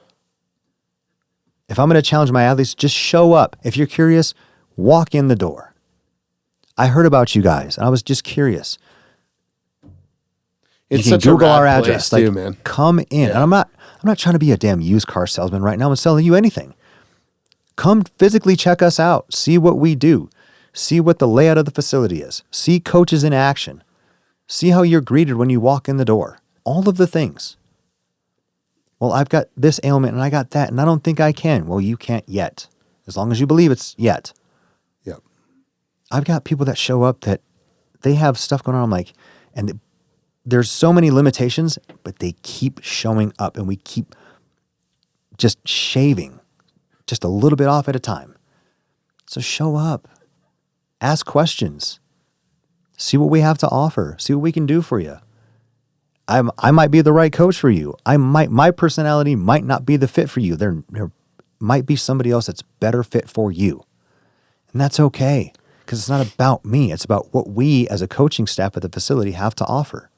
If I'm going to challenge my athletes, just show up. If you're curious, walk in the door. I heard about you guys, and I was just curious. It's you can such Google a rad our address. place Like, too, man. come in. Yeah. And I'm not trying to be a damn used car salesman right now and selling you anything. Come physically check us out. See what we do. See what the layout of the facility is. See coaches in action. See how you're greeted when you walk in the door. All of the things. Well, I've got this ailment and I got that, and I don't think I can. Well, you can't yet. As long as you believe it's yet. Yep. I've got people that show up that they have stuff going on. I'm like, and there's so many limitations, but they keep showing up, and we keep just shaving just a little bit off at a time. So show up, ask questions, see what we have to offer, see what we can do for you. I might be the right coach for you. My personality might not be the fit for you. There might be somebody else that's better fit for you. And that's okay, because it's not about me. It's about what we as a coaching staff at the facility have to offer.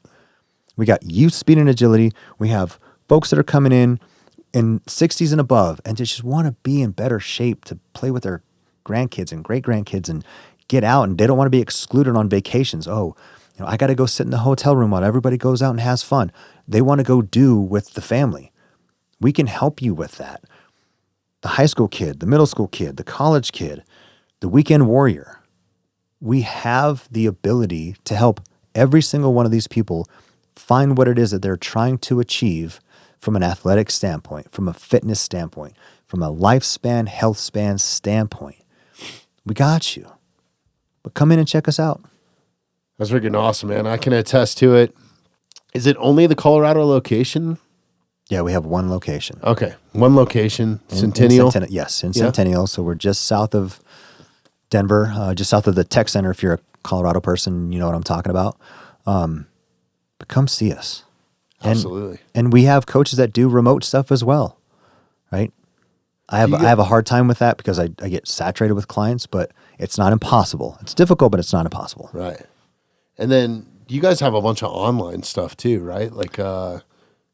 We got youth speed and agility. We have folks that are coming in 60s and above and just want to be in better shape to play with their grandkids and great-grandkids and get out, and they don't want to be excluded on vacations. Oh, I got to go sit in the hotel room while everybody goes out and has fun. They want to go do with the family. We can help you with that. The high school kid, the middle school kid, the college kid, the weekend warrior. We have the ability to help every single one of these people find what it is that they're trying to achieve from an athletic standpoint, from a fitness standpoint, from a lifespan, health span standpoint. We got you. But come in and check us out. That's freaking awesome, man. I can attest to it. Is it only the Colorado location? Yeah, we have one location. Okay. One location, In Centennial. Yes, in Centennial. So we're just south of Denver, just south of the tech center. If you're a Colorado person, you know what I'm talking about. But come see us. Absolutely. And we have coaches that do remote stuff as well, right? I have a hard time with that because I get saturated with clients, but it's not impossible. It's difficult, but it's not impossible. Right. And then you guys have a bunch of online stuff too, right? Like so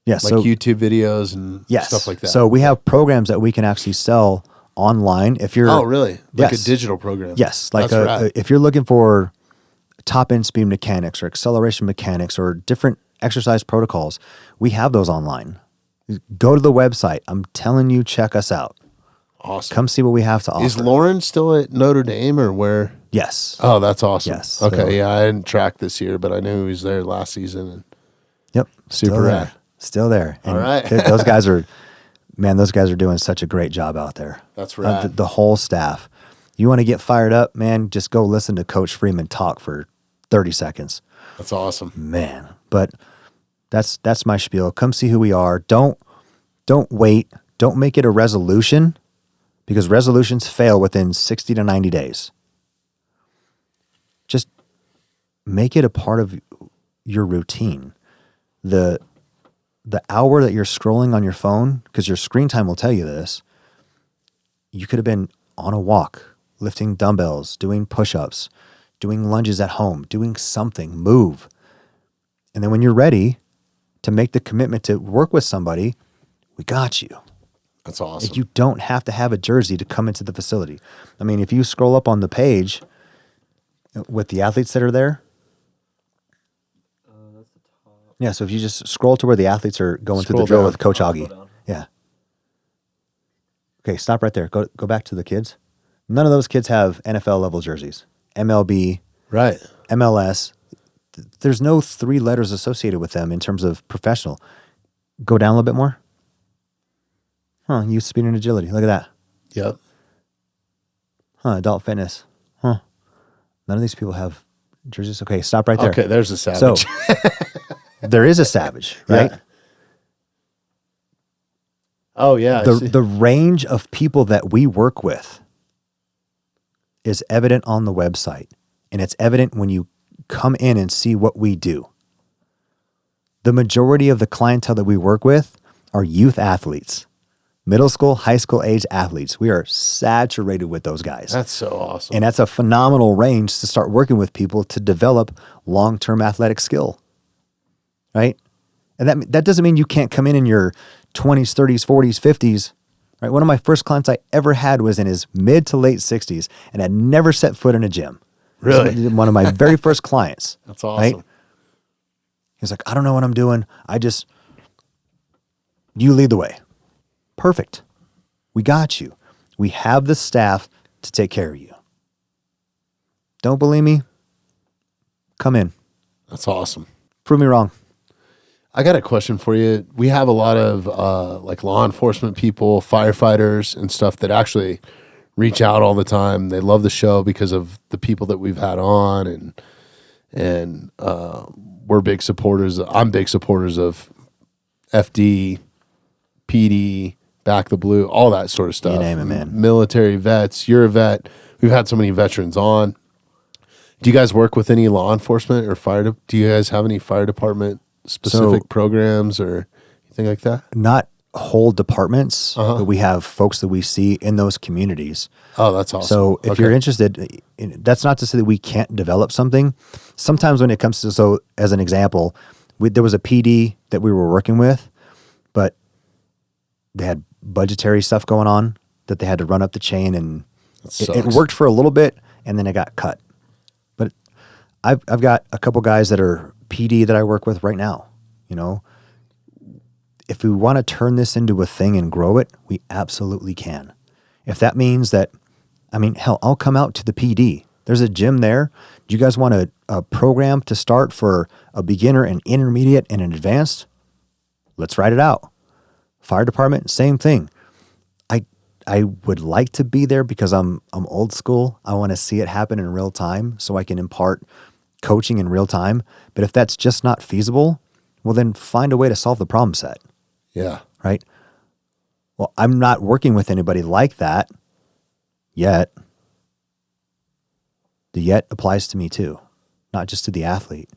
YouTube videos and stuff like that. So we have programs that we can actually sell online. If you're really? Like a digital program? Yes. Like if you're looking for top end speed mechanics or acceleration mechanics or different exercise protocols, we have those online. Go to the website. I'm telling you, check us out. Awesome. Come see what we have to offer. Is Lauren still at Notre Dame or where? Yes. Oh, that's awesome. Yes. Okay. So, yeah, I didn't track this year, but I knew he was there last season. And yep. Super still rad. there. Still there. And all right. those guys are doing such a great job out there. That's rad. The whole staff. You want to get fired up, man, just go listen to Coach Freeman talk for 30 seconds. That's awesome. Man. But that's my spiel. Come see who we are. Don't wait. Don't make it a resolution, because resolutions fail within 60 to 90 days. Just make it a part of your routine. The hour that you're scrolling on your phone, because your screen time will tell you this, you could have been on a walk, lifting dumbbells, doing push-ups, doing lunges at home, doing something, move. And then when you're ready to make the commitment to work with somebody, we got you. That's awesome. You don't have to have a jersey to come into the facility. I mean, if you scroll up on the page with the athletes that are there. That's the top. Yeah, so if you just scroll to where the athletes are going through the Scroll drill down. with Coach I'll Augie. go down. Yeah. Okay, stop right there. Go back to the kids. None of those kids have NFL level jerseys. MLB, Right. MLS. There's no 3 letters associated with them in terms of professional. Go down a little bit more. Youth speed and agility. Look at that. Yep. Adult fitness. None of these people have jerseys. Okay, stop right there. Okay, there's a savage. So there is a savage, right? Yeah. Oh, yeah. I see. The range of people that we work with is evident on the website, and it's evident when you come in and see what we do. The majority of the clientele that we work with are youth athletes, middle school, high school age athletes. We are saturated with those guys. That's so awesome. And that's a phenomenal range to start working with people to develop long-term athletic skill, right? And that doesn't mean you can't come in your 20s, 30s, 40s, 50s, right? One of my first clients I ever had was in his mid to late 60s and had never set foot in a gym. Really? One of my very first clients. That's awesome. Right? He's like, I don't know what I'm doing. You lead the way. Perfect. We got you. We have the staff to take care of you. Don't believe me? Come in. That's awesome. Prove me wrong. I got a question for you. We have a lot of like law enforcement people, firefighters and stuff that actually reach out all the time. They love the show because of the people that we've had on, and we're big supporters. I'm big supporters of FD, PD, Back the Blue, all that sort of stuff. You name it, man. Military vets. You're a vet. We've had so many veterans on. Do you guys work with any law enforcement or fire? Do you guys have any fire department specific programs or anything like that? Not whole departments, but we have folks that we see in those communities. Oh, that's awesome. So if you're interested, that's not to say that we can't develop something. Sometimes when it comes to, so as an example, there was a PD that we were working with, but they had budgetary stuff going on that they had to run up the chain, and it worked for a little bit, and then it got cut. But I've got a couple guys that are PD that I work with right now. You know, if we want to turn this into a thing and grow it, we absolutely can. If that means that, I mean, hell, I'll come out to the PD. There's a gym there. Do you guys want a program to start for a beginner, an intermediate, and an advanced? Let's write it out. Fire department, same thing. I would like to be there because I'm old school. I want to see it happen in real time so I can impart coaching in real time. But if that's just not feasible, well, then find a way to solve the problem set. Yeah. Right? Well, I'm not working with anybody like that yet. The yet applies to me too, not just to the athlete.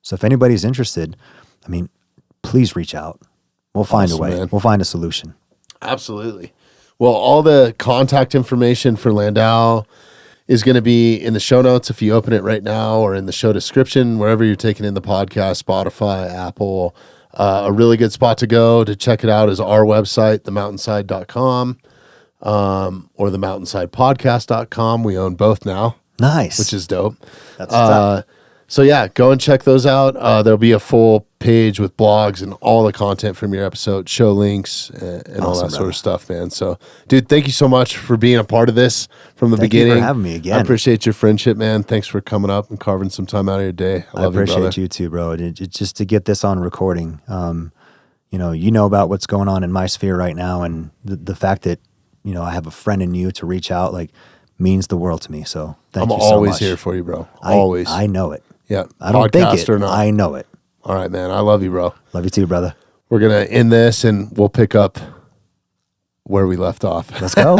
So if anybody's interested, I mean, please reach out. We'll find a way. Man. We'll find a solution. Absolutely. Well, all the contact information for Landow is going to be in the show notes if you open it right now, or in the show description, wherever you're taking in the podcast, Spotify, Apple. A really good spot to go to check it out is our website, themountainside.com, or themountainsidepodcast.com. We own both now. Nice. Which is dope. That's so yeah, go and check those out. There'll be a full page with blogs and all the content from your episode, show links, and all that sort of stuff, man. So, dude, thank you so much for being a part of this from the beginning. Thank you for having me again. I appreciate your friendship, man. Thanks for coming up and carving some time out of your day. I love you, brother. I appreciate you too, bro. It's just to get this on recording. You know about what's going on in my sphere right now, and the fact that, you know, I have a friend in you to reach out, like, means the world to me. So thank you so much. I'm always here for you, bro. Always. I know it. Yeah. I don't think it. Or not. I know it. All right, man. I love you, bro. Love you too, brother. We're going to end this and we'll pick up where we left off. Let's go.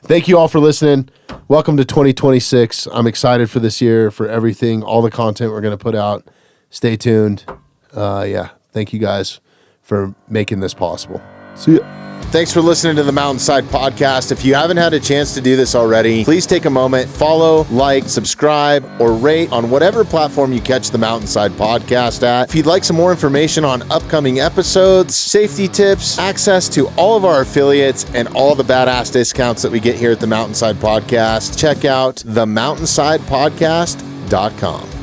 Thank you all for listening. Welcome to 2026. I'm excited for this year, for everything, all the content we're going to put out. Stay tuned. Thank you guys for making this possible. See ya. Thanks for listening to the Mountainside Podcast. If you haven't had a chance to do this already, please take a moment, follow, like, subscribe, or rate on whatever platform you catch the Mountainside Podcast at. If you'd like some more information on upcoming episodes, safety tips, access to all of our affiliates, and all the badass discounts that we get here at the Mountainside Podcast, check out themountainside.podcast.com.